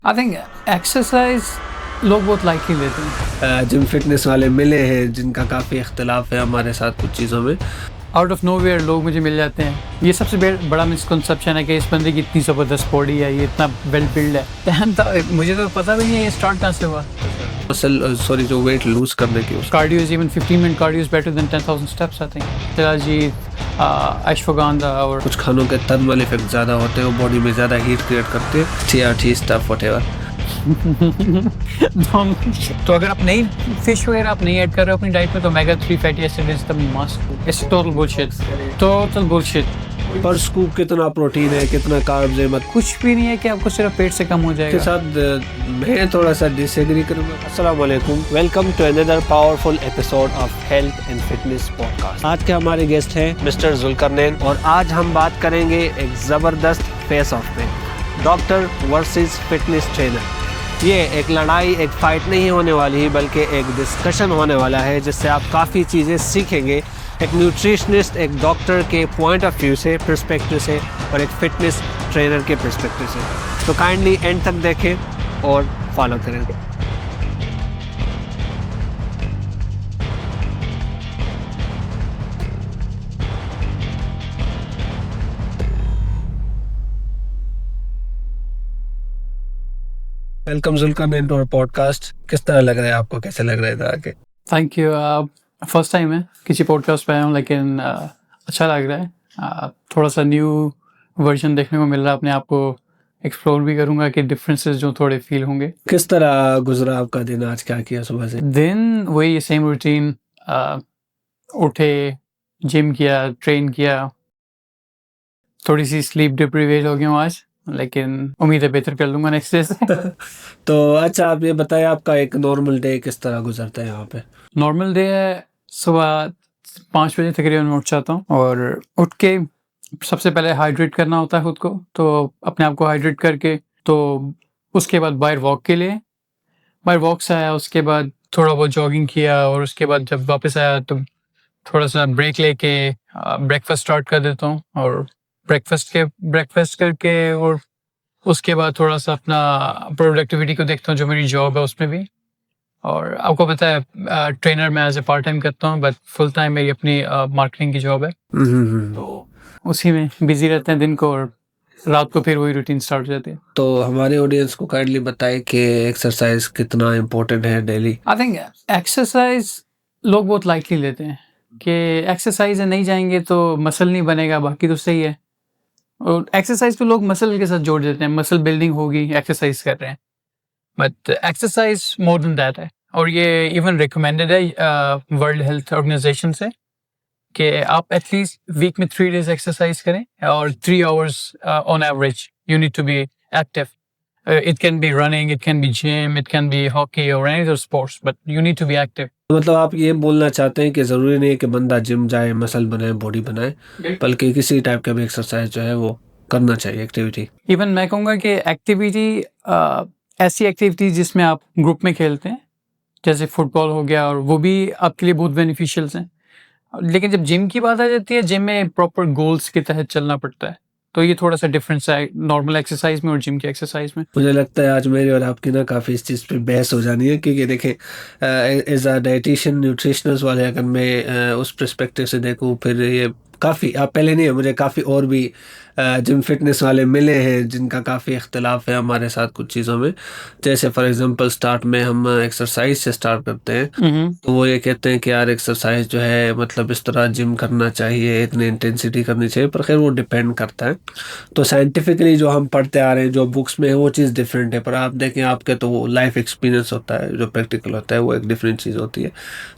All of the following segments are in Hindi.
आई थिंक एक्सरसाइज लोग बहुत लाइटली लेते हैं। जिम फिटनेस वाले मिले हैं जिनका काफ़ी इख्तिलाफ है हमारे साथ कुछ चीज़ों में। आउट ऑफ नोवेयर लोग मुझे मिल जाते हैं। ये सबसे बड़ा मिसकंसेप्शन है कि इस बंदे की इतनी ज़बरदस्त बॉडी है, ये इतना वेल बिल्ड है। मुझे तो पता भी नहीं है ये स्टार्ट कहाँ से हुआ। मसल जो वेट लूज करने की cardio is even 15 minute cardio is better than 10,000 steps I think. Shilajit, ashwagandha और कुछ खानों के थर्मल इफेक्ट ज़्यादा होते हैं, वो बॉडी में ज़्यादा हीट क्रिएट करते हैं। TRT stuff whatever. तो अगर आप नहीं फिश वगैरह आप नहीं ऐड कर रहे हो अपनी डाइट में तो omega 3 fatty acid is the must. It's total bullshit. पर स्कूप कितना प्रोटीन है, कितना कार्ब्स है, मत कुछ भी नहीं है कि आपको सिर्फ पेट से कम हो के जाएगा। साथ मैं थोड़ा सा डिसएग्री करूंगा। अस्सलाम वालेकुम, welcome to another powerful episode of health and fitness podcast. आज के हमारे गेस्ट हैं मिस्टर जुल्करनैन और आज हम बात करेंगे एक ज़बरदस्त फेस ऑफ पे, डॉक्टर वर्सेस फिटनेस ट्रेनर। ये एक लड़ाई, एक फाइट नहीं होने वाली है बल्कि एक डिस्कशन होने वाला है जिससे आप काफ़ी चीज़ें सीखेंगे, एक न्यूट्रिशनिस्ट, एक डॉक्टर के पॉइंट ऑफ व्यू से, पर्सपेक्टिव से, और एक फिटनेस ट्रेनर के पर्सपेक्टिव से। तो काइंडली एंड तक देखें और फॉलो करें। Welcome Zulqarnain to our podcast. किस तरह लग रहा है आपको, कैसे लग रहा है इधर आके? Thank you. फर्स्ट टाइम है किसी पॉडकास्ट पे आया हूँ लेकिन अच्छा लग रहा है। थोड़ा सा न्यू वर्जन देखने को मिल रहा है, अपने आप को एक्सप्लोर भी करूँगा कि डिफरेंसेस जो थोड़े फील होंगे। किस तरह गुजरा आपका दिन, आज क्या किया सुबह से? दिन वही सेम रूटीन, उठे, जिम किया, ट्रेन किया, थोड़ी सी स्लीप डिप्रीवेट हो गया हूँ आज, लेकिन उम्मीद है बेहतर कर लूँगा नेक्स्ट डे से। तो अच्छा, आप ये बताएं आपका एक नॉर्मल डे किस तरह गुजरता है यहाँ पे? नॉर्मल डे है, सुबह 5 बजे तकरीबन उठ जाता हूँ और उठ के सबसे पहले हाइड्रेट करना होता है खुद को, तो अपने आप को हाइड्रेट करके तो उसके बाद बाहर वॉक से आया, उसके बाद थोड़ा बहुत जॉगिंग किया और उसके बाद जब वापस आया तो थोड़ा सा ब्रेक लेके ब्रेकफास्ट स्टार्ट कर देता हूँ और ब्रेकफास्ट करके और उसके बाद थोड़ा सा अपना प्रोडक्टिविटी को देखता हूँ जो मेरी जॉब है उसमें भी। और आपको पता है ट्रेनर मैं एज ए पार्ट टाइम करता हूँ बट फुल टाइम मेरी अपनी मार्केटिंग की जॉब है, तो उसी में बिजी रहते हैं दिन को और रात को फिर वही रूटीन स्टार्ट हो जाती है। तो हमारे ऑडियंस को काइंडली बताएं कि एक्सरसाइज कितना इम्पोर्टेंट है डेली। आई थिंक एक्सरसाइज लोग बहुत लाइटली लेते हैं कि एक्सरसाइज नहीं जाएंगे तो मसल नहीं बनेगा, बाकी तो सही है। और एक्सरसाइज तो लोग मसल के साथ जोड़ देते हैं, मसल बिल्डिंग होगी एक्सरसाइज कर रहे हैं, but exercise more than that है। और ये इवन रिकमेंडेड है वर्ल्ड हेल्थ ऑर्गेनाइजेशन से कि आप एटलीस्ट वीक में 3 डेज एक्सरसाइज करें और 3 hours on average you need to be active. It can be running, it can be gym, it can be hockey और any other sports, but you need to be active. मतलब आप ये बोलना चाहते हैं कि ज़रूरी नहीं है कि बंदा जिम जाए, मसल बनाए, बॉडी बनाए, बल्कि किसी टाइप का भी एक्सरसाइज जो है वो करना चाहिए, एक्टिविटी। इवन मैं कहूँगा कि एक्टिविटी, ऐसी एक्टिविटी जिसमें आप ग्रुप में खेलते हैं जैसे फुटबॉल हो गया, और वो भी आपके लिए बहुत बेनिफिशियल्स हैं। लेकिन जब जिम की बात आ जाती है, जिम में प्रॉपर गोल्स के तहत चलना पड़ता है, तो ये थोड़ा सा डिफरेंस है नॉर्मल एक्सरसाइज में और जिम की एक्सरसाइज में। मुझे लगता है आज मेरी और आपकी ना काफ़ी इस चीज़ पे बहस हो जानी है, क्योंकि देखें एज अ डाइटिशियन, न्यूट्रिशनिस्ट वाले अगर मैं उस पर्सपेक्टिव से देखूं, फिर ये काफ़ी, आप पहले नहीं है, मुझे काफ़ी और भी जिम फिटनेस वाले मिले हैं जिनका काफ़ी इख्तलाफ है हमारे साथ कुछ चीज़ों में। जैसे फॉर एग्जांपल स्टार्ट में हम एक्सरसाइज से स्टार्ट करते हैं, तो वो ये कहते हैं कि यार एक्सरसाइज जो है मतलब इस तरह जिम करना चाहिए, इतनी इंटेंसिटी करनी चाहिए, पर खैर वो डिपेंड करता है। तो साइंटिफिकली जो हम पढ़ते आ रहे हैं, जो बुक्स में है, वो चीज़ डिफरेंट है, पर आप देखें आपके तो वो लाइफ एक्सपीरियंस होता है, जो प्रैक्टिकल होता है वो एक डिफरेंट चीज़ होती है।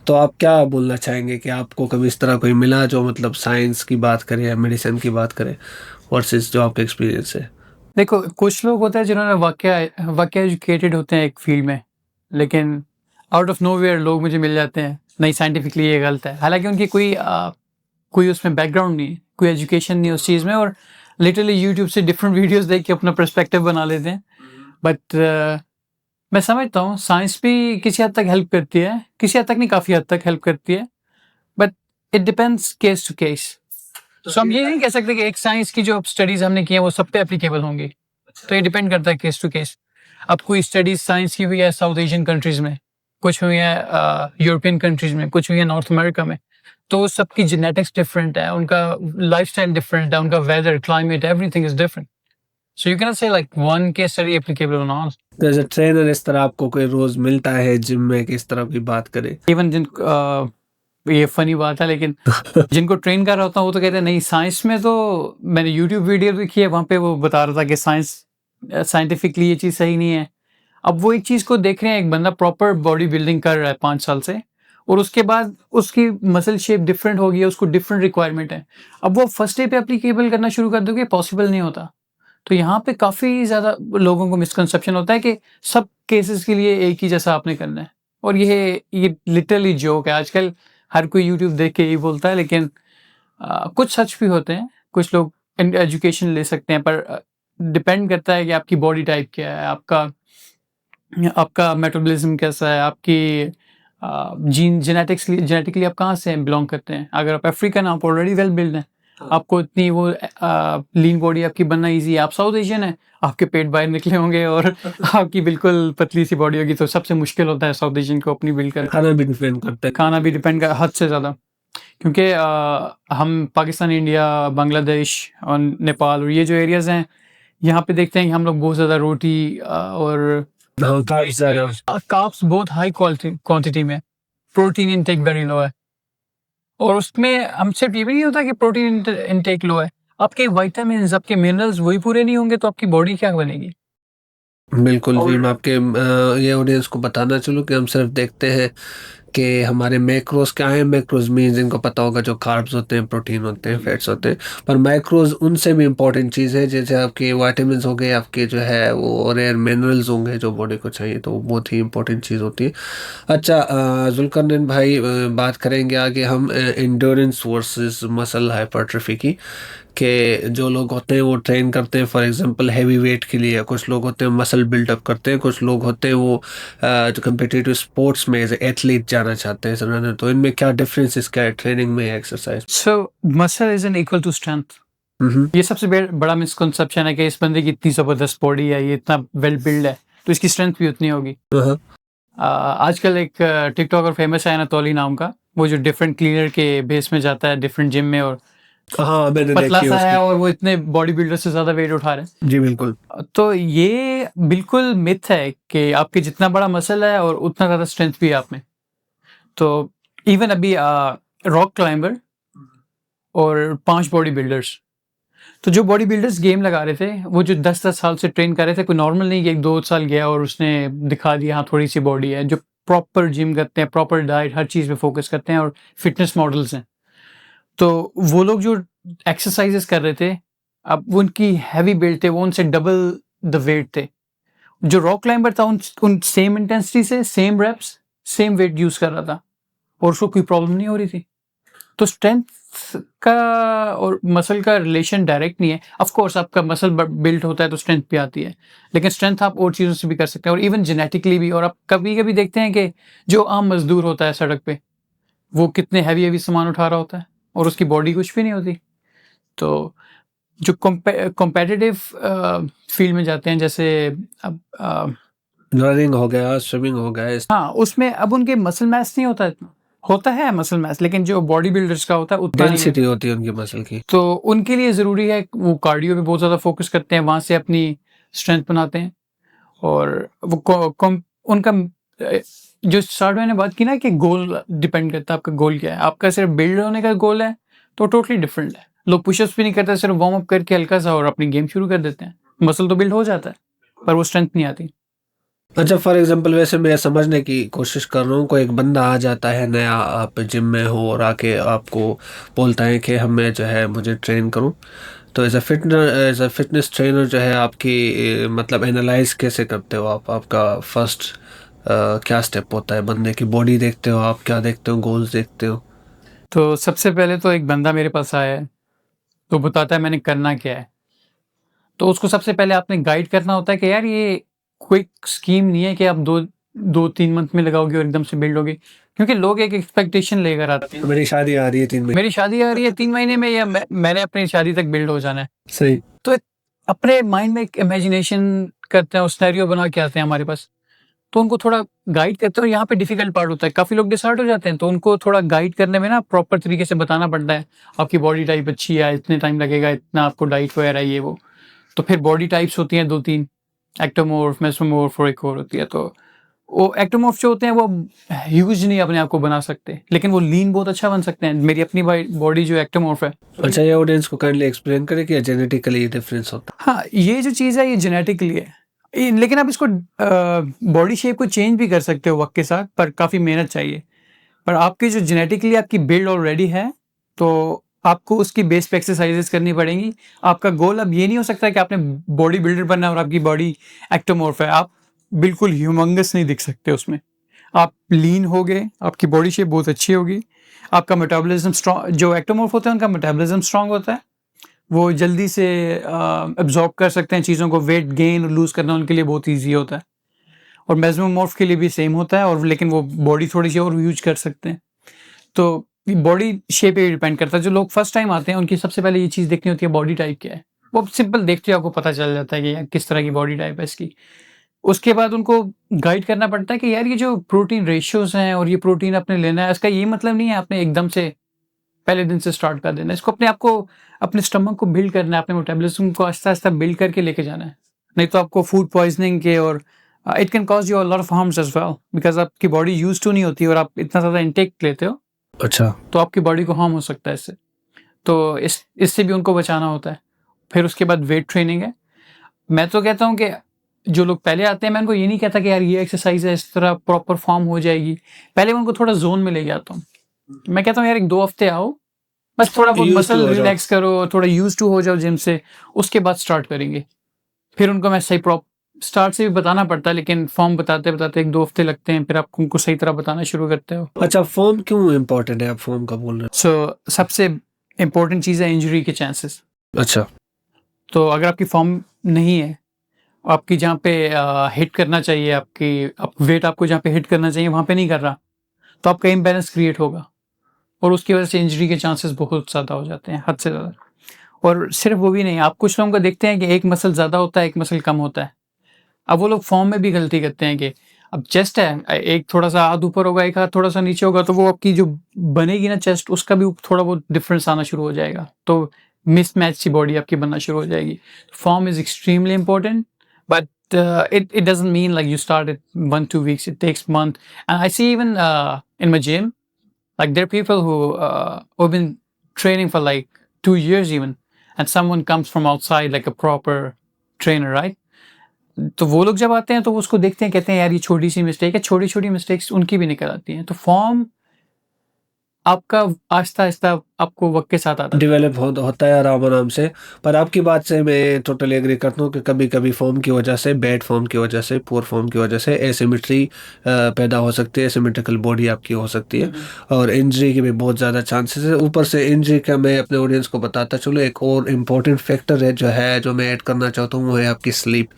तो आप क्या बोलना चाहेंगे कि आपको कभी इस तरह कोई मिला जो मतलब साइंस की बात करे या मेडिसिन की बात करे वर्सेस जो आपका एक्सपीरियंस है? देखो, कुछ लोग होते हैं जिन्होंने वाकई एजुकेटेड होते हैं एक फील्ड में, लेकिन आउट ऑफ नोवेयर लोग मुझे मिल जाते हैं नहीं साइंटिफिकली ये गलत है, हालांकि उनकी कोई उसमें बैकग्राउंड नहीं है, कोई एजुकेशन नहीं है उस चीज़ में, और लिटरली यूट्यूब से डिफरेंट वीडियोस देख के अपना पर्सपेक्टिव बना लेते हैं। बट मैं समझता हूँ साइंस भी किसी हद तक हेल्प करती है, किसी हद तक नहीं, काफ़ी हद तक हेल्प करती है, but it depends case to case. So हम ये नहीं कह सकते कि एक साइंस की जो स्टडीज हमने की है वो सब पे एप्लीकेबल होंगी, तो ये डिपेंड करता है केस टू केस। अब कोई स्टडीज साइंस की हुई है साउथ एशियन कंट्रीज में, कुछ हुई है यूरोपियन कंट्रीज में, कुछ हुई है नॉर्थ अमेरिका में, तो सबकी जेनेटिक्स डिफरेंट है, उनका लाइफस्टाइल डिफरेंट है, उनका weather, climate, everything is different. So you cannot say like one case study applicable on all. तो एज अ ट्रेनर इस तरह आपको कोई रोज मिलता है जिम में कि इस तरह की बात करे? Even ये फनी बात है, लेकिन जिनको ट्रेन कर रहा होता हूँ वो तो कहते हैं नहीं, साइंस में तो मैंने यूट्यूब वीडियो देखी है, वहाँ पे वो बता रहा था कि साइंटिफिकली ये चीज़ सही नहीं है. अब वो एक चीज़ को देख रहे हैं, एक बंदा प्रॉपर बॉडी बिल्डिंग कर रहा है 5 साल से, और उसके बाद उसकी मसल शेप डिफरेंट हो गई है, उसको डिफरेंट रिक्वायरमेंट है. अब वो फर्स्ट डे पे एप्लीकेबल करना शुरू कर दोगे, पॉसिबल नहीं होता. तो यहाँ पे काफ़ी ज़्यादा लोगों को मिसकंसेप्शन होता है कि सब केसेस के लिए एक ही जैसा आपने करना है, और ये लिटरली जोक है. आजकल हर कोई यूट्यूब देख के यही बोलता है, लेकिन कुछ सच भी होते हैं. कुछ लोग एजुकेशन ले सकते हैं, पर डिपेंड करता है कि आपकी बॉडी टाइप क्या है, आपका मेटाबॉलिज्म कैसा है, आपकी जेनेटिकली आप कहाँ से बिलोंग करते हैं. अगर आप अफ्रीकन, आप ऑलरेडी वेल बिल्ड हैं, आपको इतनी वो लीन बॉडी आपकी बनना इजी है. आप साउथ एशियन है, आपके पेट बाहर निकले होंगे और आपकी बिल्कुल पतली सी बॉडी होगी, तो सबसे मुश्किल होता है साउथ एशियन को अपनी बिल्ड कर. खाना भी डिपेंड करता है। खाना भी डिपेंड कर हद से ज़्यादा, क्योंकि हम पाकिस्तान, इंडिया, बांग्लादेश और नेपाल और ये जो एरियाज़ हैं, यहाँ पे देखते हैं कि हम लोग बहुत ज़्यादा रोटी और कार्ब्स बहुत हाई क्वांटिटी में, प्रोटीन इनटेक वेरी लो है. और उसमें हम सिर्फ ये भी नहीं होता कि प्रोटीन इनटेक लो है, आपके विटामिन्स, आपके मिनरल्स वही पूरे नहीं होंगे तो आपकी बॉडी क्या बनेगी. बिल्कुल जी, मैं आपके ये ऑडियंस को बताना चलूँ कि हम सिर्फ देखते हैं कि हमारे मैक्रोज क्या हैं. मैक्रोज मीन्स इनको पता होगा जो कार्ब्स होते हैं, प्रोटीन होते हैं, फैट्स होते हैं, पर मैक्रोज उनसे भी इम्पोर्टेंट चीज़ है. जैसे आपके विटामिन्स हो गए, आपके जो है वो रेयर मिनरल्स होंगे जो बॉडी को चाहिए, तो वो बहुत ही इंपॉर्टेंट चीज़ होती है. अच्छा जुल्करनैन भाई, बात करेंगे आगे हम एंड्योरेंस वर्सेस मसल हाइपरट्रॉफी की. कि जो लोग होते हैं वो ट्रेन करते हैं फॉर एग्जांपल हैवी वेट के लिए, कुछ लोग होते हैं मसल बिल्डअप करते हैं, कुछ लोग होते हैं वो जो कम्पिटिटिव स्पोर्ट्स में एज एथलीट जाना चाहते हैं. तो इनमें क्या डिफरेंसेस क्या है ट्रेनिंग में, exercise? So muscle is an equal to strength. ये सबसे बड़ा मिसकंसेप्शन है कि इस बंदे की इतनी ज़बरदस्त बॉडी है, ये इतना वेल बिल्ड है, तो इसकी स्ट्रेंथ भी उतनी होगी. आजकल एक टिकटॉकर फेमस है अनातोली नाम का, वो जो डिफरेंट क्लीनर के बेस में जाता है डिफरेंट जिम में, और हाँ मैंने पतला देखी सा है उसकी. और वो इतने बॉडी बिल्डर से ज़्यादा वेट उठा रहे हैं. जी बिल्कुल. तो ये बिल्कुल मिथ है कि आपके जितना बड़ा मसल है और उतना ज़्यादा स्ट्रेंथ भी है आप में. तो इवन अभी रॉक क्लाइंबर और 5 बॉडी बिल्डर्स, तो जो बॉडी बिल्डर्स गेम लगा रहे थे, वो जो 10-10 साल से ट्रेन कर रहे थे, कोई नॉर्मल नहीं कि 1-2 साल गया और उसने दिखा दिया हाँ थोड़ी सी बॉडी है. जो प्रॉपर जिम करते हैं, प्रॉपर डाइट, हर चीज़ पे फोकस करते हैं और फिटनेस मॉडल्स हैं, तो वो लोग जो एक्सरसाइजेस कर रहे थे, अब वो उनकी हैवी बिल्ड थे, वो उनसे डबल द वेट थे. जो रॉक क्लाइंबर था उन सेम इंटेंसिटी से, same reps, same weight use कर रहा था और उसको कोई प्रॉब्लम नहीं हो रही थी. तो स्ट्रेंथ का और मसल का रिलेशन डायरेक्ट नहीं है. ऑफ कोर्स आपका मसल बिल्ड होता है तो स्ट्रेंथ भी आती है, लेकिन स्ट्रेंथ आप और चीज़ों से भी कर सकते हैं, और इवन जेनेटिकली भी. और आप कभी-कभी देखते हैं कि जो आम मजदूर होता है सड़क पे, वो कितने हैवी सामान उठा रहा होता है और उसकी बॉडी कुछ भी नहीं होती. तो जो कॉम्पिटिटिव फील्ड में जाते हैं, जैसे अब रनिंग हो गया, स्विमिंग हो गया, हाँ, उसमें अब उनके मसल मैस नहीं होता इतना. होता है मसल मैस, लेकिन जो बॉडी बिल्डर्स का होता है उतना नहीं है. डेंसिटी होती है उनकी मसल की. तो उनके लिए ज़रूरी है कि वो कार्डियो पे बहुत ज़्यादा फोकस करते हैं, वहाँ से अपनी स्ट्रेंथ बनाते हैं. और वो उनका जो स्टार्ट मैंने बात की ना कि गोल डिपेंड करता है, आपका गोल क्या है. आपका सिर्फ बिल्ड होने का गोल है तो टोटली डिफरेंट है. लोग पुशअप्स भी नहीं करते, सिर्फ वार्म अप करके हल्का सा और अपनी गेम शुरू कर देते हैं. मसल तो बिल्ड हो जाता है पर वो स्ट्रेंथ नहीं आती. अच्छा फॉर एग्जांपल, वैसे मैं समझने की कोशिश कर रहा हूँ, कोई एक बंदा आ जाता है नया, आप जिम में हो और आके आपको बोलता है कि हमें जो है मुझे ट्रेन करूँ, तो एज अ फिटनेस ट्रेनर जो है आपकी मतलब एनालाइज कैसे करते हो आप? आपका फर्स्ट क्या स्टेप होता है? बंदे की बॉडी देखते हो आप, क्या देखते हो, गोल्स देखते हो? तो सबसे पहले तो एक बंदा मेरे पास आया है तो बताता है मैंने करना क्या है, तो उसको सबसे पहले आपने गाइड करना होता है कि यार ये क्विक स्कीम नहीं है कि आप 2-3 मंथ में लगाओगे और एकदम से बिल्ड होगी. क्योंकि लोग एक एक्सपेक्टेशन लेकर आते हैं, मेरी शादी आ रही है 3 महीने. मेरी शादी आ रही है 3 महीने में, या मैंने अपनी शादी तक बिल्ड हो जाना है. सही. तो अपने माइंड में एक इमेजिनेशन करते हैं और सिनेरियो बना के आते हैं हमारे पास, तो उनको थोड़ा गाइड करते हैं और यहाँ पे डिफिकल्ट पार्ट होता है। काफ़ी लोग डिसहार्ट हो जाते हैं, तो उनको थोड़ा गाइड करने में ना प्रॉपर तरीके से बताना पड़ता है, आपकी बॉडी टाइप अच्छी है, इतने टाइम लगेगा, इतना आपको डाइट वगैरह ये वो। तो फिर बॉडी टाइप्स होती हैं 2-3, एक्टोमॉर्फ, मेसोमॉर्फ और एक और होती है। तो वो एक्टोमॉर्फ जो होते हैं वो ह्यूज नहीं अपने आप को बना सकते, लेकिन वो लीन बहुत अच्छा बन सकते हैं। मेरी अपनी बॉडी जो एक्टोमॉर्फ है। अच्छा, ये ऑडियंस को काइंडली एक्सप्लेन करें कि जेनेटिकली डिफरेंस होता हाँ, ये जो चीज़ है ये जेनेटिकली है। लेकिन आप इसको बॉडी शेप को चेंज भी कर सकते हो वक्त के साथ, पर काफ़ी मेहनत चाहिए। पर आपकी जो जेनेटिकली आपकी बिल्ड ऑलरेडी है, तो आपको उसकी बेस पे एक्सरसाइजेस करनी पड़ेंगी। आपका गोल अब ये नहीं हो सकता कि आपने बॉडी बिल्डर बनना है और आपकी बॉडी एक्टोमॉर्फ है। आप बिल्कुल ह्यूमंगस नहीं दिख सकते उसमें। आप लीन हो गए, आपकी बॉडी शेप बहुत अच्छी होगी, आपका मेटाबॉलिज्म स्ट्रॉन्ग, जो एक्टोमॉर्फ होते हैं उनका मेटाबॉलिज्म स्ट्रॉन्ग होता है, वो जल्दी से एब्जॉर्ब कर सकते हैं चीज़ों को। वेट गेन और लूज़ करना उनके लिए बहुत ईजी होता है। और मेसोमॉर्फ के लिए भी सेम होता है, और लेकिन वो बॉडी थोड़ी सी और यूज कर सकते हैं। तो बॉडी शेप पे डिपेंड करता है। जो लोग फर्स्ट टाइम आते हैं उनकी सबसे पहले ये चीज़ देखनी होती है बॉडी टाइप क्या है। वो सिंपल देखते ही आपको पता चल जाता है कि यार किस तरह की बॉडी टाइप है इसकी। उसके बाद उनको गाइड करना पड़ता है कि यार ये जो प्रोटीन रेशियोज़ हैं और ये प्रोटीन आपने लेना है, इसका ये मतलब नहीं है आपने एकदम से पहले दिन से स्टार्ट कर देना है। इसको अपने आप को, अपने स्टमक को बिल्ड करना है, अपने मेटाबॉलिज्म को आहिस्ता-आहिस्ता बिल्ड करके लेके जाना है। नहीं तो आपको फूड पॉइज़निंग के और it can cause you a lot of harms as well, because आपकी बॉडी यूज़्ड टू नहीं होती और आप इतना ज़्यादा इंटेक लेते हो, है। अच्छा, तो आपकी बॉडी को हार्म हो सकता है इससे। तो इससे भी उनको बचाना होता है। फिर उसके बाद वेट ट्रेनिंग है। मैं तो कहता हूँ कि जो लोग पहले आते हैं, मैं उनको ये नहीं कहता कि यार ये एक्सरसाइज़ है, इस तरह प्रॉपर फॉर्म हो जाएगी। पहले मैं उनको थोड़ा ज़ोन में लेके आता हूँ। मैं कहता हूँ यार 1-2 हफ्ते आओ, बस थोड़ा बहुत यूज टू मसल हो जाओ। रिलैक्स करो, थोड़ा यूज़ टू हो जाओ जिम से, उसके बाद स्टार्ट करेंगे। फिर उनको मैं सही स्टार्ट से भी बताना पड़ता है, लेकिन फॉर्म बताते-बताते 1-2 हफ्ते लगते हैं, फिर आप उनको सही तरह बताना शुरू करते हो। अच्छा, फॉर्म क्यों इम्पोर्टेंट है? आप फॉर्म का बोल रहे सबसे इम्पोर्टेंट चीज़ है इंजरी के चांसेस। हैं। अच्छा, तो अगर आपकी फॉर्म नहीं है, आपकी जहाँ पे हिट करना चाहिए, वेट आपको जहाँ पे हिट करना चाहिए वहाँ पे नहीं कर रहा, तो आपका इम्बैलेंस क्रिएट होगा और उसकी वजह से इंजरी के चांसेस बहुत ज़्यादा हो जाते हैं, हद से ज़्यादा। और सिर्फ वो भी नहीं, आप कुछ लोगों को देखते हैं कि एक मसल ज़्यादा होता है, एक मसल कम होता है। अब वो लोग फॉर्म में भी गलती करते हैं कि अब चेस्ट है, एक थोड़ा-सा हाथ ऊपर होगा, एक हाथ थोड़ा-सा नीचे होगा, तो वो आपकी जो बनेगी ना चेस्ट, उसका भी थोड़ा बहुत डिफरेंस आना शुरू हो जाएगा। तो मिसमैच सी बॉडी आपकी बनना शुरू हो जाएगी। Form is extremely important, but it doesn't mean like you start it 1-2 weeks. It takes month. And I see even in my gym, like there are people who've been training for like 2 years even, and someone comes from outside like a proper trainer, right? तो वो लोग जब आते हैं तो वो उसको देखते हैं, कहते हैं यार ये छोटी-सी मिस्टेक है, छोटी-छोटी मिस्टेक्स उनकी भी निकल आती हैं। तो फॉर्म आपका आहिस्ता-आहिस्ता आपको वक़्त के साथ आता है। डेवलप होता है आराम-आराम से। पर आपकी बात से मैं टोटली एग्री करता हूँ कि कभी-कभी फ़ॉर्म की वजह से, बैड फ़ॉर्म की वजह से, पुअर फ़ॉर्म की वजह से एसिमेट्री पैदा हो सकती है, एसिमेट्रिकल बॉडी आपकी हो सकती है और इंजरी के भी बहुत ज़्यादा चांसेस है। ऊपर से इंजरी का मैं अपने ऑडियंस को बताता चलूँ, एक और इम्पोर्टेंट फैक्टर है जो मैं ऐड करना चाहता हूँ, वो है आपकी स्लीप।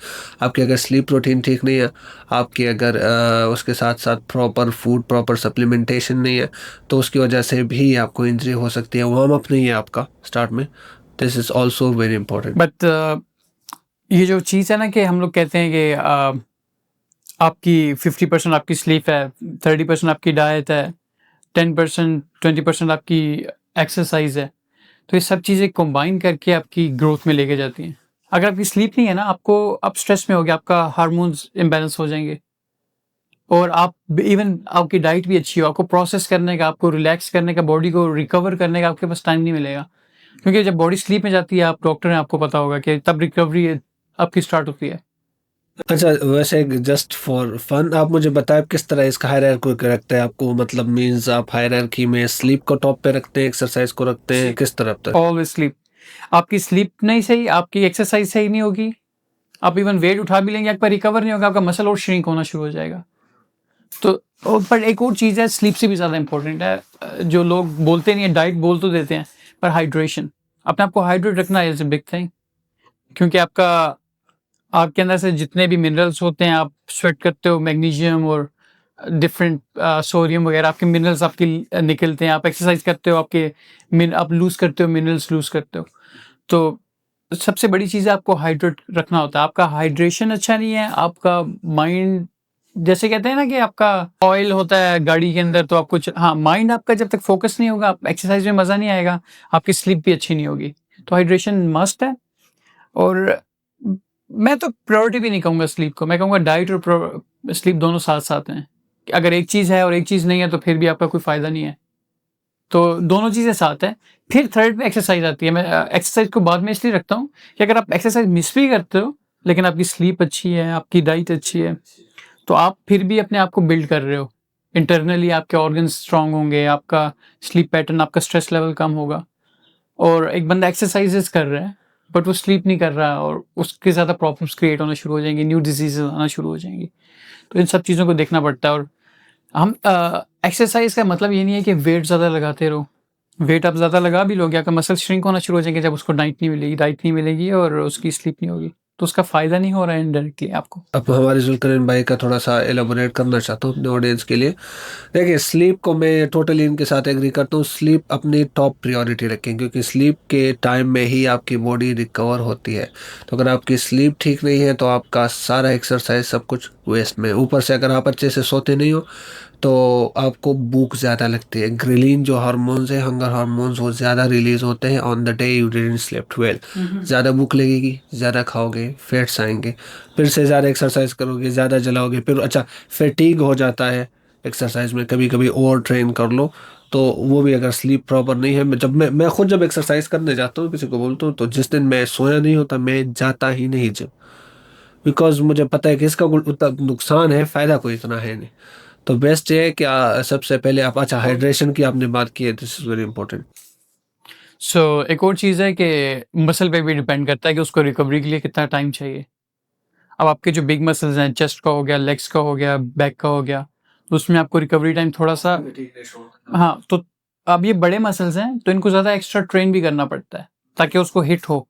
आपकी अगर स्लीप रूटीन ठीक नहीं है, आपकी अगर उसके साथ-साथ प्रॉपर फूड, प्रॉपर सप्लीमेंटेशन नहीं है, तो उसकी वजह से भी आपको इंजरी हो सकती है। वार्म अप नहीं है आपका स्टार्ट में, this is also very important. But ये जो चीज़ है ना कि हम लोग कहते हैं कि आपकी 50% आपकी स्लीप है, 30% आपकी डाइट है, 10% 20% आपकी एक्सरसाइज़ है। तो ये सब चीज़ें कंबाइन करके आपकी ग्रोथ में लेके जाती हैं। अगर आपकी स्लीप नहीं है ना, आप स्ट्रेस में होगे, आपका हार्मोन्स इम्बैलेंस हो जाएँगे और आप इवन आपकी डाइट भी अच्छी हो, आपको प्रोसेस करने का, आपको रिलैक्स करने का, बॉडी को रिकवर करने का आपके पास टाइम नहीं मिलेगा। क्योंकि जब बॉडी स्लीप में जाती है, आप डॉक्टर हैं, आपको पता होगा कि तब रिकवरी आपकी स्टार्ट होती है। अच्छा, वैसे जस्ट फॉर फन आप मुझे बताएं आप किस तरह इसका हायरार्की रखते हैं? आपको मतलब मीन्स आप हायरार्की में स्लीप को टॉप पे रखते हैं, एक्सरसाइज को रखते हैं, किस तरह तक? Always sleep. आपकी स्लीप नहीं सही, आपकी एक्सरसाइज़ सही नहीं होगी, आप इवन वेट उठा भी लेंगे, आपका रिकवर नहीं होगा, आपका मसल और श्रिंक होना शुरू हो जाएगा। तो पर एक और चीज़ है, स्लीप से भी ज़्यादा इम्पोर्टेंट है, जो लोग बोलते नहीं है, डाइट बोल तो देते हैं, पर हाइड्रेशन, अपने आप को हाइड्रेट रखना इज़ अ बिग थिंग। क्योंकि आपके अंदर से जितने भी मिनरल्स होते हैं, आप स्वेट करते हो, मैग्नीशियम और डिफरेंट सोडियम वगैरह, आपके मिनरल्स आपके निकलते हैं, आप एक्सरसाइज करते हो, आप लूज़ करते हो, मिनरल्स लूज़ करते हो। तो सबसे बड़ी चीज़ है आपको हाइड्रेट रखना होता है। आपका हाइड्रेशन अच्छा नहीं है, आपका माइंड, जैसे कहते हैं ना कि आपका ऑयल होता है गाड़ी के अंदर, तो आपको हाँ, माइंड आपका जब तक फोकस नहीं होगा, आप एक्सरसाइज में मज़ा नहीं आएगा, आपकी स्लीप भी अच्छी नहीं होगी। तो हाइड्रेशन मस्ट है। और मैं तो प्रायोरिटी भी नहीं कहूँगा स्लीप को, मैं कहूँगा डाइट और स्लीप दोनों साथ-साथ हैं। अगर एक चीज़ है और एक चीज़ नहीं है तो फिर भी आपका कोई फ़ायदा नहीं है। तो दोनों चीज़ें साथ हैं। फिर थर्ड पे एक्सरसाइज़ आती है। मैं एक्सरसाइज़ को बाद में इसलिए रखता हूँ कि अगर आप एक्सरसाइज़ मिस भी करते हो, लेकिन आपकी स्लीप अच्छी है, आपकी डाइट अच्छी है, तो आप फिर भी अपने आप को बिल्ड कर रहे हो। इंटरनली आपके ऑर्गन्स स्ट्रॉन्ग होंगे, आपका स्लीप पैटर्न, आपका स्ट्रेस लेवल कम होगा। और एक बंदा एक्सरसाइज़ेज़ कर रहा है, बट वो स्लीप नहीं कर रहा और उसके ज़्यादा प्रॉब्लम्स क्रिएट होना शुरू हो जाएँगी, न्यू डिसीज़ेज़ आना शुरू हो जाएँगी। तो इन सब चीज़ों को देखना पड़ता है। और हम एक्सरसाइज़ का मतलब ये नहीं है कि वेट ज़्यादा लगाते रहो। वेट आप ज़्यादा लगा भी लोगे, आपका मसल श्रिंक होना शुरू हो जाएंगे जब उसको डाइट नहीं मिलेगी और उसकी स्लीप नहीं होगी। तो उसका फ़ायदा नहीं हो रहा है इनडायरेक्टली आपको। अब हमारे ज़ुल्करनैन भाई का थोड़ा-सा एलाबोरेट करना चाहता हूँ अपने ऑडियंस के लिए। देखिए, स्लीप को मैं टोटली इनके साथ एग्री करता हूँ। स्लीप अपनी टॉप प्रायोरिटी रखें, क्योंकि स्लीप के टाइम में ही आपकी बॉडी रिकवर होती है। तो अगर आपकी स्लीप ठीक नहीं है तो आपका सारा एक्सरसाइज सब कुछ वेस्ट में। ऊपर से अगर आप अच्छे से सोते नहीं हो तो आपको भूख ज़्यादा लगती है। ग्रेलिन जो हार्मोन्स है, हंगर हार्मोन्स, वो ज़्यादा रिलीज होते हैं on the day you didn't slept well. ज़्यादा भूख लगेगी, ज़्यादा खाओगे, फैट्स आएंगे, फिर से ज़्यादा एक्सरसाइज करोगे, ज़्यादा जलाओगे, फिर अच्छा फैटीग हो जाता है एक्सरसाइज में। कभी कभी ओवर ट्रेन कर लो तो वो भी, अगर स्लीप प्रॉपर नहीं है। मैं खुद जब एक्सरसाइज करने जाता हूँ, किसी को बोलता हूँ, तो जिस दिन मैं सोया नहीं होता मैं जाता ही नहीं जिम, बिकॉज मुझे पता है कि इसका उतना नुकसान है, फ़ायदा कोई इतना है नहीं। तो बेस्ट ये है कि सबसे पहले आप, अच्छा हाइड्रेशन की आपने बात की है, दिस इज़ वेरी इंपॉर्टेंट। सो एक और चीज़ है कि मसल पे भी डिपेंड करता है कि उसको रिकवरी के लिए कितना टाइम चाहिए। अब आपके जो बिग मसल्स हैं, चेस्ट का हो गया, लेग्स का हो गया, बैक का हो गया, तो उसमें आपको रिकवरी टाइम थोड़ा-सा, हाँ, तो अब ये बड़े मसल्स हैं, तो इनको ज़्यादा एक्स्ट्रा ट्रेन भी करना पड़ता है, ताकि उसको हिट हो।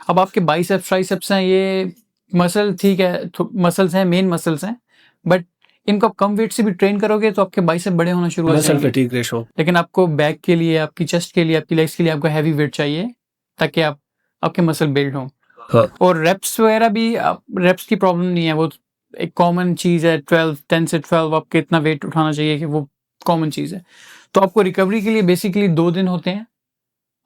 अब आपके बाइसेप्स, ट्राइसेप्स हैं, ये मसल ठीक है, मसल्स हैं, मेन मसल्स हैं, बट इनको आप कम वेट से भी ट्रेन करोगे तो आपके बाइसेप बड़े होना शुरू हो मसल जाएंगे। Fatigue ratio. लेकिन आपको बैक के लिए, आपकी चेस्ट के लिए, आपकी लेग्स के लिए आपको हैवी वेट चाहिए, ताकि आपके मसल बिल्ड हों। हाँ। और रेप्स वगैरह भी, रेप्स की प्रॉब्लम नहीं है, वो एक कॉमन चीज़ है। 10 से 12 आपके इतना वेट उठाना चाहिए कि वो कॉमन चीज़ है। तो आपको रिकवरी के लिए बेसिकली 2 दिन होते हैं।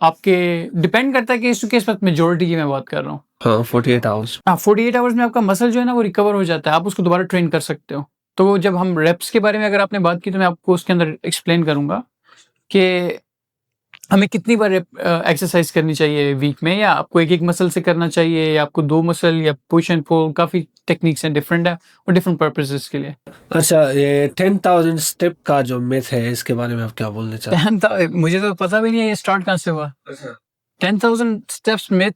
आपके डिपेंड करता है case to case, but majority की मैं बात कर रहा हूँ। हाँ, 48 आवर्स। हाँ, 48 आवर्स में आपका मसल जो है ना वो रिकवर हो जाता है, आप उसको दोबारा ट्रेन कर सकते हो। तो वो जब हम रेप्स के बारे में अगर आपने बात की तो मैं आपको उसके अंदर एक्सप्लेन करूँगा कि हमें कितनी बार एक्सरसाइज करनी चाहिए वीक में, या आपको एक-एक मसल से करना चाहिए, या आपको 2 मसल, या पुश एंड पुल, काफ़ी टेक्निक्स हैं, डिफरेंट है और डिफरेंट पर्पसेस के लिए। अच्छा, ये 10,000 स्टेप का जो मिथ है, इसके बारे में आप क्या बोलना चाहते हैं? 10,000 मुझे तो पता भी नहीं है ये स्टार्ट कहाँ से हुआ। अच्छा। 10,000 steps myth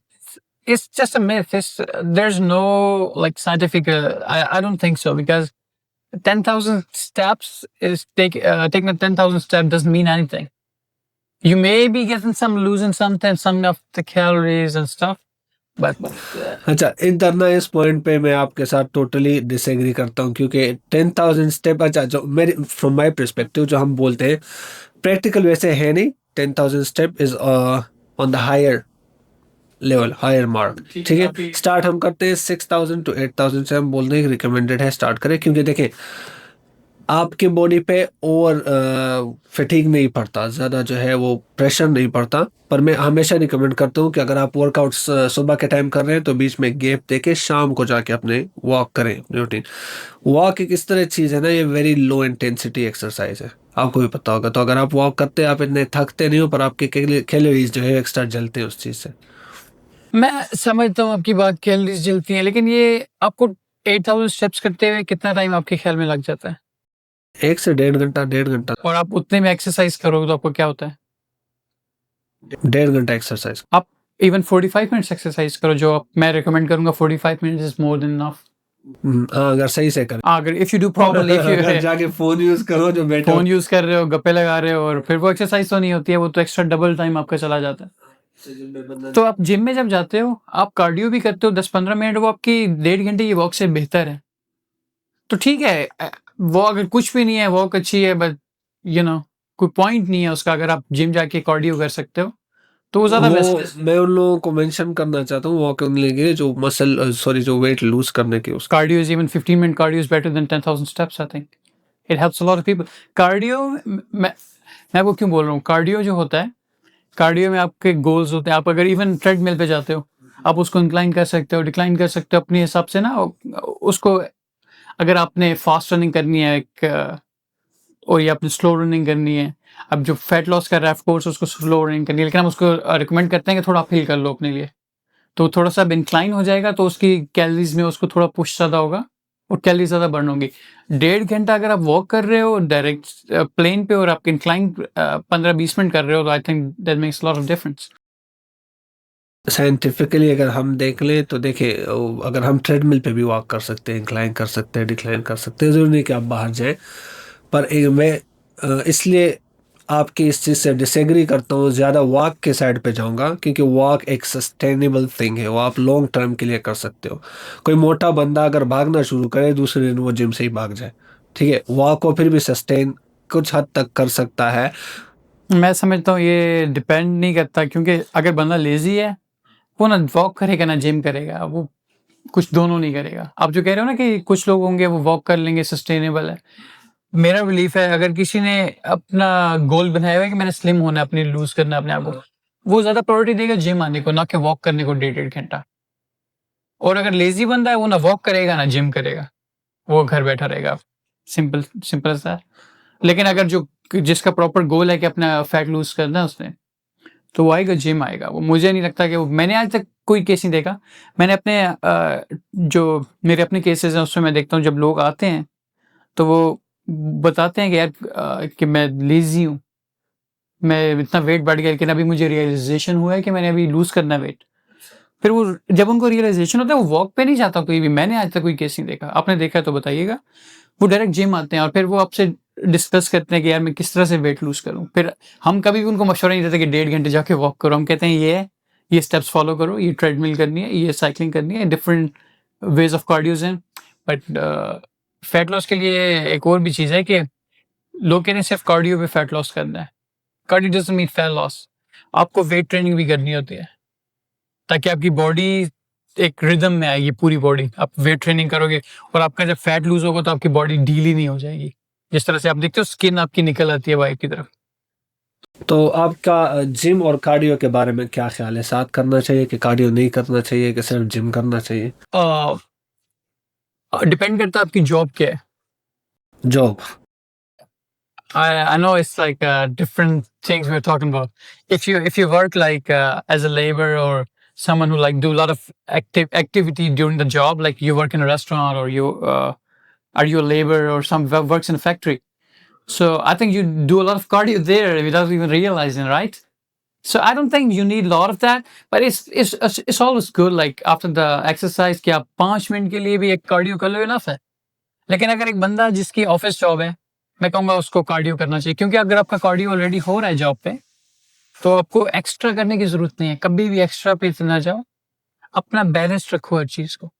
is just a myth. There's no like scientific. I don't think so, because 10,000 steps is taking a 10,000 step doesn't mean anything. You may be getting losing some of the calories and stuff, but अच्छा, इधर इस पॉइंट पे मैं आपके साथ टोटली डिसएग्री करता हूँ, क्योंकि 10,000 स्टेप, अच्छा, जो मेरे फ्रॉम माय पर्सपेक्टिव जो हम बोलते हैं, प्रैक्टिकल वैसे है नहीं। 10,000 step is on the higher level, higher mark. ठीक है, स्टार्ट हम करते हैं 6,000 to 8,000 से। हम बोलते हैं रिकमेंडेड है स्टार्ट करें, क्योंकि देखें आपकी बॉडी पे ओवर फटीग नहीं पड़ता, ज़्यादा जो है वो प्रेशर नहीं पड़ता। पर मैं हमेशा रिकमेंड करता हूँ कि अगर आप वर्कआउट्स सुबह के टाइम कर रहे हैं तो बीच में गैप देके शाम को जाके अपने वॉक करें, अपनी रूटीन। वॉक एक इस तरह चीज़ है ना, ये वेरी लो इंटेंसिटी एक्सरसाइज है, आपको भी पता होगा। तो अगर आप वॉक करते हैं, आप इतने थकते नहीं हो, पर आपके कैलोरीज जो है एक्स्ट्रा जलते हैं उस चीज़ से। मैं समझता हूँ आपकी बात, कैलोरीज जलती हैं, लेकिन ये आपको 8,000 स्टेप्स करते हुए कितना टाइम आपके ख्याल में लग जाता है? 1 से 1.5 घंटा, 1.5 घंटा। और आप उतने में एक्सरसाइज करोगे तो आपको क्या होता है? 1.5 घंटा एक्सरसाइज। आप इवन 45 मिनट्स एक्सरसाइज करो, जो मैं रिकमेंड करूंगा। 45 minutes is more than enough. हाँ, अगर सही से करें। अगर if you do properly, if अगर यू जाके फोन यूज करो जो बेटर। फोन यूज कर रहे हो, गप्पे लगा रहे हो, और फिर वो एक्सरसाइज तो नहीं होती है, वो तो एक्स्ट्रा डबल टाइम आपका चला जाता है। तो आप जिम में जब जाते हो, आप कार्डियो भी करते हो 10-15 मिनट, वो आपकी 1.5 घंटे की वॉक से बेहतर है। तो ठीक है, वो अगर कुछ भी नहीं है, वॉक अच्छी है, बट कोई पॉइंट नहीं है उसका, अगर आप जिम जाके कार्डियो कर सकते हो तो वो ज़्यादा वो बेस्ट है। मैं उन लोगों को मेंशन करना चाहता हूँ वॉक करने के लिए जो जो वेट लूज करने के उसके। Cardio is even 15-minute cardio is better than 10,000 steps, I think. It helps a lot of people. Cardio मैं आपको क्यों बोल रहा हूँ, कार्डियो जो होता है, कार्डियो में आपके गोल्स होते हैं। आप अगर इवन ट्रेडमिल पे जाते हो, आप उसको इंक्लाइन कर सकते हो, डिक्लाइन कर सकते हो अपने हिसाब से ना। उसको अगर आपने फास्ट रनिंग करनी है और या आपने स्लो रनिंग करनी है, अब जो फैट लॉस कर रहा है ऑफ कोर्स उसको स्लो रनिंग करनी है, लेकिन हम उसको रिकमेंड करते हैं कि थोड़ा अपहिल कर लो अपने लिए। तो थोड़ा-सा अब इंक्लाइन हो जाएगा तो उसकी कैलोरीज़ में उसको थोड़ा पुश ज़्यादा होगा और कैलोरी ज़्यादा बर्न होंगी। 1.5 घंटा अगर आप वॉक कर रहे हो डायरेक्ट प्लेन पे और आप इंक्लाइन 15-20 मिनट कर रहे हो, तो I think that makes a lot of difference. Scientifically अगर हम देख लें तो देखिए अगर हम ट्रेडमिल पे भी वॉक कर सकते हैं, इंक्लाइन कर सकते हैं, डिक्लाइन कर सकते हैं, ज़रूरी नहीं कि आप बाहर जाएं। पर मैं इसलिए आपकी इस चीज़ से डिसएग्री करता हूँ, ज़्यादा वॉक के साइड पे जाऊँगा क्योंकि वॉक एक सस्टेनेबल थिंग है, वो आप लॉन्ग टर्म के लिए कर सकते हो। कोई मोटा बंदा अगर भागना शुरू करे दूसरे दिन वो जिम से ही भाग जाए, ठीक है, वॉक को फिर भी सस्टेन कुछ हद तक कर सकता है। मैं समझता हूँ ये डिपेंड नहीं करता, क्योंकि अगर बंदा लेज़ी है, वो ना वॉक करेगा ना जिम करेगा, वो कुछ दोनों नहीं करेगा। आप जो कह रहे हो ना कि कुछ लोग होंगे वो वॉक कर लेंगे, सस्टेनेबल है। मेरा बिलीफ है अगर किसी ने अपना गोल बनाया हुआ है कि मैंने स्लिम होना है, अपनी लूज़ करना है अपने आप को, वो ज़्यादा प्रायोरिटी देगा जिम आने को, ना कि वॉक करने को 1.5 घंटा। और अगर लेज़ी बंदा है वो ना वॉक करेगा ना जिम करेगा, वो घर बैठा रहेगा। Simple simple as that. लेकिन अगर जो जिसका प्रॉपर गोल है कि अपना फैट लूज़ करना है उसने, तो वो आएगा जिम आएगा। वो मुझे नहीं लगता कि वो, मैंने आज तक कोई केस नहीं देखा। मैंने अपने जो मेरे अपने केसेज़ हैं उसमें मैं देखता हूँ जब लोग आते हैं, तो वो बताते हैं कि यार कि मैं लेज़ी हूँ, मैं इतना वेट बढ़ गया लेकिन अभी मुझे रियलाइज़ेशन हुआ है कि मैंने अभी लूज़ करना है वेट। फिर वो जब उनको रियलाइज़ेशन होता है वो वॉक पे नहीं जाता कोई भी, मैंने आज तक कोई केस नहीं देखा। आपने देखा है तो बताइएगा। वो डायरेक्ट जिम आते हैं और फिर वो आपसे डिस्कस करते हैं कि यार मैं किस तरह से वेट लूज़ करूँ। फिर हम कभी भी उनको मशवरा नहीं देते कि 1.5 घंटे जाके वॉक करो। हम कहते हैं ये है, ये स्टेप्स फॉलो करो, ये ट्रेडमिल करनी है, ये साइक्लिंग करनी है, डिफरेंट वेज़ ऑफ कार्डियोज़ हैं। बट फैट लॉस के लिए एक और भी चीज़ है कि लोग कहते हैं सिर्फ कार्डियो पे फैट लॉस करना है। Cardio doesn't mean fat loss. आपको वेट ट्रेनिंग भी करनी होती है, ताकि आपकी बॉडी एक रिदम में आएगी पूरी बॉडी। आप वेट ट्रेनिंग करोगे और आपका जब फैट लूज़ होगा तो आपकी बॉडी ढीली नहीं हो जाएगी। जिस तरह से आप देखते हो स्किन आपकी निकल आती है बाहर की तरफ। तो आपका जिम और कार्डियो के बारे में क्या ख्याल है? साथ करना चाहिए कि कार्डियो नहीं करना चाहिए कि सिर्फ जिम करना चाहिए? डिपेंड करता है आपकी जॉब क्या है। Job. I know it's like different things we're talking about. If you work like as a laborer or someone who like do a lot of activity during the job, like you work in a restaurant or you a laborer or some works in a factory. So I think you do a lot of cardio there without even realizing, right? So I don't think you need a lot of that, but it's always good like after the exercise कि आप 5 मिनट के लिए भी एक कार्डियो कर लो, इनफ है। लेकिन अगर एक बंदा जिसकी ऑफिस जॉब है, मैं कहूँगा उसको कार्डियो करना चाहिए, क्योंकि अगर आपका कार्डियो ऑलरेडी हो रहा है जॉब पे, तो आपको एक्स्ट्रा करने की जरूरत नहीं है। कभी भी एक्स्ट्रा पे ना जाओ, अपना बैलेंस रखो हर चीज को।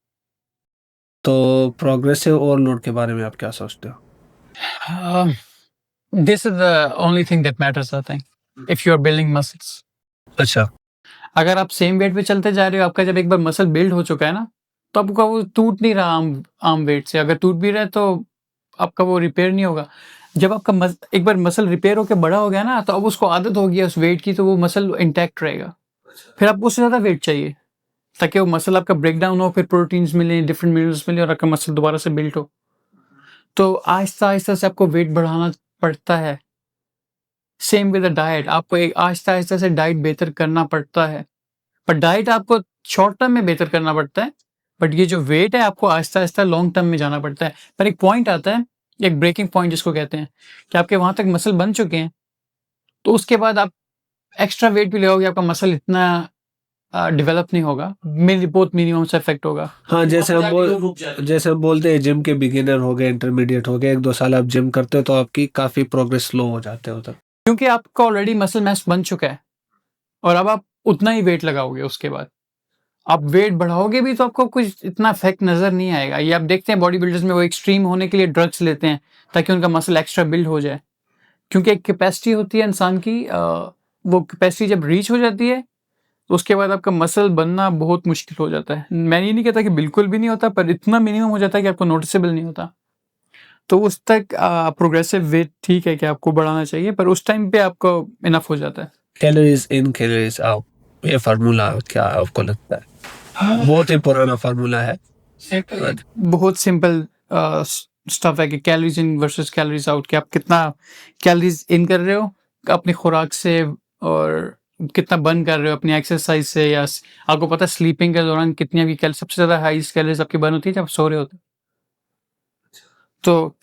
तो प्रोग्रेसिव ओवरलोड के बारे में आप क्या सोचते हो? This is the only thing that matters I think if you are building muscles. अच्छा। अगर आप सेम वेट पे चलते जा रहे हो, आपका जब एक बार मसल बिल्ड हो चुका है ना, तो आपका वो टूट नहीं रहा आम आम वेट से। अगर टूट भी रहा है तो आपका वो रिपेयर नहीं होगा। जब आपका एक बार मसल रिपेयर होकर बड़ा हो गया ना, तो अब उसको आदत हो गई है उस वेट की, तो वो मसल इंटैक्ट रहेगा। फिर आपको उससे ज़्यादा वेट चाहिए ताकि वो मसल आपका ब्रेक डाउन हो, फिर प्रोटीन्स मिले, डिफरेंट मिनरल्स मिले और आपका मसल दोबारा से बिल्ड हो। तो आहिस्ता आहिस्ता से आपको वेट बढ़ाना पड़ता है। सेम विद द डाइट, आपको एक आहिस्ता आहिस्ता से डाइट बेहतर करना पड़ता है। पर डाइट आपको शॉर्ट टर्म में बेहतर करना पड़ता है, बट ये जो वेट है आपको आहिस्ता आहिस्ता लॉन्ग टर्म में जाना पड़ता है। पर एक पॉइंट आता है, एक ब्रेकिंग पॉइंट जिसको कहते हैं, कि आपके वहां तक मसल बन चुके हैं, तो उसके बाद आप एक्स्ट्रा वेट भी ले, आपका मसल इतना डेवलप नहीं होगा, बहुत मिनिमम से इफेक्ट होगा। हाँ, जैसे हम बोलते हैं जिम के बिगिनर हो गए, इंटरमीडिएट हो गए, 1-2 साल आप जिम करते हो तो आपकी काफ़ी प्रोग्रेस स्लो हो जाते हो तब। क्योंकि आपका ऑलरेडी मसल मैस बन चुका है और अब आप उतना ही वेट लगाओगे। उसके बाद आप वेट बढ़ाओगे भी तो आपको कुछ इतना इफेक्ट नजर नहीं आएगा। ये आप देखते हैं बॉडी बिल्डर्स में, वो एक्सट्रीम होने के लिए ड्रग्स लेते हैं ताकि उनका मसल एक्स्ट्रा बिल्ड हो जाए। क्योंकि एक कैपेसिटी होती है इंसान की, वो कैपेसिटी जब रीच हो जाती है तो उसके बाद आपका मसल बनना बहुत मुश्किल हो जाता है। मैं ये नहीं कहता कि बिल्कुल भी नहीं होता, पर इतना मिनिमम हो जाता है कि आपको नोटिसेबल नहीं होता। तो उस तक प्रोग्रेसिव वेट ठीक है कि आपको बढ़ाना चाहिए, पर उस टाइम पे आपको इनफ हो जाता है। कैलोरीज इन कैलोरीज आउट, ये फार्मूला क्या आपको लगता है? बहुत ही पुराना फार्मूला है। बहुत सिंपल स्टफ है कि calories in versus calories out, कि आप कितना कैलोरीज इन कर रहे हो अपनी खुराक से और कितना बर्न कर रहे हो अपनी एक्सरसाइज से, या आपको पता है स्लीपिंग के दौरान कितनी आपकी सबसे ज़्यादा हाई कैलोरीज आपकी बर्न होती है जब आप सो रहे होते हो। तो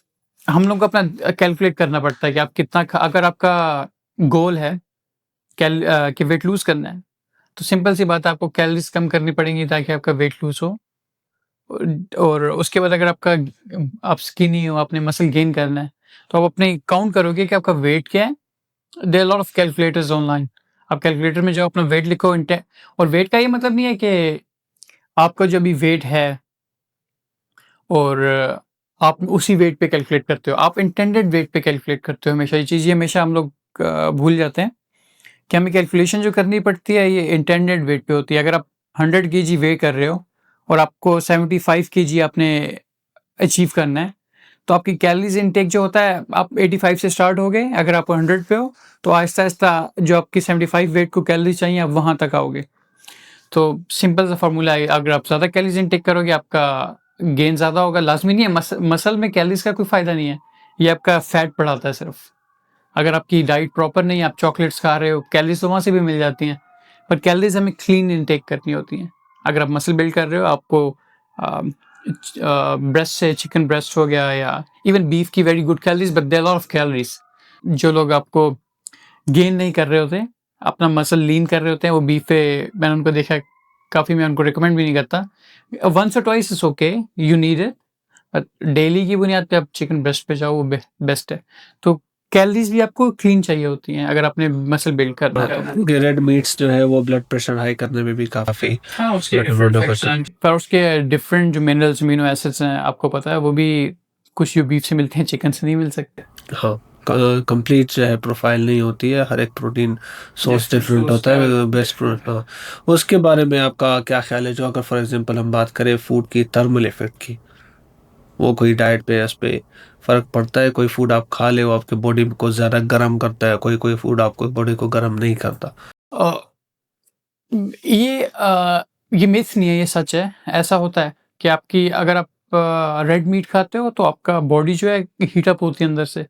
हम लोग को अपना कैलकुलेट करना पड़ता है कि आप कितना अगर आपका गोल है कि वेट लूज करना है, तो सिंपल सी बात है, आपको कैलोरीज कम करनी पड़ेंगी ताकि आपका वेट लूज हो। और उसके बाद अगर आप स्किनी हो, आपने मसल गेन करना है, तो आप अपने काउंट करोगे कि आपका वेट क्या है। There are lot of calculators online. आप कैलकुलेटर में जाओ, अपना वेट लिखो, और वेट का ये मतलब नहीं है कि आपका जो भी वेट है और आप उसी वेट पे कैलकुलेट करते हो, आप इंटेंडेड वेट पे कैलकुलेट करते हो हमेशा। ये हमेशा हम लोग भूल जाते हैं कि हमें कैलकुलेशन जो करनी पड़ती है ये इंटेंडेड वेट पे होती है। अगर आप 100 केजी वेट कर रहे हो और आपको 75 केजी आपने अचीव करना है, तो आपकी कैलोरीज इनटेक जो होता है, आप 85 से स्टार्ट हो गए, अगर आप 100 पे हो तो आहिस्ता आहिस्ता जो आपकी 75 वेट को कैलोरी चाहिए आप वहां तक आओगे। तो सिंपल सा फॉर्मूला है, अगर आप ज़्यादा कैलोरीज इनटेक करोगे आपका गेन ज़्यादा होगा। लाजमी नहीं है, मसल में कैलोरीज का कोई फ़ायदा नहीं है, ये आपका फैट बढ़ाता है सिर्फ। अगर आपकी डाइट प्रॉपर नहीं है, आप चॉकलेट्स खा रहे हो, कैलोरीज तो वहाँ से भी मिल जाती हैं, पर कैलोरीज हमें क्लीन इनटेक करनी होती हैं। अगर आप मसल बिल्ड कर रहे हो, आपको ब्रेस्ट से चिकन ब्रेस्ट हो गया या इवन बीफ की very good calories, but there are lot of calories. जो लोग आपको गेन नहीं कर रहे होते, अपना मसल लीन कर रहे होते हैं, वो बीफ पे मैंने उनको देखा है काफ़ी। मैं उनको रिकमेंड भी नहीं करता। वंस और twice is okay, you need it, but daily की बुनियाद पे आप चिकन ब्रेस्ट पे जाओ, वो बेस्ट है। तो कैलोरीज भी आपको क्लीन चाहिए होती हैं अगर आपने मसल बिल्ड करना है तो। क्योंकि रेड मीट्स जो है वो ब्लड प्रेशर हाई करने में भी काफी हाँ, उसके contribute करते हैं। पर उसके डिफरेंट जो मिनरल्स अमीनो एसिड्स हैं आपको पता है, वो भी कुछ जो बीफ से मिलते हैं चिकन से नहीं मिल सकते। हाँ, कंप्लीट जो है प्रोफाइल नहीं होती है, हर एक प्रोटीन सोर्स डिफरेंट होता है। बेस्ट हाँ, उसके बारे में आपका क्या ख्याल है? जो अगर फॉर एग्जांपल हम बात करें फूड की थर्मल इफेक्ट की, वो कोई डाइट पे इस पे फर्क पड़ता है? कोई फूड आप खा ले वो आपके बॉडी को ज़्यादा गर्म करता है, कोई कोई फूड आपको बॉडी को गर्म नहीं करता। अ, ये मिथ नहीं है, ये सच है। ऐसा होता है कि आपकी अगर आप रेड मीट खाते हो तो आपका बॉडी जो है हीट अप होती है अंदर से।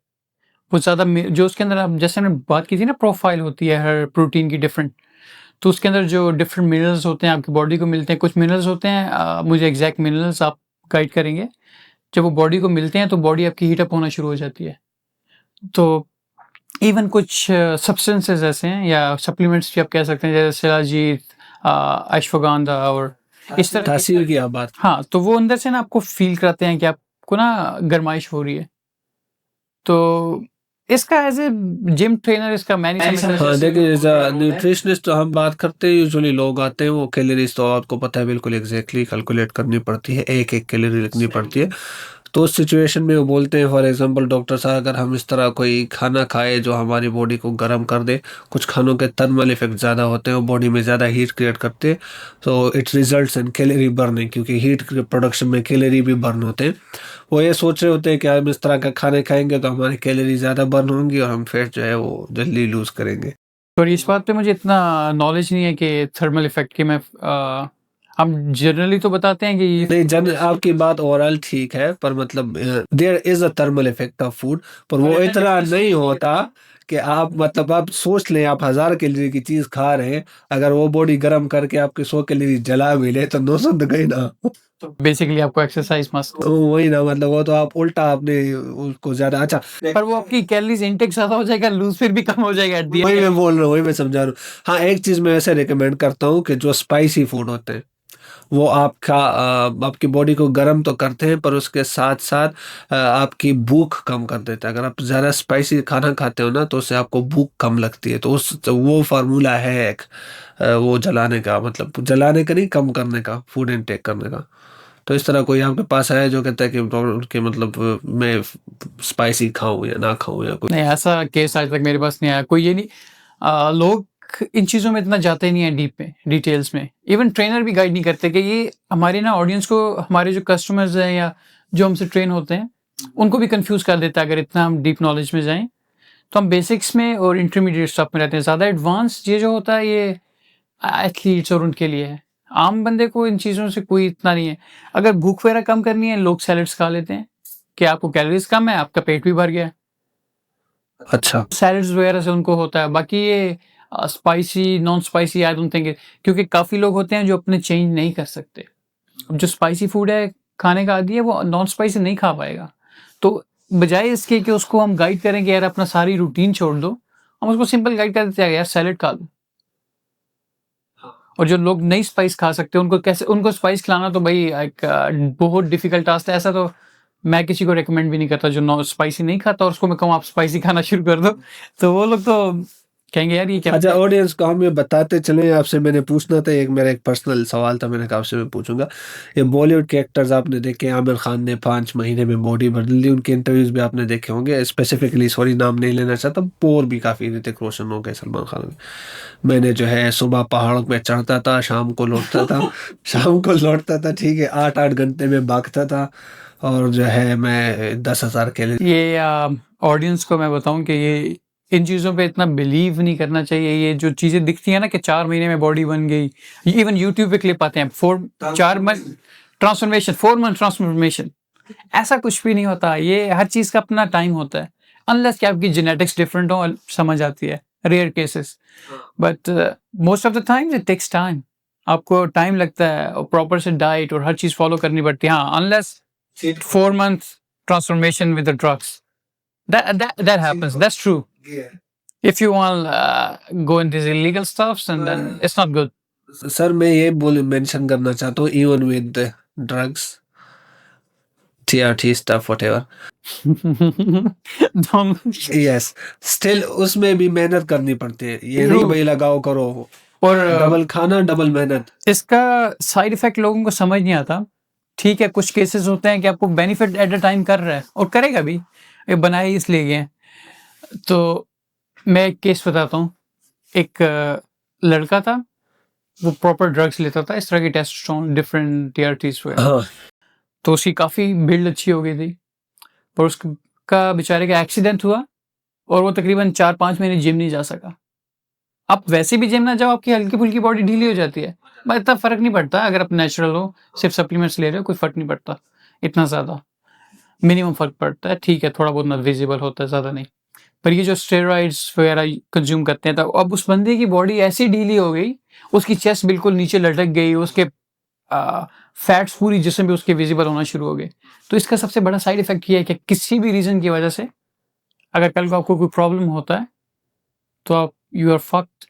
वो ज़्यादा जो उसके अंदर आप जैसे हमने बात की थी ना, प्रोफाइल होती है हर प्रोटीन की डिफरेंट। तो उसके अंदर जो डिफरेंट मिनरल्स होते हैं आपकी बॉडी को मिलते हैं। कुछ मिनरल्स होते हैं, मुझे एग्जैक्ट मिनरल्स आप गाइड करेंगे। जब वो बॉडी को मिलते हैं तो बॉडी आपकी हीट अप होना शुरू हो जाती है। तो इवन कुछ सब्सटेंसेस ऐसे हैं या सप्लीमेंट्स भी आप कह सकते हैं, जैसे शिलाजीत, अश्वगंधा और इस तरह तासीर की आप बात। हाँ, तो वो अंदर से ना आपको फील कराते हैं कि आपको ना गर्माइश हो रही है। तो इसका एज ए जिम ट्रेनर इसका मैं नहीं समझता। हाँ देखिए, एज अ न्यूट्रिशनिस्ट तो हम बात करते हैं, यूजुअली लोग आते हैं वो कैलोरीज तो आपको पता है बिल्कुल एग्जैक्टली कैलकुलेट करनी पड़ती है, एक एक कैलोरी लिखनी पड़ती है। तो उस सिचुएशन में वो बोलते हैं फॉर एग्जांपल डॉक्टर साहब अगर हम इस तरह कोई खाना खाए जो हमारी बॉडी को गर्म कर दे, कुछ खानों के थर्मल इफेक्ट ज़्यादा होते हैं, वो बॉडी में ज़्यादा हीट क्रिएट करते हैं, तो it results in calorie burning, क्योंकि हीट प्रोडक्शन में कैलोरी भी बर्न होते हैं। वो ये सोच रहे होते हैं कि हम इस तरह का खाने खाएंगे तो हमारी कैलोरी ज़्यादा बर्न होंगी और हम फैट जो है वो जल्दी लूज़ करेंगे। और इस बात पे मुझे इतना नॉलेज नहीं है कि थर्मल इफेक्ट की। हम जनरली तो बताते हैं कि नहीं, जन आपकी बात ओवरऑल ठीक है, पर मतलब there is a thermal effect of food, पर वो इतना नहीं होता कि आप मतलब आप सोच लें आप 1000 कैलोरी की चीज खा रहे हैं, अगर वो बॉडी गर्म करके आपकी 100 कैलोरी जला भी ले तो 900 तो गई ना। तो बेसिकली आपको एक्सरसाइज मस्ट। तो वही ना, मतलब वो तो आप उल्टा आपने उसको ज्यादा अच्छा। पर वो आपकी कैलोरीज इनटेक ज्यादा हो जाएगा, लूज फिर भी कम हो जाएगा एट दी वही एंड। मैं बोल रहा हूँ, वही मैं समझा रहा हूँ। हाँ, एक चीज मैं ऐसे रिकमेंड करता हूँ कि जो स्पाइसी फूड होते हैं वो आपकी बॉडी को गर्म तो करते हैं, पर उसके साथ साथ आपकी भूख कम कर देते हैं। अगर आप ज़्यादा स्पाइसी खाना खाते हो ना तो उससे आपको भूख कम लगती है। तो वो फार्मूला है एक, वो जलाने का, मतलब जलाने का नहीं, कम करने का, फूड इनटेक करने का। तो इस तरह कोई आपके पास आया जो कहता है कि मतलब मैं स्पाइसी खाऊं या ना खाऊं या कुछ? नहीं, ऐसा केस आज तक मेरे पास नहीं आया। कोई ये नहीं लोग इन चीज़ों में इतना जाते नहीं है डीप में, डिटेल्स में। इवन ट्रेनर भी गाइड नहीं करते कि ये हमारे ना ऑडियंस को, हमारे जो कस्टमर्स हैं या जो हमसे ट्रेन होते हैं, उनको भी कंफ्यूज कर देता है अगर इतना हम डीप नॉलेज में जाएं। तो हम बेसिक्स में और इंटरमीडिएट स्टफ में रहते हैं। ज़्यादा एडवांस ये जो होता है ये एथलीट्स और उनके लिए है। आम बंदे को इन चीज़ों से कोई इतना नहीं है। अगर भूख वगैरह कम करनी है, लोग सैलेड्स खा लेते हैं कि आपको कैलोरीज कम है, आपका पेट भी भर गया है। अच्छा। सैलड्स वगैरह से उनको होता है। बाकी ये spicy, non spicy I don't think, क्योंकि काफ़ी लोग होते हैं जो अपने चेंज नहीं कर सकते। अब जो स्पाइसी फूड है, खाने का आदी है, वो नॉन स्पाइसी नहीं खा पाएगा। तो बजाय इसके कि उसको हम गाइड करें कि यार अपना सारी रूटीन छोड़ दो, हम उसको सिंपल गाइड कर देते हैं यार सैलेड खा लो। और जो लोग नहीं स्पाइस खा सकते उनको कैसे, उनको स्पाइस खिलाना तो भाई एक बहुत डिफिकल्ट टास्क है। ऐसा तो मैं किसी को रिकमेंड भी नहीं करता जो नॉन स्पाइसी नहीं खाता और उसको मैं कहूँ आप स्पाइसी खाना शुरू कर दो, तो वो लोग तो कहेंगे यार ये क्या। अच्छा, ऑडियंस को हम ये बताते चले, आपसे मैंने पूछना था, एक मेरा एक पर्सनल सवाल था, मैंने कहा आपसे मैं पूछूंगा। ये बॉलीवुड के एक्टर्स आपने देखे, आमिर खान ने 5 महीने में बॉडी बदल दी, उनके इंटरव्यूज भी आपने देखे होंगे। स्पेसिफिकली सॉरी नाम नहीं लेना चाहता, और भी काफ़ी, ऋतिक रोशन हो गए, सलमान खान हो गए। मैंने जो है सुबह पहाड़ों पे चढ़ता था, शाम को लौटता था शाम को लौटता था, ठीक है, 8-8 घंटे में भागता था, और जो है मैं 10,000 कैलोरी। ये ऑडियंस को मैं बताऊं कि ये इन चीज़ों पे इतना बिलीव नहीं करना चाहिए। ये जो चीज़ें दिखती है ना कि 4 महीने में बॉडी बन गई, इवन यूट्यूब पे क्लिप आते हैं 4 मंथ ट्रांसफॉर्मेशन, 4 मंथ ट्रांसफॉर्मेशन, ऐसा कुछ भी नहीं होता। ये हर चीज़ का अपना टाइम होता है, अनलेस कि आपकी जेनेटिक्स डिफरेंट हो, समझ आती है, rare cases. But most of the time it takes time. आपको टाइम लगता है और प्रॉपर से डाइट और हर चीज़ फॉलो करनी पड़ती है। हाँ, unless 4 month transformation with the drugs, that happens, that's true. If you want go in these illegal stuffs and then it's not good. Sir मैं ये बोल मेंशन करना चाहता हूँ, even with drugs, TRT stuff whatever, yes, still उसमें भी मेहनत करनी पड़ती है। ये नहीं भाई लगाओ करो, और डबल खाना डबल मेहनत। इसका साइड इफेक्ट लोगों को समझ नहीं आता। ठीक है, कुछ केसेस होते हैं कि आपको बेनिफिट एट अ टाइम कर रहा है और करेगा भी, ये बनाए इसलिए गए हैं। तो मैं एक केस बताता हूँ। एक लड़का था, वो प्रॉपर ड्रग्स लेता था, इस तरह की टेस्टोस्टेरोन, डिफरेंट टीआरटीज वगैरह। हाँ, तो उसकी काफ़ी बिल्ड अच्छी हो गई थी, पर उसका बेचारे का एक्सीडेंट हुआ और वो तकरीबन 4-5 महीने जिम नहीं जा सका। आप वैसे भी जिम ना जाओ, आपकी हल्की फुल्की बॉडी ढीली हो जाती है, बस इतना फ़र्क नहीं पड़ता। अगर आप नेचुरल हो, सिर्फ सप्लीमेंट्स ले रहे हो, कोई फ़र्क नहीं पड़ता इतना ज़्यादा। मिनिमम फ़र्क पड़ता है, ठीक है, थोड़ा बहुत ना विजिबल होता है, ज़्यादा नहीं। पर ये जो स्टेरॉइड्स वगैरह कंज्यूम करते हैं, तो अब उस बंदे की बॉडी ऐसी ढीली हो गई, उसकी चेस्ट बिल्कुल नीचे लटक गई, उसके फैट्स पूरी जिस्म पे उसके विजिबल होना शुरू हो गए। तो इसका सबसे बड़ा साइड इफेक्ट ये है कि किसी भी रीज़न की वजह से अगर कल को आपको कोई प्रॉब्लम होता है, तो आप you are fucked.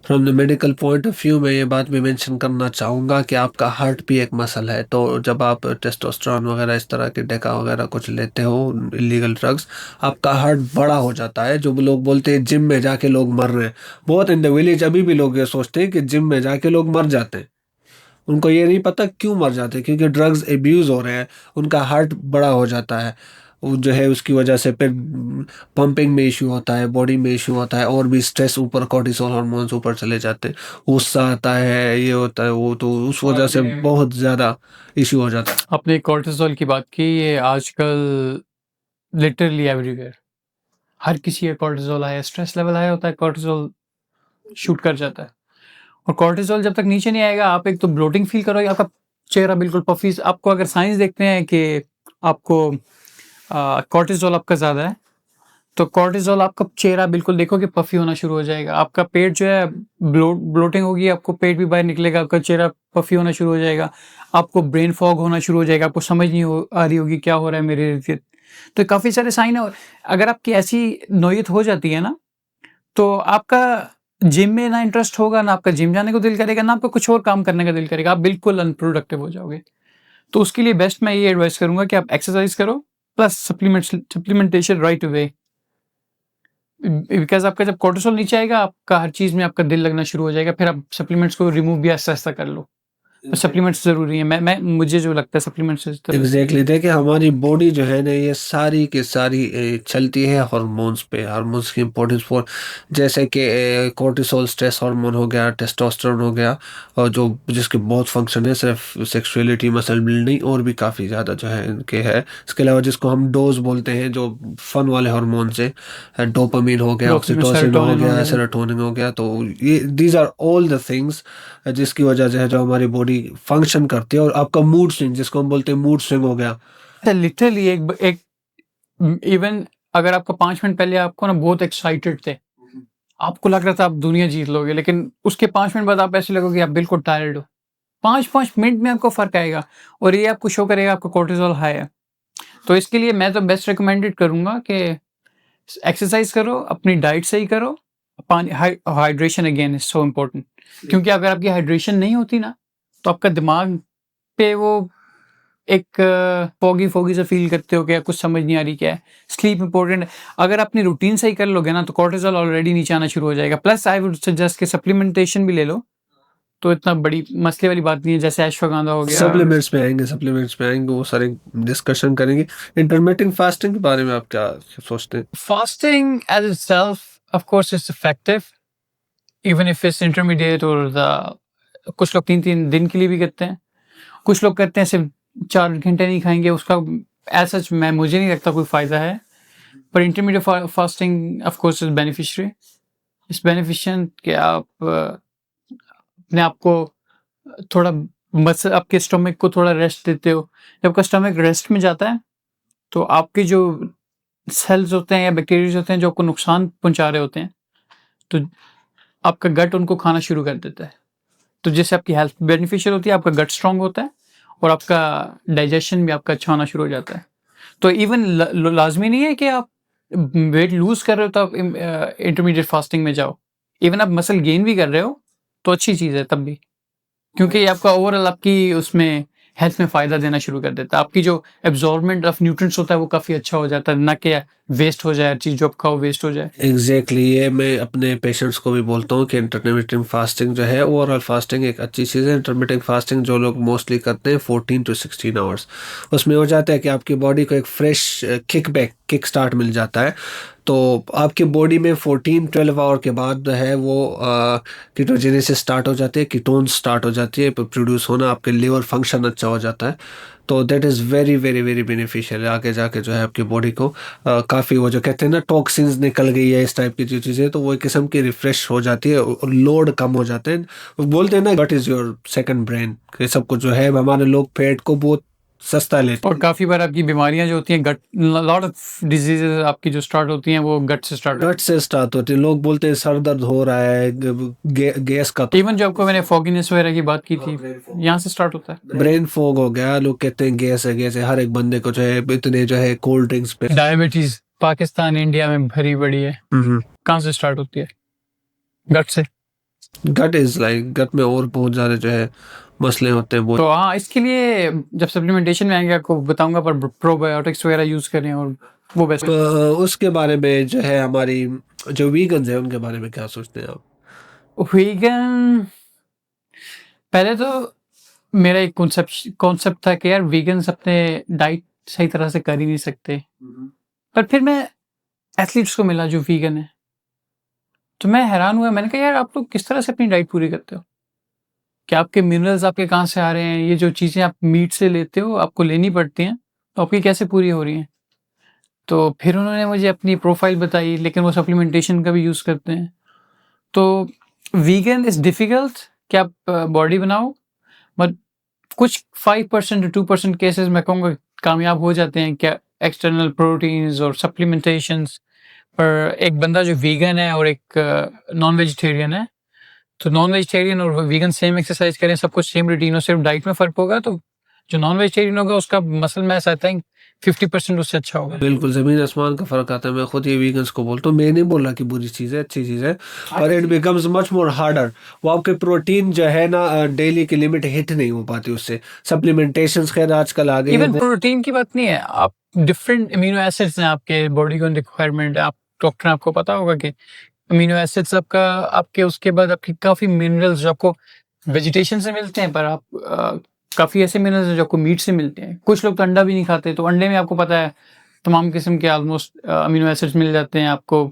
From the medical point of view मैं ये बात भी मेंशन करना चाहूँगा कि आपका हार्ट भी एक मसल है। तो जब आप टेस्टोस्टेरोन वगैरह इस तरह के डेका वगैरह कुछ लेते हो, इलीगल ड्रग्स, आपका हार्ट बड़ा हो जाता है। जो लोग बोलते हैं जिम में जाके लोग मर रहे हैं, बहुत इन द विलेज अभी भी लोग ये सोचते हैं कि जिम में जाके लोग मर जाते हैं। उनको ये नहीं पता क्यों मर जाते हैं, क्योंकि ड्रग्स एब्यूज़ हो रहे हैं, उनका हार्ट बड़ा हो जाता है। वो जो है उसकी वजह से फिर पंपिंग में इशू होता है, बॉडी में इशू होता है, और भी स्ट्रेस ऊपर, कोर्टिसोल हार्मोन्स ऊपर चले जाते हैं, गुस्सा आता है, ये होता है वो, तो उस वजह से बहुत ज़्यादा इशू हो जाता है। आपने कॉर्टिसोल की बात की, ये आजकल लिटरली एवरीवेयर हर किसी का कॉर्टिसोल आया, स्ट्रेस लेवल आया होता है, कॉर्टिसोल शूट कर जाता है। और कॉर्टिसोल जब तक नीचे नहीं आएगा, आप एक तो ब्लोटिंग फील करोगे, आपका चेहरा बिल्कुल पफी। आपको अगर साइंस देखते हैं कि आपको कॉर्टिसोल आपका ज़्यादा है, तो कॉर्टिसोल आपका चेहरा बिल्कुल देखोगे पफी होना शुरू हो जाएगा। आपका पेट जो है ब्लोटिंग होगी, आपको पेट भी बाहर निकलेगा, आपका चेहरा पफी होना शुरू हो जाएगा, आपको ब्रेन फॉग होना शुरू हो जाएगा, आपको समझ नहीं आ रही होगी क्या हो रहा है मेरे इर्द गिर्द। तो काफ़ी सारे साइन है। अगर आपकी ऐसी नोयत हो जाती है ना, तो आपका जिम में ना इंटरेस्ट होगा, ना आपका जिम जाने को दिल करेगा, ना आपका कुछ और काम करने का दिल करेगा, आप बिल्कुल अनप्रोडक्टिव हो जाओगे। तो उसके लिए बेस्ट मैं ये एडवाइस करूंगा कि आप एक्सरसाइज करो plus supplementation right away. Because आपका जब कोर्टिसोल नीचे आएगा, आपका हर चीज़ में आपका दिल लगना शुरू हो जाएगा, फिर आप सप्लीमेंट्स को रिमूव भी आहिस्ता आहिस्ता कर लो। सप्लीमेंट्स ज़रूरी हैं। मुझे जो लगता है सप्लीमेंट्स इज़ द एग्जैक्टली देखिए हमारी बॉडी जो है ना ये सारी की सारी चलती है हार्मोन्स पे। हार्मोन्स की इम्पोर्टेंस फॉर जैसे कि कोर्टिसोल स्ट्रेस हार्मोन हो गया, टेस्टोस्टेरोन हो गया, और जो जिसके बहुत फंक्शन है, सिर्फ सेक्सुअलिटी, मसल बिल्डिंग, और भी काफ़ी ज़्यादा जो है इनके है। इसके अलावा जिसको हम डोज बोलते हैं, जो फन वाले हार्मोन से, डोपामिन हो गया, डोपामिन, ऑक्सीटोसिन हो सेरोटोनिन हो गया, गया। सेरोटोनिन हो गया, तो ये these are all the things जिसकी वजह से है जो हमारी बॉडी फंक्शन करती है। और आपका मूड स्विंग, जिसको हम बोलते हैं मूड स्विंग हो गया। लिटरली एक इवन अगर आपको 5 मिनट पहले आपको ना बहुत एक्साइटेड थे, आपको लग रहा था आप दुनिया जीत लोगे, लेकिन उसके 5 मिनट बाद आप ऐसे लगोगे आप बिल्कुल टायर्ड हो। 5-5 मिनट में आपको फ़र्क आएगा और ये आपको शो करेगा आपका कोर्टिसोल हाई है। तो इसके लिए मैं तो बेस्ट रिकमेंडेड करूँगा कि एक्सरसाइज़ करो, अपनी डाइट सही करो, पानी hydration again is so important, क्योंकि अगर आपकी हाइड्रेशन नहीं होती ना, तो आपका दिमाग पे वो एक फ़ॉगी सा फ़ील करते हो कि कुछ समझ नहीं आ रही क्या है। स्लीप इम्पोर्टेंट है। अगर अपनी रूटीन सही कर लोगे ना, तो कोर्टिसोल ऑलरेडी नीचे आना शुरू हो जाएगा। प्लस आई वुड सजेस्ट कि सप्लीमेंटेशन भी ले लो, तो इतना बड़ी मसले वाली बात नहीं है, जैसे अश्वगंधा हो गया। सप्लीमेंट्स में आएंगे वो सारे डिस्कशन करेंगे। इंटरमिटेंट फास्टिंग के बारे में आप क्या सोचते हैं? Fasting as itself, of course, is effective, even if it's intermediate or the कुछ लोग 3-3 दिन के लिए भी करते हैं, कुछ लोग करते हैं सिर्फ 4 घंटे नहीं खाएंगे, उसका एज सच मुझे नहीं लगता कोई फ़ायदा है। पर intermediate fasting of course is beneficiary, इस बेनिफिशियंट कि आप अपने आप को थोड़ा आपके स्टमक को थोड़ा रेस्ट देते हो। जब आपका स्टमक रेस्ट में जाता है, तो आपके जो सेल्स होते हैं या बैक्टीरियाज होते हैं जो आपको नुकसान पहुंचा रहे होते हैं, तो आपका गट उनको खाना शुरू कर देता है। तो जिससे आपकी हेल्थ बेनिफिशियल होती है, आपका गट स्ट्रांग होता है और आपका डाइजेशन भी आपका अच्छा होना शुरू हो जाता है। तो इवन लाजमी नहीं है कि आप वेट लूज कर रहे हो तो आप इंटरमीडिएट फास्टिंग में जाओ। इवन आप मसल गेन भी कर रहे हो तो अच्छी चीज़ है तब भी, क्योंकि ये आपका ओवरऑल आपकी उसमें हेल्थ में फ़ायदा देना शुरू कर देता है। आपकी जो एब्जॉर्बमेंट ऑफ न्यूट्रिएंट्स होता है वो काफ़ी अच्छा हो जाता है, ना कि वेस्ट हो जाए, हर चीज़ जो आप खाओ वेस्ट हो जाए। एग्जैक्टली ये मैं अपने पेशेंट्स को भी बोलता हूँ कि इंटरमिटेंट फास्टिंग जो है, ओवरऑल फास्टिंग एक अच्छी चीज़ है। इंटरमिटेंट फास्टिंग जो लोग मोस्टली करते हैं 14 to 16 आवर्स, उसमें हो जाता है कि आपकी बॉडी को एक फ्रेश किक स्टार्ट मिल जाता है। तो आपकी बॉडी में 14-12 आवर के बाद जो है वो कीटोजेनेसिस स्टार्ट हो जाती है, कीटोन्स स्टार्ट हो जाती है प्रोड्यूस होना, आपके लिवर फंक्शन अच्छा हो जाता है। तो that is very very very beneficial. आगे जाके जो है आपकी बॉडी को काफ़ी वो जो कहते हैं ना टॉक्सिन्स निकल गई है, इस टाइप की जो चीज़ें, तो वो एक किस्म की रिफ्रेश हो जाती है और लोड कम हो जाते हैं। वो बोलते हैं ना gut is your second brain. ये सब कुछ जो है हमारे लोग पेट को बहुत सस्ता लेते और हैं। काफ़ी बार आपकी बीमारियां जो होती हैं गट, लॉट ऑफ डिजीजेज आपकी जो स्टार्ट होती हैं वो गट से स्टार्ट गट से स्टार्ट होते हैं। लोग बोलते हैं सर दर्द हो रहा है, गैस का, इवन जो आपको मैंने फॉगीनेस वगैरह की बात की थी, यहाँ से स्टार्ट होता है। ब्रेन फॉग हो गया, लोग कहते हैं गैस है। हर एक बंदे को जो है इतने जो है कोल्ड ड्रिंक्स पे डायबिटीज पाकिस्तान इंडिया में भरी पड़ी है, कहाँ से स्टार्ट होती है? गट से। गट इज लाइक गट में और बहुत ज़्यादा जो है मसले होते हैं बहुत। तो हाँ, इसके लिए जब सप्लीमेंटेशन में आएंगे आपको बताऊंगा, पर प्रोबायोटिक्स वगैरह यूज करें और वो बेस्ट। उसके बारे में जो है हमारी जो वीगन्स है उनके बारे में क्या सोचते हैं आप? वीगन, पहले तो मेरा एक कॉन्सेप्ट था कि यार वीगन्स अपने डाइट सही तरह से कर ही नहीं सकते, पर फिर मैं एथलीट्स को मिला जो वीगन है, तो मैं हैरान हुआ। मैंने कहा यार आप लोग किस तरह से अपनी डाइट पूरी करते हो? क्या आपके मिनरल्स आपके कहाँ से आ रहे हैं? ये जो चीज़ें आप मीट से लेते हो आपको लेनी पड़ती हैं, तो आपकी कैसे पूरी हो रही हैं? तो फिर उन्होंने मुझे अपनी प्रोफाइल बताई, लेकिन वो सप्लीमेंटेशन का भी यूज़ करते हैं। तो वीगन इज़ डिफ़िकल्ट कि आप बॉडी बनाओ, बट कुछ 5% टू 2% केसेस मैं कहूँगा कामयाब हो जाते हैं, क्या एक्सटर्नल प्रोटीन्स और सप्लीमेंटेशंस। पर एक बंदा जो वीगन है और एक नॉन वेजिटेरियन है, तो नॉन वेजिटेरियन और वीगन सेम एक्सरसाइज करें, सब कुछ सेम रूटीन हो, सिर्फ डाइट में फ़र्क होगा, तो जो नॉन वेजिटेरियन होगा उसका मसल मास आई थिंक 50% उससे अच्छा होगा। बिल्कुल ज़मीन आसमान का फ़र्क आता है। मैं खुद ये वीगन्स को बोलता हूँ, मैं नहीं बोल रहा कि बुरी चीज़ है, अच्छी चीज़ है, पर it becomes much more harder. वो आपके प्रोटीन जो है ना डेली की लिमिट हिट नहीं हो पाती उससे। सप्लीमेंटेशंस खैर आजकल आ गए हैं इवन प्रोटीन की बात नहीं है, आप डिफरेंट अमीनो एसिड्स हैं आपके बॉडी को रिक्वायरमेंट है, आप डॉक्टर आपको पता होगा कि अमीनो एसिड्स आपका आपके उसके बाद आपकी काफ़ी मिनरल्स जो आपको वेजिटेशन से मिलते हैं, पर आप काफ़ी ऐसे मिनरल्स हैं जो आपको मीट से मिलते हैं। कुछ लोग तो अंडा भी नहीं खाते, तो अंडे में आपको पता है तमाम किस्म के ऑलमोस्ट अमीनो एसिड्स मिल जाते हैं आपको,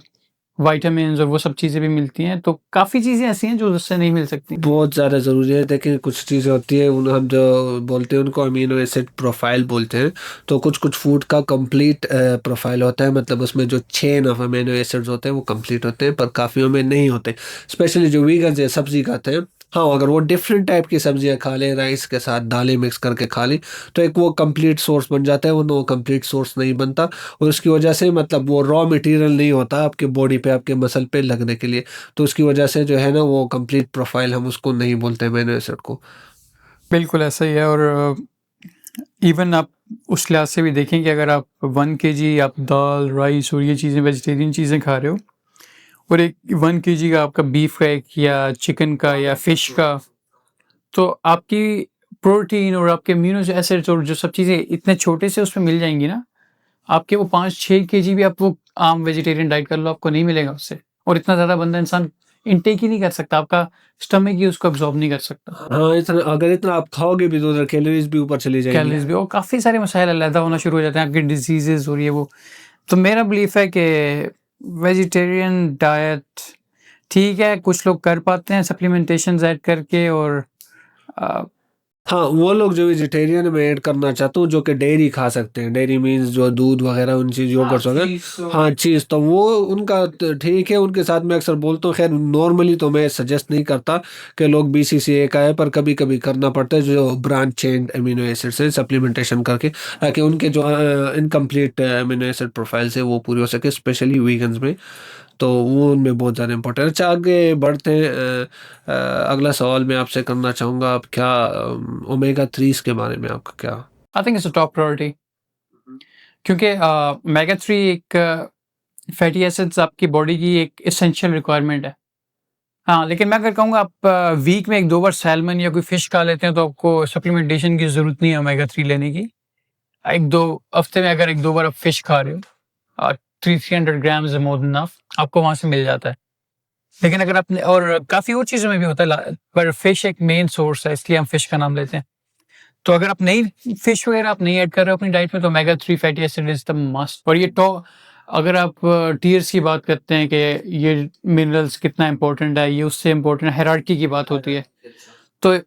विटामिन्स और वो सब चीज़ें भी मिलती हैं। तो काफ़ी चीज़ें ऐसी हैं जो उससे नहीं मिल सकती। बहुत ज़्यादा ज़रूरी है। देखिए कुछ चीज़ें होती हैं उन हम जो बोलते हैं उनको अमीनो एसिड प्रोफाइल बोलते हैं। तो कुछ-कुछ फूड का कंप्लीट प्रोफाइल होता है, मतलब उसमें जो चेन ऑफ अमीनो एसिड्स होते हैं वो कंप्लीट होते हैं, पर काफ़ियों में नहीं होते। स्पेशली जो वीगन्स या सब्ज़ी खाते हैं, हाँ, अगर वो डिफरेंट टाइप की सब्जियाँ खा लें, राइस के साथ दालें मिक्स करके खा लें, तो एक वो कंप्लीट सोर्स बन जाता है, वरना वो कंप्लीट सोर्स नहीं बनता और उसकी वजह से मतलब वो रॉ मटेरियल नहीं होता आपके बॉडी पे, आपके मसल पे लगने के लिए। तो उसकी वजह से जो है ना वो कंप्लीट प्रोफाइल हम उसको नहीं बोलते अमीनो एसिड को। बिल्कुल ऐसा ही है। और इवन आप उस लिहाज से भी देखें कि अगर आप 1 केजी आप दाल, राइस और ये चीज़ें वेजिटेरियन चीज़ें खा रहे हो और एक 1 केजी का आपका बीफ का एक या चिकन का या फिश का, तो आपकी प्रोटीन और आपके अमीनो एसिड्स और जो सब चीज़ें इतने छोटे से उसमें मिल जाएँगी ना, आपके वो 5-6 केजी भी आप वो आम वेजिटेरियन डाइट कर लो, आपको नहीं मिलेगा उससे। और इतना ज़्यादा बंदा इंसान इनटेक ही नहीं कर सकता, आपका स्टमक ही उसको अब्ज़ॉर्ब नहीं कर सकता। हाँ, इतना अगर इतना आप खाओगे भी तो उधर कैलोरीज़ भी ऊपर चली जाएँगी। कैलोरीज़ भी और काफ़ी सारे मसाइल अलहदा होना शुरू हो जाते हैं, आपकी डिसीज़ेज़ और ये वो। तो मेरा बिलीफ है कि वेजिटेरियन डाइट ठीक है, कुछ लोग कर पाते हैं सप्लीमेंटेशंस ऐड करके और अ, हाँ, वो लोग जो वेजिटेरियन में ऐड करना चाहते हो जो कि डेयरी खा सकते हैं। डेयरी मीन्स जो दूध वगैरह उन चीज़ योगर्ट्स वगैरह, हाँ, चीज़ तो वो उनका ठीक है, उनके साथ मैं अक्सर बोलता हूँ। ख़ैर नॉर्मली तो मैं सजेस्ट नहीं करता कि लोग बीसीसीए का है, पर कभी-कभी करना पड़ता है जो ब्रांच चेन अमीनो एसिड्स है सप्लीमेंटेशन करके, ताकि उनके जो इनकम्प्लीट अमीनो एसिड प्रोफाइल्स है वो पूरी हो सके, स्पेशली वीगन्स में। तो वो उनमें बहुत ज़्यादा इम्पोर्टेंट है। अच्छा, आगे बढ़ते हैं। अगला सवाल मैं आपसे करना चाहूँगा, आप क्या ओमेगा 3s के बारे में आपका क्या? I think it's a top priority क्योंकि ओमेगा 3 एक फैटी एसिड्स आपकी बॉडी की एक एसेंशियल रिक्वायरमेंट है। हाँ, लेकिन मैं अगर कहूँगा आप वीक में 1-2 बार सैल्मन या कोई फिश खा लेते हैं तो आपको सप्लीमेंटेशन की ज़रूरत नहीं है ओमेगा 3 लेने की। 1-2 हफ्ते में अगर 1-2 बार आप फिश खा रहे हो 300 grams is more than enough, आपको वहाँ से मिल जाता है। लेकिन अगर आपने और काफ़ी और चीज़ों में भी होता है पर फिश एक मेन सोर्स है, इसलिए हम फिश का नाम लेते हैं। तो अगर आप नहीं फिश वगैरह आप नहीं ऐड कर रहे हो अपनी डाइट में, तो omega 3 fatty acid is the must. और ये तो अगर आप टीयर्स की बात करते हैं कि ये मिनरल्स कितना इंपॉर्टेंट है, ये उससे इम्पोर्टेंट हायरार्की की बात होती है। तो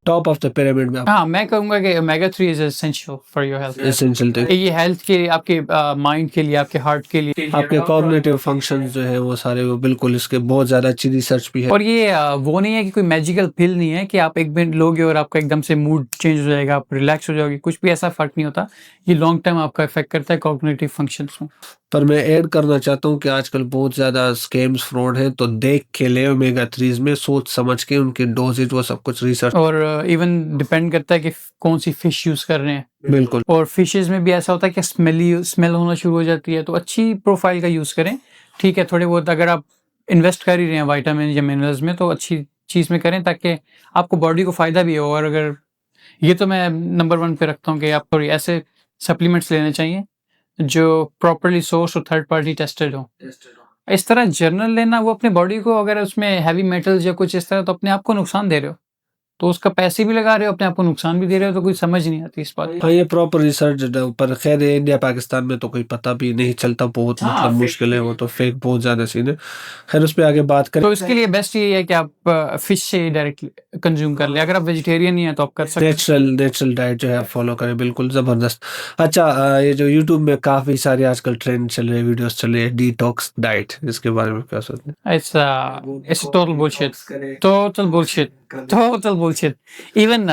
टॉप ऑफ द पिरामिड में आप हाँ, मैं कहूँगा कि omega 3 is essential for your health. Essential थे। ये हेल्थ के लिए, आपके माइंड के लिए, आपके हार्ट के लिए। आपके कॉग्निटिव फंक्शंस जो है वो सारे वो बिल्कुल, इसके बहुत ज़्यादा अच्छी रिसर्च भी है। और ये वो नहीं है कि कोई मैजिकल पिल नहीं है कि आप एक मिनट लोगे और आपका एकदम से मूड चेंज हो जाएगा, आप रिलैक्स हो जाओगे, कुछ भी ऐसा फ़र्क नहीं होता। ये लॉन्ग टर्म आपका इफ़ेक्ट करता है कॉग्निटिव फंक्शंस में। पर मैं ऐड करना चाहता हूँ कि आजकल बहुत ज़्यादा स्कैम्स, फ्रॉड हैं, तो देख के लें ओमेगा 3s में, सोच समझ के उनकी डोज़ेज वो सब कुछ रिसर्च। और इवन डिपेंड करता है कि कौन-सी फ़िश यूज़ कर रहे हैं। बिल्कुल। और फ़िशेज़ में भी ऐसा होता है कि स्मेल होना शुरू हो जाती है, तो अच्छी प्रोफ़ाइल का यूज़ करें। ठीक है, थोड़े बहुत अगर आप इन्वेस्ट कर ही रहे हैं विटामिन या मिनरल्स में, तो अच्छी चीज़ में करें ताकि आपको बॉडी को फ़ायदा भी हो। और अगर ये तो मैं नंबर 1 पे रखता हूँ कि आप थोड़ी ऐसे सप्लीमेंट्स लेने चाहिए जो प्रॉपर्ली सोर्स और थर्ड पार्टी टेस्टेड हो। इस तरह जर्नल लेना, वो अपने बॉडी को अगर उसमें हैवी मेटल्स या कुछ इस तरह, तो अपने आप को नुकसान दे रहे हो। तो उसका पैसे भी लगा रहे हो, अपने आप को नुकसान भी दे रहे हो, तो कोई समझ नहीं आती इस बात की। हाँ, ये प्रॉपर रिसर्च पर खैर ये इंडिया पाकिस्तान में तो कोई पता भी नहीं चलता, बहुत हाँ, मतलब फेक मुश्किल है, वो तो फेक बहुत ज़्यादा सीन है। खैर उस पे आगे बात करें। तो इसके लिए बेस्ट यही है कि आप फिश से डायरेक्टली कंज्यूम कर लें। अगर आप वेजिटेरियन ही हैं तो आप कर सकते हैं। नेचुरल डाइट जो है आप फॉलो करें, बिल्कुल ज़बरदस्त। अच्छा, ये जो यूट्यूब में काफ़ी सारे आजकल ट्रेंड चल रहे हैं, वीडियोस चल रहे हैं डिटॉक्स डाइट, इसके बारे में क्या सोचते हैं? It's total bullshit, total bullshit, total bullshit. Even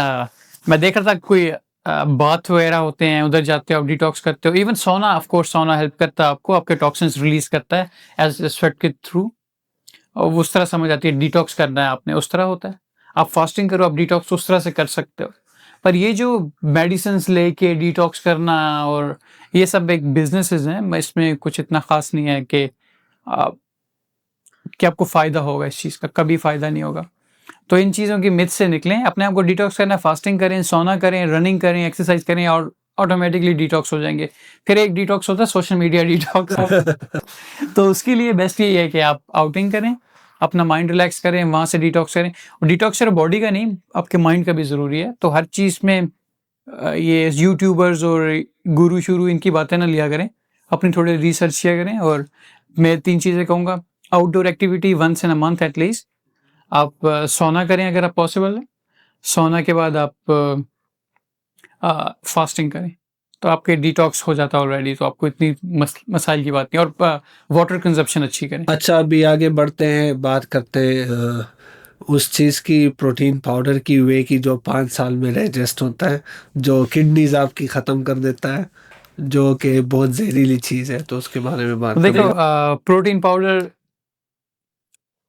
मैं देख रहा था कोई बाथ वगैरह होते हैं, उधर जाते हो आप डिटॉक्स करते हो। इवन सोना, ऑफ कोर्स सोना हेल्प करता है आपको, आपके टॉक्सिन्स रिलीज करता है एज स्वेट के थ्रू। और उस तरह समझ आती है डिटॉक्स करना है आपने, उस तरह होता है। आप फास्टिंग करो, आप डिटॉक्स उस तरह से कर सकते हो। पर ये जो मेडिसिन्स लेके डिटॉक्स करना और ये सब एक बिजनेसेस हैं, इसमें कुछ इतना खास नहीं है कि आपको फ़ायदा होगा इस चीज़ का, कभी फ़ायदा नहीं होगा। तो इन चीज़ों की मिथ से निकलें, अपने आप को डिटॉक्स करना है, फास्टिंग करें, सोना करें, रनिंग करें, एक्सरसाइज करें और ऑटोमेटिकली डिटॉक्स हो जाएँगे। फिर एक डिटॉक्स होता है सोशल मीडिया डिटॉक्स। तो उसके लिए बेस्ट यही है कि आप आउटिंग करें, अपना माइंड रिलैक्स करें, वहाँ से डिटॉक्स करें। और डिटॉक्स सिर्फ बॉडी का नहीं, आपके माइंड का भी ज़रूरी है। तो हर चीज़ में ये यूट्यूबर्स और गुरु-शुरू इनकी बातें ना लिया करें, अपनी थोड़ी रिसर्च किया करें। और मैं 3 चीज़ें कहूँगा, outdoor activity once in a month at least. आप सोना करें अगर आप पॉसिबल है। सोना के बाद आप फास्टिंग करें, तो आपके डिटॉक्स हो जाता है ऑलरेडी, तो आपको इतनी मसाइल की बात नहीं। और वाटर कंजप्शन अच्छी करें। अच्छा, अभी आगे बढ़ते हैं, बात करते हैं उस चीज़ की, प्रोटीन पाउडर की, वे की, जो 5 साल में डाइजेस्ट होता है, जो किडनीज आपकी ख़त्म कर देता है, जो कि बहुत जहरीली चीज़ है, तो उसके बारे में बात देखो, करेंगे। प्रोटीन पाउडर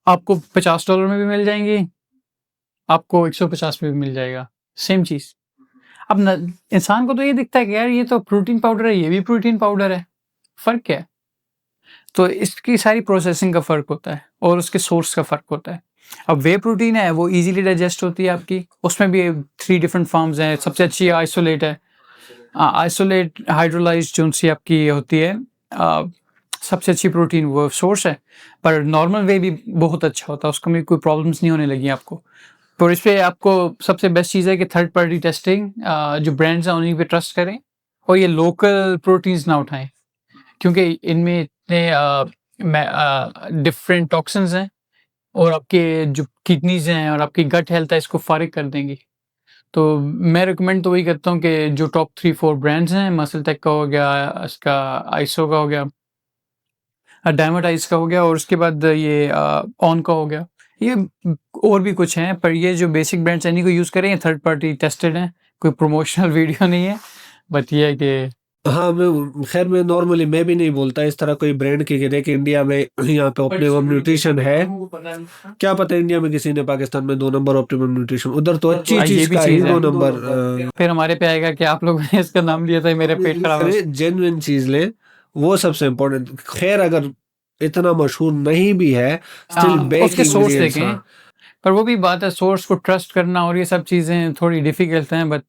आपको $50 में भी मिल जाएंगी, आपको 150 में भी मिल जाएगा, सेम चीज़। अब इंसान को तो ये दिखता है कि यार ये तो प्रोटीन पाउडर है, ये भी प्रोटीन पाउडर है, फ़र्क क्या है? तो इसकी सारी प्रोसेसिंग का फ़र्क होता है और उसके सोर्स का फ़र्क होता है। अब वे प्रोटीन है वो ईज़िली डाइजेस्ट होती है आपकी, उसमें भी 3 डिफरेंट फॉर्म्स हैं। सबसे अच्छी आइसोलेट है। आइसोलेट हाइड्रोलाइज़्ड जो-सी आपकी होती है, सबसे अच्छी प्रोटीन वो सोर्स है। पर नॉर्मल वे भी बहुत अच्छा होता है, उसको में कोई प्रॉब्लम्स नहीं होने लगी आपको। तो इस पे आपको सबसे बेस्ट चीज़ है कि थर्ड पार्टी टेस्टिंग, जो ब्रांड्स हैं उन्हीं पे ट्रस्ट करें और ये लोकल प्रोटीन्स ना उठाएँ, क्योंकि इनमें इतने डिफरेंट टॉक्सिन्स हैं और आपके जो किडनीज़ हैं और आपकी गट हेल्थ है इसको फ़ारिग कर देंगी। तो मैं रिकमेंड तो वही करता हूँ कि जो टॉप 3-4 ब्रांड्स हैं, मसल टेक का हो गया, इसका आइसो का हो गया, डायमाटाइज का हो गया और उसके बाद ये ऑन का हो गया। ये और भी कुछ हैं, पर ये जो बेसिक ब्रांड्स हैं इन्हीं को यूज़ करें, ये थर्ड पार्टी टेस्टेड हैं, कोई प्रमोशनल वीडियो नहीं है। बट ये है कि हाँ, मैं नॉर्मली मैं भी नहीं बोलता इस तरह कोई ब्रांड की, कि देखिए इंडिया में यहाँ पे ऑप्टिमम न्यूट्रिशन है। क्या पता इंडिया में किसी ने पाकिस्तान में 2 नंबर ऑप्टिमम न्यूट्रिशन, उधर तो अच्छी ये चीज़ भी का ही चीज़ है। 2 नंबर फिर हमारे पे आएगा कि आप लोगों ने इसका नाम लिया था, मेरा पेट खराब है। जेन्युइन चीज़ लें, वो सबसे इम्पोर्टेंट। खैर अगर इतना मशहूर नहीं भी है, स्टिल बेक उसके सोर्स इंग्रीडिएंट्स। देखें, हाँ, पर वो भी बात है, सोर्स को ट्रस्ट करना और ये सब चीज़ें थोड़ी डिफ़िकल्ट हैं। बट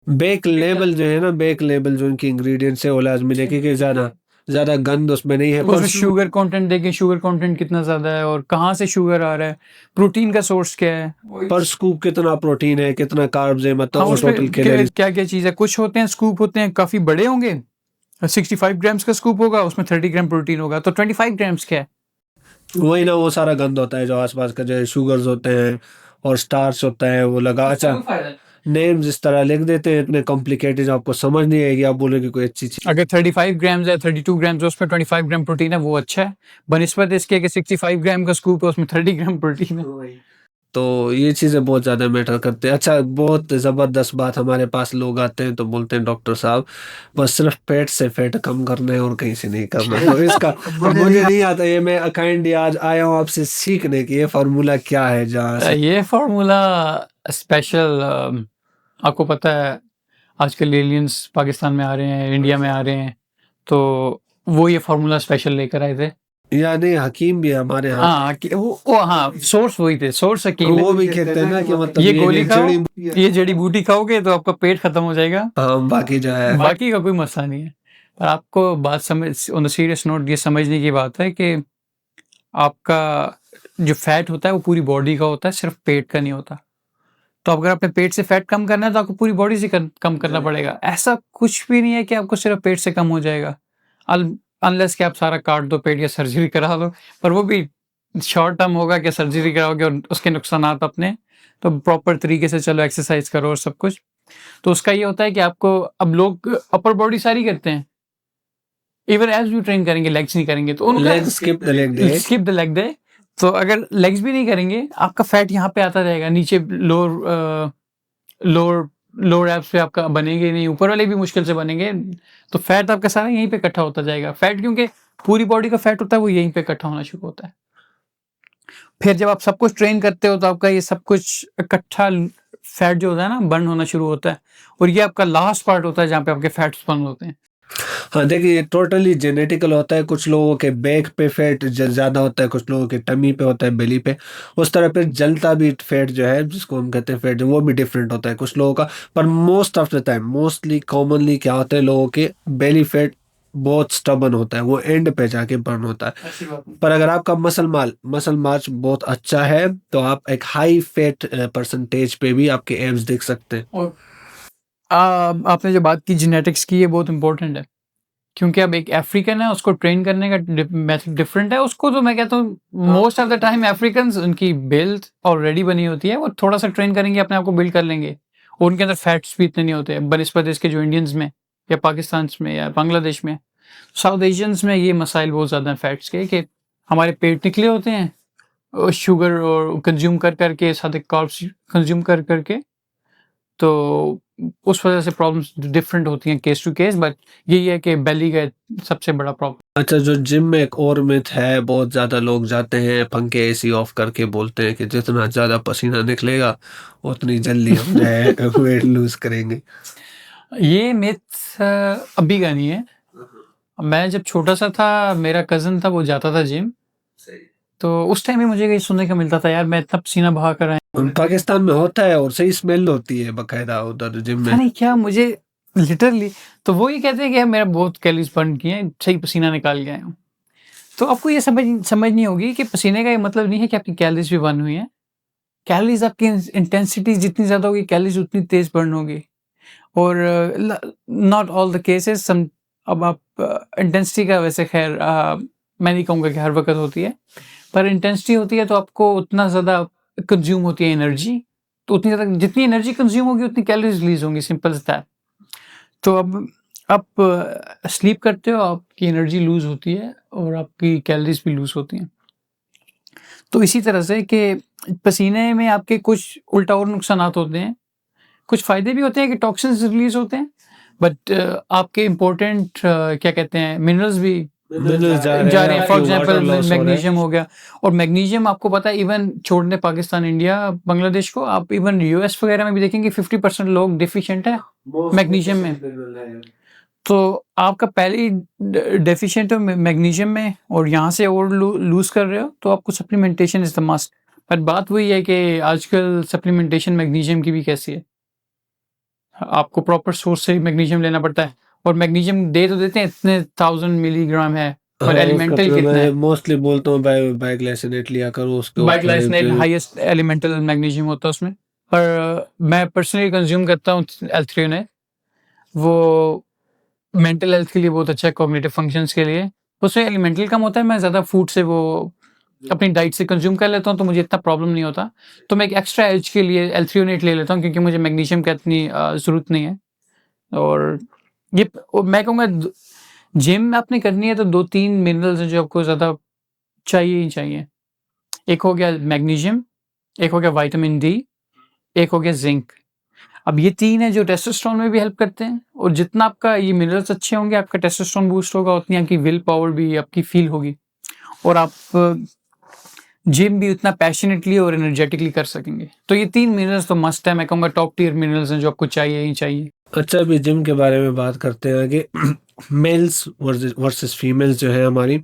बेक लेबल जो है ना, बेक लेबल जो इनकी इंग्रेडिएंट्स है वो लाजमी देखें कि ज़्यादा ज़्यादा गंद उसमें नहीं है। उसमें शुगर कंटेंट देखें, शुगर कंटेंट कितना ज़्यादा है और कहाँ से शुगर आ रहा है, प्रोटीन का सोर्स क्या है। पर स्कूप कितना प्रोटीन है, कितना कार्ब्स है, हाँ, मतलब और उसमें टोटल कैलोरीज। क्या-क्या चीज़ है। कुछ होते हैं स्कूप होते हैं काफ़ी बड़े होंगे, 65 ग्राम्स का स्कूप होगा, उसमें 30 ग्राम प्रोटीन होगा, तो 25 ग्राम्स क्या है? वही ना, वो सारा गंद होता है जो आसपास का, जो शुगर्स होते हैं और स्टार्च होता है, वो लगा। अच्छा, नेम्स इस तरह लिख देते हैं इतने कॉम्प्लिकेटेड, आपको समझ नहीं आएगी, आप बोलोगे कोई अच्छी चीज। अगर 35 ग्राम्स है, 32 ग्राम्स है, उसमें 25 ग्राम प्रोटीन है, वो अच्छा है। बनिस्बत इसके कि 65 ग्राम का स्कूप है, उसमें 30 ग्राम प्रोटीन है। तो ये चीज़ें बहुत ज़्यादा मैटर करते हैं। अच्छा, बहुत ज़बरदस्त बात, हमारे पास लोग आते हैं तो बोलते हैं डॉक्टर साहब बस सिर्फ पेट से फैट कम करना है और कहीं से नहीं करना। तो इसका मुझे नहीं आता ये, मैं काइंडली आज आया हूँ आपसे सीखने की ये फार्मूला क्या है जहाँ से। ये फार्मूला स्पेशल, आपको पता है आजकल एलियंस पाकिस्तान में आ रहे हैं, इंडिया में आ रहे हैं, तो वो ये फार्मूला स्पेशल लेकर आए थे। या नहीं, हकीम भी है हमारे यहाँ। हाँ, वो हाँ, सोर्स वही थे, सोर्स हकीम है। वो भी कहते हैं ना कि मतलब ये गोली खाओ, जड़ी। ये जड़ी बूटी खाओगे तो आपका पेट खत्म हो जाएगा, हाँ, बाकी जो है बाकी का कोई मसला नहीं है। पर आपको बात समझ, ऑन द सीरियस नोट, ये समझने की बात है कि आपका जो फैट होता है वो पूरी बॉडी का होता है, सिर्फ पेट का नहीं होता। तो अगर अपने पेट से फैट कम करना है तो आपको पूरी बॉडी से कम करना पड़ेगा। ऐसा कुछ भी नहीं है कि आपको सिर्फ पेट से कम हो जाएगा, अनलेस कि आप सारा काट दो पेट या सर्जरी करा लो, पर वो भी शॉर्ट टर्म होगा कि सर्जरी कराओगे और उसके नुकसानात अपने। तो प्रॉपर तरीके से चलो, एक्सरसाइज करो और सब कुछ। तो उसका ये होता है कि आपको, अब लोग अपर बॉडी सारी करते हैं, इवन एब्स भी ट्रेन करेंगे, लेग्स नहीं करेंगे, तो उनका leg skip the leg day. Skip the leg day. तो अगर लेग्स भी नहीं करेंगे, आपका फैट यहाँ पे आता रहेगा, नीचे लोअर लोअर एब्स पे आपका बनेंगे नहीं, ऊपर वाले भी मुश्किल से बनेंगे। तो फैट आपका सारा यहीं पे इकट्ठा होता जाएगा। फैट, क्योंकि पूरी बॉडी का फैट होता है, वो यहीं पे इकट्ठा होना शुरू होता है। फिर जब आप सब कुछ ट्रेन करते हो तो आपका ये सब कुछ इकट्ठा फैट जो होता है ना, बर्न होना शुरू होता है, और ये आपका लास्ट पार्ट होता है जहाँ पे आपके फैट्स बर्न होते हैं। हाँ, देखिए ये टोटली जेनेटिकल होता है। कुछ लोगों के बैक पे फैट ज़्यादा होता है, कुछ लोगों के टमी पे होता है, बेली पे। उस तरह फिर जलता भी फैट जो है, जिसको हम कहते हैं फैट, वो भी डिफरेंट होता है कुछ लोगों का। पर most of the time, mostly commonly क्या होता है, लोगों के बेली फैट बहुत स्टबर्न होता है, वो एंड पे जाके बर्न होता है। ऐसी बात नहीं। पर अगर आपका मसल मास बहुत अच्छा है तो आप एक हाई फैट परसेंटेज पे भी आपके एब्स देख सकते हैं। और आपने जो बात की जेनेटिक्स की, ये बहुत इंपॉर्टेंट है, क्योंकि अब एक अफ्रीकन है, उसको ट्रेन करने का मेथड डिफरेंट है। उसको तो मैं कहता हूँ most of the time African उनकी बिल्ड ऑलरेडी बनी होती है, वो थोड़ा सा ट्रेन करेंगे अपने आप को बिल्ड कर लेंगे, और उनके अंदर फैट्स भी इतने नहीं होते हैं बनिस्बत इसके जो इंडियंस में या पाकिस्तान में या बांग्लादेश में। साउथ एशियंस में ये मसाइल बहुत ज़्यादा हैं फैट्स के, कि हमारे पेट निकले होते हैं और शुगर और कंज्यूम कर करके, साथ कार्ब्स कंज्यूम कर करके, तो उस वजह से प्रॉब्लम्स डिफरेंट होती हैं केस टू केस। बट यही है कि बेली का सबसे बड़ा प्रॉब्लम। अच्छा, जो जिम में एक और मिथ है, बहुत ज़्यादा लोग जाते हैं पंखे एसी ऑफ करके, बोलते हैं कि जितना ज़्यादा पसीना निकलेगा उतनी जल्दी हम जो है वेट लूज करेंगे। ये मिथ अभी का नहीं है। मैं जब छोटा सा था, मेरा कज़न था, वो जाता था जिम, तो उस टाइम भी मुझे कहीं सुनने को मिलता था, यार मैं इतना पसीना बहा कर आया हूँ। पाकिस्तान में होता है और सही स्मेल होती है बकायदा उधर जिम पता में। नहीं क्या, मुझे लिटरली तो वो ये कहते हैं कि यार मेरा बहुत कैलोरीज बर्न किए हैं, सही पसीना निकाल के आया हूँ। तो आपको ये समझ नहीं होगी कि पसीने का ये मतलब नहीं है कि आपकी कैलोरीज भी बर्न हुई हैं। कैलोरीज आपकी इंटेंसिटी जितनी ज़्यादा होगी, कैलोरीज उतनी तेज बर्न होगी। और not all the cases same. अब आप इंटेंसिटी का वैसे खैर मैं नहीं कहूँगा कि हर वक्त होती है, पर इंटेंसिटी होती है तो आपको उतना ज़्यादा कंज्यूम होती है एनर्जी, तो उतनी ज़्यादा जितनी एनर्जी कंज्यूम होगी उतनी कैलोरीज रिलीज होंगी, सिंपल एज दैट। तो अब आप स्लीप करते हो, आपकी एनर्जी लूज होती है और आपकी कैलोरीज भी लूज होती हैं। तो इसी तरह से कि पसीने में आपके कुछ उल्टा और नुकसानात होते हैं, कुछ फ़ायदे भी होते हैं कि टॉक्सिन्स रिलीज़ होते हैं, बट आपके इम्पोर्टेंट क्या कहते हैं मिनरल्स भी मिनरल्स जा रहे जा हैं, रहे हैं। फॉर आपकी वाटर एग्ज़ाम्पल लॉस हो रहा है। मैग्नीशियम हो गया, और मैग्नीशियम आपको पता है इवन छोड़ दें पाकिस्तान, इंडिया, बांग्लादेश को, आप इवन यूएस वगैरह में भी देखेंगे 50% लोग डेफिशिएंट है मैग्नीशियम में। तो आपका पहले ही डेफिशिएंट हो मैग्नीशियम में और यहाँ से और लूज़ कर रहे हो, तो आपको supplementation is the must. But बात वही है कि आजकल सप्लीमेंटेशन मैग्नीशियम की भी कैसी है, आपको प्रॉपर सोर्स से मैग्नीशियम लेना पड़ता है, और मैग्नीशियम दे तो देते हैं इतने 1000 मिलीग्राम है, हाँ, पर उसका एलिमेंटल तो कितना मैं है? मोस्टली बोलता हूँ बाइग्लाइसिनेट लिया करो, उसके ऊपर बाइग्लाइसिनेट हाईएस्ट एलिमेंटल मैग्नीशियम होता है उसमें। पर मैं पर्सनली कंज्यूम करता हूँ एल्थ्रियोनेट, वो मेंटल हेल्थ के लिए बहुत अच्छा है, कॉग्निटिव फंक्शंस के लिए। उसमें एलिमेंटल कम होता है, मैं ज़्यादा फूड से वो अपनी डाइट से कंज्यूम कर लेता हूँ, तो मुझे इतना प्रॉब्लम नहीं होता। तो मैं एक एक्स्ट्रा एज के लिए एल्थ्रियोनेट ले लेता हूँ, क्योंकि मुझे मैग्नीशियम की इतनी ज़रूरत नहीं है। और ये मैं कहूँगा जिम आपने करनी है तो 2-3 मिनरल्स हैं जो आपको ज़्यादा चाहिए ही चाहिए। एक हो गया मैग्नीशियम, एक हो गया विटामिन डी, एक हो गया ज़िंक। अब ये 3 है जो टेस्टोस्टेरोन में भी हेल्प करते हैं, और जितना आपका ये मिनरल्स अच्छे होंगे, आपका टेस्टोस्टेरोन बूस्ट होगा, उतनी आपकी विल पावर भी आपकी फील होगी, और आप जिम भी उतना पैशनेटली और एनर्जेटिकली कर सकेंगे। तो ये 3 मिनरल्स तो मस्ट है, मैं कहूँगा टॉप टियर मिनरल्स हैं जो आपको चाहिए ही चाहिए। अच्छा, अभी जिम के बारे में बात करते हैं कि मेल्स वर्सेस फीमेल्स जो है हमारी,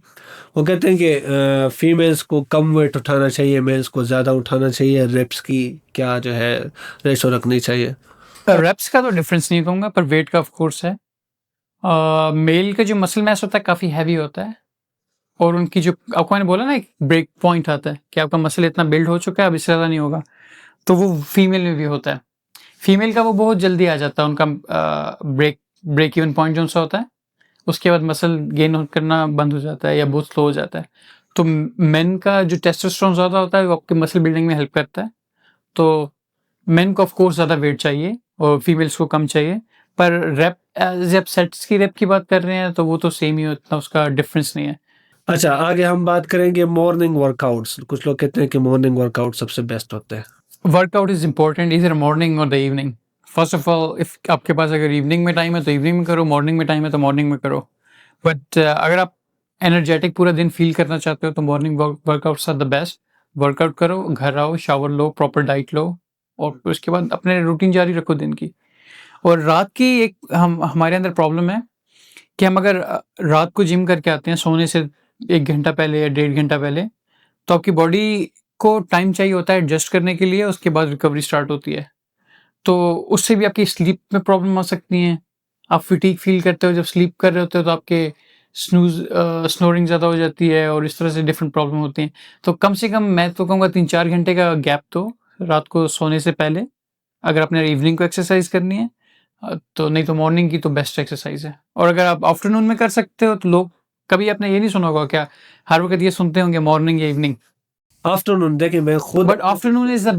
वो कहते हैं कि फीमेल्स को कम वेट उठाना चाहिए, मेल्स को ज़्यादा उठाना चाहिए, रेप्स की क्या जो है रेशो रखनी चाहिए? रेप्स का तो डिफरेंस नहीं कहूँगा, पर वेट का ऑफ कोर्स है। मेल का जो मसल मास होता है काफ़ी हैवी होता है, और उनकी जो आपको मैंने बोला ना एक ब्रेक पॉइंट आता है कि आपका मसल इतना बिल्ड हो चुका है, अब इससे ज़्यादा नहीं होगा, तो वो फीमेल में भी होता है। फीमेल का वो बहुत जल्दी आ जाता है, उनका ब्रेक इवन पॉइंट जो सा होता है, उसके बाद मसल गेन करना बंद हो जाता है या बहुत स्लो हो जाता है। तो मेन का जो टेस्टोस्टेरोन ज़्यादा होता है वो आपके मसल बिल्डिंग में हेल्प करता है। तो मेन को ऑफ कोर्स ज़्यादा वेट चाहिए और फीमेल्स को कम चाहिए। पर रेप जब सेट्स की रेप की बात कर रहे हैं तो वो तो सेम ही, उतना उसका डिफरेंस नहीं है। अच्छा, आगे हम बात करेंगे मॉर्निंग वर्कआउट्स। कुछ लोग कहते हैं कि मॉर्निंग वर्कआउट सबसे बेस्ट होते हैं। वर्कआउट इज़ इम्पॉर्टेंट इधर मॉर्निंग और the evening. First of all if आपके पास अगर इवनिंग में टाइम है तो इवनिंग में करो, मॉर्निंग में टाइम है तो मॉर्निंग में करो। बट अगर आप एनर्जेटिक पूरा दिन फील करना चाहते हो तो morning workouts are the best. Workout करो, घर आओ, शावर लो, प्रॉपर डाइट लो, और फिर उसके बाद अपने रूटीन जारी रखो दिन की। और रात की एक हमारे अंदर प्रॉब्लम है कि हम अगर रात को जिम करके आते हैं सोने से 1 घंटा पहले या 1.5 घंटा पहले, तो आपकी बॉडी को टाइम चाहिए होता है एडजस्ट करने के लिए, उसके बाद रिकवरी स्टार्ट होती है। तो उससे भी आपकी स्लीप में प्रॉब्लम आ सकती है। आप फटीग फील करते हो जब स्लीप कर रहे होते हो, तो आपके स्नोरिंग ज़्यादा हो जाती है और इस तरह से डिफरेंट प्रॉब्लम होती हैं। तो कम से कम मैं तो कहूँगा 3-4 घंटे का गैप दो रात को सोने से पहले, अगर आपने इवनिंग को एक्सरसाइज़ करनी है। तो नहीं तो मॉर्निंग की तो बेस्ट एक्सरसाइज़ है। और अगर आप आफ्टरनून में कर सकते हो तो लोग, कभी आपने ये नहीं सुना होगा क्या, हर वक़्त ये सुनते होंगे मॉर्निंग या इवनिंग, आफ्टरनून देखिए मैं खुद but afternoon is the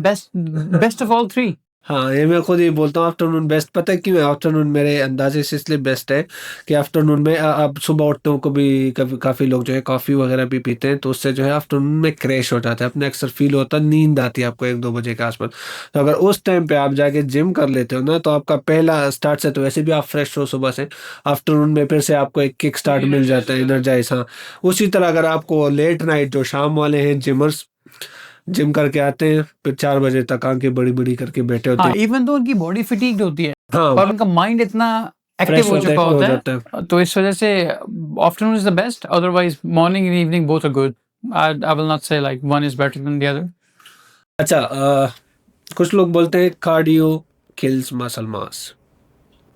best of all 3। हाँ, ये मैं खुद ही बोलता हूँ आफ्टरनून बेस्ट। पता है क्यों है आफ्टरनून मेरे अंदाज़े से इसलिए बेस्ट है कि आफ्टरनून में आप सुबह उठते हो, कभी कभी काफ़ी लोग जो है कॉफ़ी वगैरह भी पीते हैं, तो उससे जो है आफ्टरनून में क्रैश हो जाता है, अपने अक्सर फ़ील होता है, नींद आती है आपको 1-2 बजे के आस-पास। तो अगर उस टाइम पे आप जाके जिम कर लेते हो ना, तो आपका पहला स्टार्ट से तो वैसे भी आप फ्रेश हो सुबह से, आफ्टरनून में फिर से आपको एक किक स्टार्ट मिल जाता है, एनर्जाइज़। हाँ, उसी तरह अगर आपको लेट नाइट जो शाम वाले हैं जिमर्स, जिम करके आते हैं, फिर 4 बजे तक आँखें बड़ी-बड़ी करके बैठे होते हाँ, हैं। इवन तो उनकी बॉडी फटीग्ड होती है हाँ, और उनका माइंड इतना एक्टिव फ्रेश हो चुका हो होता जाता है। है, तो इस वजह से afternoon is the best, otherwise morning and evening both are good. I will not say like one is better than the other. अच्छा, कुछ लोग बोलते हैं cardio kills muscle mass.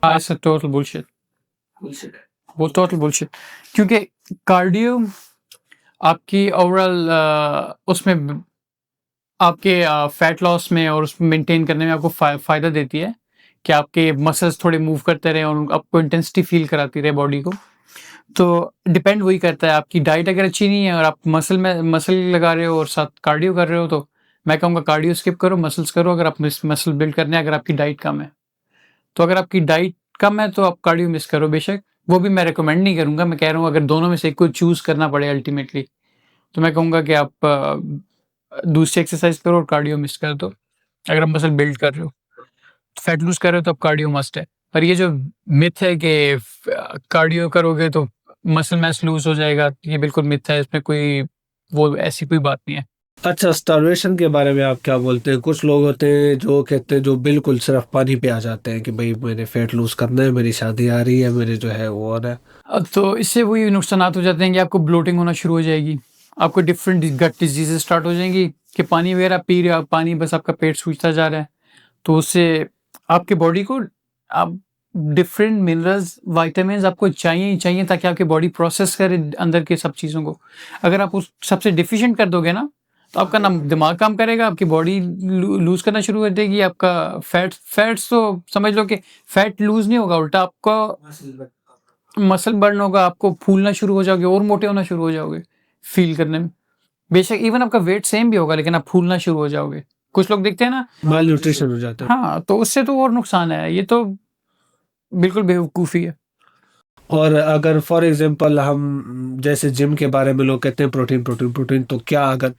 It's a total bullshit. वो टोटल बुलशिट, क्योंकि कार्डियो आपकी ओवरऑल उसमें आपके फैट लॉस में और उसमें मेंटेन करने में आपको फ़ायदा देती है कि आपके मसल्स थोड़े मूव करते रहें और आपको इंटेंसिटी फ़ील कराती रहे बॉडी को। तो डिपेंड वही करता है, आपकी डाइट अगर अच्छी नहीं है और आप मसल लगा रहे हो और साथ कार्डियो कर रहे हो, तो मैं कहूँगा कार्डियो स्किप करो, मसल्स करो अगर आप मसल बिल्ड करने हैं, अगर आपकी डाइट कम है। तो अगर आपकी डाइट कम है तो आप कार्डियो मिस करो बेशक, वो भी मैं रिकमेंड नहीं करूँगा। मैं कह रहा हूँ अगर दोनों में से एक को चूज़ करना पड़े अल्टीमेटली, तो मैं कहूँगा कि आप दूसरी एक्सरसाइज़ करो और कार्डियो मिस कर दो। अगर आप मसल बिल्ड कर रहे हो, फैट लूज़ कर रहे हो तो अब कार्डियो मस्ट है। पर ये जो मिथ है कि कार्डियो करोगे तो मसल मास लूज़ हो जाएगा, ये बिल्कुल मिथ है, इसमें कोई वो ऐसी कोई बात नहीं है। अच्छा, स्टार्वेशन के बारे में आप क्या बोलते हैं? कुछ लोग होते हैं जो कहते हैं, जो बिल्कुल सिर्फ पानी पे आ जाते हैं कि भई मैंने फैट लूज़ करना है, मेरी शादी आ रही है, मेरे जो है वो हो रहा है। तो इससे वही नुकसानात हो जाते हैं कि आपको ब्लोटिंग होना शुरू हो जाएगी, आपको डिफरेंट गट डिजीज़ेज़ स्टार्ट हो जाएँगी कि पानी वगैरह पी रहे हो आप, पानी बस आपका पेट सूजता जा रहा है। तो उससे आपकी बॉडी को आप डिफरेंट मिनरल्स, विटामिन्स आपको चाहिए ही चाहिए ताकि आपकी बॉडी प्रोसेस करे अंदर के सब चीज़ों को। अगर आप उस सबसे डिफिशिएंट कर दोगे ना, तो आपका ना दिमाग काम करेगा, आपकी बॉडी लूज़ करना शुरू कर देगी, आपका फैट्स तो समझ लो कि फैट लूज़ नहीं होगा, उल्टा आपका मसल बर्न होगा, आपको फूलना शुरू हो जाओगे और मोटे होना शुरू हो जाओगे, फ़ील करने में। बेशक इवन आपका वेट सेम भी होगा लेकिन आप फूलना शुरू हो जाओगे। कुछ लोग दिखते हैं ना, माल न्यूट्रिशन हो जाता है। हाँ, तो उससे तो और नुकसान है। ये तो बिल्कुल बेवकूफ़ी है। और अगर फॉर एग्ज़ाम्पल हम जैसे जिम के बारे में लोग कहते हैं प्रोटीन, प्रोटीन, प्रोटीन, तो क्या अगर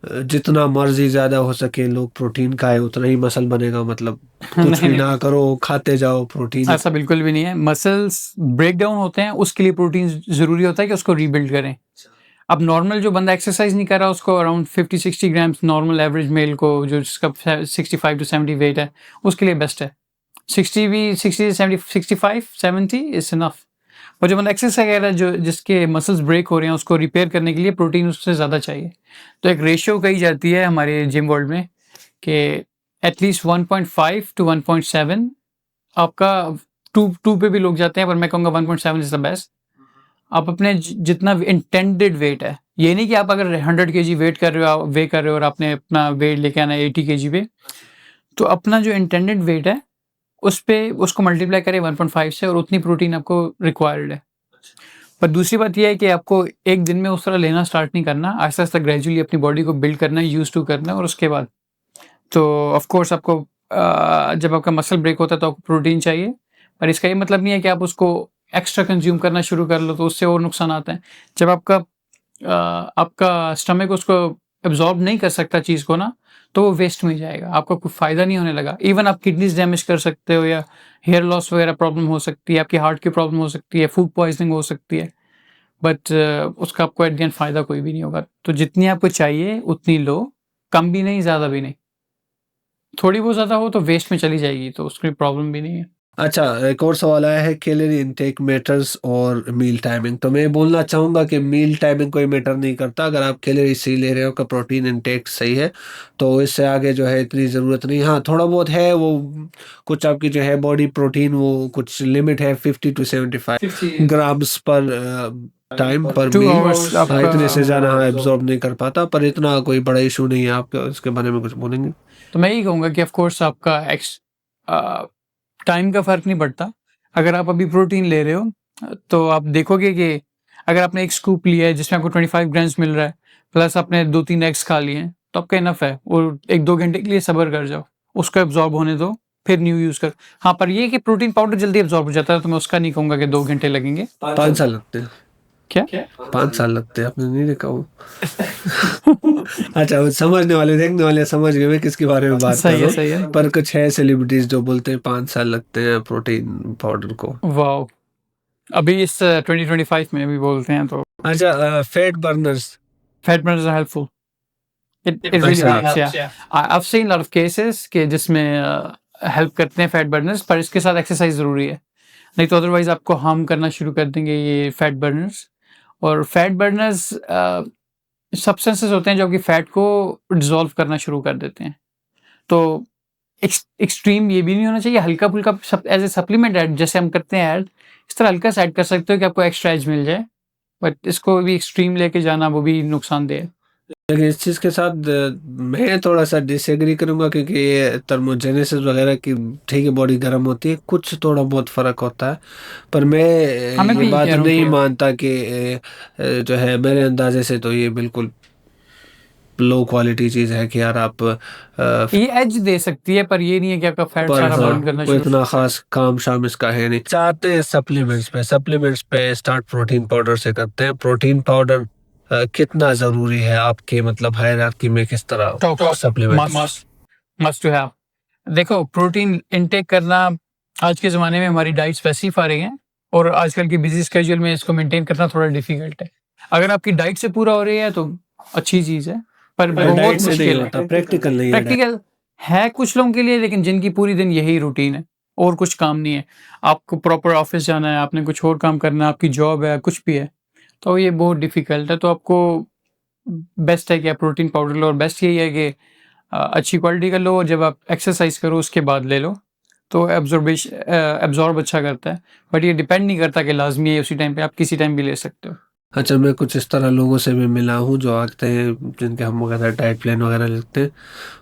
जितना मर्ज़ी ज़्यादा हो सके लोग प्रोटीन खाएँ, उतना ही मसल बनेगा, मतलब कुछ नहीं, भी नहीं, ना करो, खाते जाओ प्रोटीन। ऐसा बिल्कुल भी नहीं है। मसल्स ब्रेक डाउन होते हैं, उसके लिए प्रोटीन ज़रूरी होता है कि उसको रीबिल्ड करें। अब नॉर्मल जो बंदा एक्सरसाइज़ नहीं कर रहा, उसको around 50-60 grams normal average male को, जो जिसका 65 टू 70 वेट है, उसके लिए बेस्ट है। 60 भी 60 से 70, 65-70 इज़ इनफ। और जो बंदा एक्सरसाइज कर रहा है, जो जिसके मसल्स ब्रेक हो रहे हैं, उसको रिपेयर करने के लिए प्रोटीन उससे ज़्यादा चाहिए। तो एक रेशियो कही जाती है हमारे जिम वर्ल्ड में कि एटलीस्ट 1.5 टू 1.7 आपका, 2 पे भी लोग जाते हैं, पर मैं कहूँगा 1.7 इज़ द बेस्ट। आप अपने जितना इंटेंडेड वेट है, ये नहीं कि आप अगर 100 केजी वेट कर रहे हो, वे कर रहे हो और आपने अपना वेट लेके आना है 80 केजी पे, तो अपना जो इंटेंडेड वेट है उस पे उसको मल्टीप्लाई करें 1.5 से और उतनी प्रोटीन आपको रिक्वायर्ड है। पर दूसरी बात ये है कि आपको एक दिन में उस तरह लेना स्टार्ट नहीं करना, आहिस्ता-आहिस्ता ग्रेजुअली अपनी बॉडी को बिल्ड करना है, यूज़ टू करना है, और उसके बाद तो ऑफ कोर्स आपको जब आपका मसल ब्रेक होता है तो आपको प्रोटीन चाहिए। पर इसका ये मतलब नहीं है कि आप उसको एक्स्ट्रा कंज़्यूम करना शुरू कर लो, तो उससे और नुकसान आते हैं। जब आपका स्टमक उसको एब्ज़ॉर्ब नहीं कर सकता चीज़ को ना, तो वो वेस्ट में जाएगा, आपको कोई फ़ायदा नहीं होने लगा। इवन आप किडनीज़ डैमेज कर सकते हो या हेयर लॉस वगैरह प्रॉब्लम हो सकती है, आपकी हार्ट की प्रॉब्लम हो सकती है, फूड पॉइज़निंग हो सकती है। बट उसका आपको एट द एंड फ़ायदा कोई भी नहीं होगा। तो जितनी आपको चाहिए उतनी लो, कम भी नहीं, ज़्यादा भी नहीं। थोड़ी बहुत ज़्यादा हो तो वेस्ट में चली जाएगी, तो उसकी प्रॉब्लम भी नहीं है। अच्छा, एक और सवाल आया है, कैलोरी इनटेक मैटर्स और मील टाइमिंग। तो मैं बोलना चाहूँगा कि मील टाइमिंग कोई मैटर नहीं करता। अगर आप कैलोरी सही ले रहे हो, का प्रोटीन इनटेक सही है, तो इससे आगे जो है इतनी ज़रूरत नहीं। हाँ, थोड़ा बहुत है वो, कुछ आपकी जो है बॉडी प्रोटीन, वो कुछ लिमिट है 50 टू 75 ग्राम्स पर टाइम पर 2 मील। आवर्स हाँ, आपका। इतने से ज़्यादा हाँ एब्ज़ॉर्ब नहीं कर पाता, पर इतना कोई बड़ा इश्यू नहीं है। आप इसके बारे में कुछ बोलेंगे? तो मैं यही कहूँगा कि ऑफ कोर्स आपका टाइम का फ़र्क नहीं पड़ता। अगर आप अभी प्रोटीन ले रहे हो, तो आप देखोगे कि अगर आपने एक स्कूप लिया है जिसमें आपको 25 ग्राम्स मिल रहा है, प्लस आपने 2-3 एग्स खा लिए हैं, तो आपका इनफ है। और 1-2 घंटे के लिए सब्र कर जाओ, उसको एब्ज़ॉर्ब होने दो, फिर न्यू यूज़ करो। हाँ, पर ये है कि प्रोटीन पाउडर जल्दी एब्ज़ॉर्ब हो जाता है, तो मैं उसका नहीं कहूँगा कि 2 घंटे लगेंगे। 5 साल लगते हैं। क्या? 5 साल लगते हैं, आपने नहीं देखा वो? अच्छा, वो समझने वाले, देखने वाले समझ गए मैं किसके बारे में बात कर सही रहा है, हूँ। सही है। पर कुछ है सेलिब्रिटीज़ जो बोलते हैं 5 साल लगते हैं प्रोटीन पाउडर को। वॉव! अभी इस 2025 में भी बोलते हैं, तो अच्छा, fat burners. Fat burners are helpful. It really अच्छा, helps, yeah. I've seen lot of cases कि जिसमें हेल्प करते हैं फैट बर्नर्स, पर इसके साथ एक्सरसाइज ज़रूरी है। नहीं तो अदरवाइज़ आपको हार्म करना शुरू कर देंगे ये फैट बर्नर्स। और फैट बर्नर्स सब्सटेंसेस होते हैं जो आपकी फैट को डिसॉल्व करना शुरू कर देते हैं। तो एक्सट्रीम ये भी नहीं होना चाहिए, हल्का-फुल्का सब एज़ अ सप्लीमेंट ऐड जैसे हम करते हैं ऐड, इस तरह हल्का सा ऐड कर सकते हो कि आपको एक्स्ट्रा एज मिल जाए। बट इसको भी एक्सट्रीम लेके जाना वो भी नुकसानदेह है। लेकिन इस चीज़ के साथ मैं थोड़ा-सा डिसएग्री करूँगा, क्योंकि ये थर्मोजेनेसिस वगैरह की, ठीक है बॉडी गर्म होती है, कुछ थोड़ा बहुत फ़र्क होता है। पर मैं हाँ, मैं ये भी यही बात कह रहा हूँ नहीं कि मानता कि जो है मेरे अंदाज़े से तो ये बिल्कुल लो क्वालिटी चीज़ है कि यार आप ये एज दे सकती है, पर ये नहीं है कि आपका फैट पर सारा हाँ, बर्न करना कोई शुरू। इतना ख़ास काम-शाम इसका है नहीं। चाहते हैं सप्लीमेंट्स पे स्टार्ट प्रोटीन पाउडर से करते हैं। प्रोटीन पाउडर कितना ज़रूरी है आपके मतलब हायरार्की में, किस तरह top supplements? Must must to have. देखो, प्रोटीन इनटेक करना आज के ज़माने में हमारी डाइट्स वैसी ही रही हैं, और आजकल की बिज़ी स्केड्यूल में इसको मेंटेन करना थोड़ा डिफ़िकल्ट है। अगर आपकी डाइट से पूरा हो रही है तो अच्छी चीज़ है, पर बहुत डाइट से नहीं मुश्किल है। होता, प्रैक्टिकल नहीं है डाइट। प्रैक्टिकल है कुछ लोगों के लिए, लेकिन जिनकी पूरी दिन यही रूटीन है और कुछ काम नहीं है। आपको प्रॉपर ऑफ़िस जाना है, आपने कुछ और काम करना है, आपकी जॉब है, कुछ भी है, तो ये बहुत डिफ़िकल्ट है। तो आपको बेस्ट है कि आप प्रोटीन पाउडर लो, और बेस्ट यही है कि अच्छी क्वालिटी का लो, और जब आप एक्सरसाइज करो उसके बाद ले लो, तो एब्जॉर्ब अच्छा करता है। बट ये डिपेंड नहीं करता कि लाजमी है उसी टाइम पे, आप किसी टाइम भी ले सकते हो। अच्छा, मैं कुछ इस तरह लोगों से भी मिला हूँ जो आते हैं, जिनके हम वगैरह डाइट प्लान वगैरह लिखते हैं,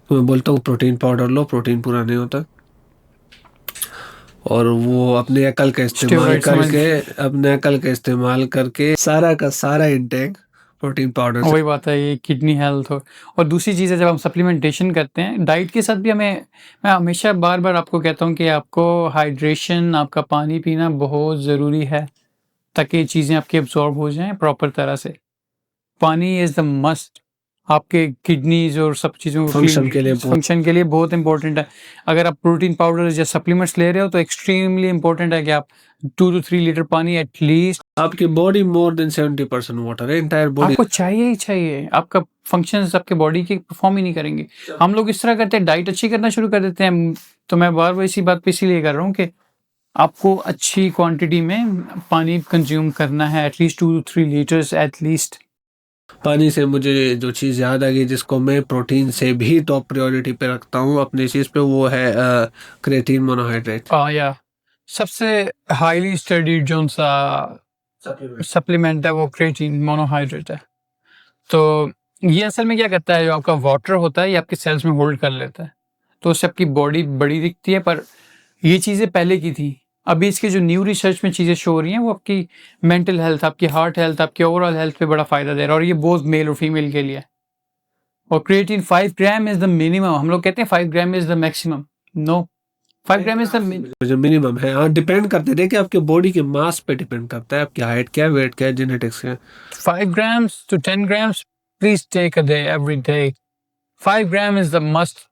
तो मैं बोलता हूँ प्रोटीन पाउडर लो, प्रोटीन पूरा नहीं होता। और वो स्टेरॉइड समझ। अपने अकल का इस्तेमाल करके सारा का सारा इंटेक प्रोटीन पाउडर से। वही बात है, ये किडनी हेल्थ और दूसरी चीज़ है, जब हम सप्लीमेंटेशन करते हैं डाइट के साथ भी हमें, मैं हमेशा बार-बार आपको कहता हूँ कि आपको हाइड्रेशन, आपका पानी पीना बहुत ज़रूरी है, ताकि ये चीज़ें आपकी एब्ज़ॉर्ब हो जाएँ प्रॉपर तरह से। पानी इज़ द मस्ट, आपके किडनीज़ और सब चीज़ों को फंक्शन के लिए बहुत। फंक्शन के लिए बहुत इम्पोर्टेंट है। अगर आप प्रोटीन पाउडर या सप्लीमेंट्स ले रहे हो, तो एक्सट्रीमली इम्पोर्टेंट है कि आप 2 टू 3 लीटर पानी एटलीस्ट। आपकी बॉडी मोर देन 70% वाटर है, एंटायर बॉडी। आपको चाहिए ही चाहिए, आपका फंक्शंस आपके बॉडी के परफॉर्म ही नहीं करेंगे। हम लोग इस तरह करते हैं, डाइट अच्छी करना शुरू कर देते हैं। तो मैं बार-बार इसी बात पे इसीलिए कर रहा हूँ कि आपको अच्छी क्वांटिटी में पानी कंज्यूम करना है, एटलीस्ट 2 टू 3 लीटर्स एटलीस्ट। पानी से मुझे जो चीज़ याद आ गई, जिसको मैं प्रोटीन से भी टॉप प्रायोरिटी पे रखता हूँ अपनी चीज़ पे, वो है क्रेटीन मोनोहाइड्रेट। या सबसे हाईली स्टडीड जोन-सा सप्लीमेंट है वो क्रेटीन मोनोहाइड्रेट है। तो ये असल में क्या करता है, जो आपका वाटर होता है ये आपके सेल्स में होल्ड कर लेता है, तो उससे आपकी बॉडी बड़ी दिखती है। पर ये चीज़ें पहले की थी, अभी इसके जो न्यू रिसर्च में चीज़ें शो हो रही हैं वो आपकी मेंटल हेल्थ, आपकी हार्ट हेल्थ, आपकी ओवरऑल हेल्थ पे बड़ा फ़ायदा दे रहा है, और ये बोथ मेल और फीमेल के लिए है। और creatine 5 gram is the minimum, हम लोग कहते हैं 5 gram is the maximum, no, 5 gram is the जो मिनिमम है, हाँ डिपेंड करते हैं, देखिए आपके बॉडी के मास पे डिपेंड करता है, आपकी हाइट क्या है, वेट क्या है, जेनेटिक्स क्या है। 5 grams to 10 grams, please take a day every day. 5 gram is the must.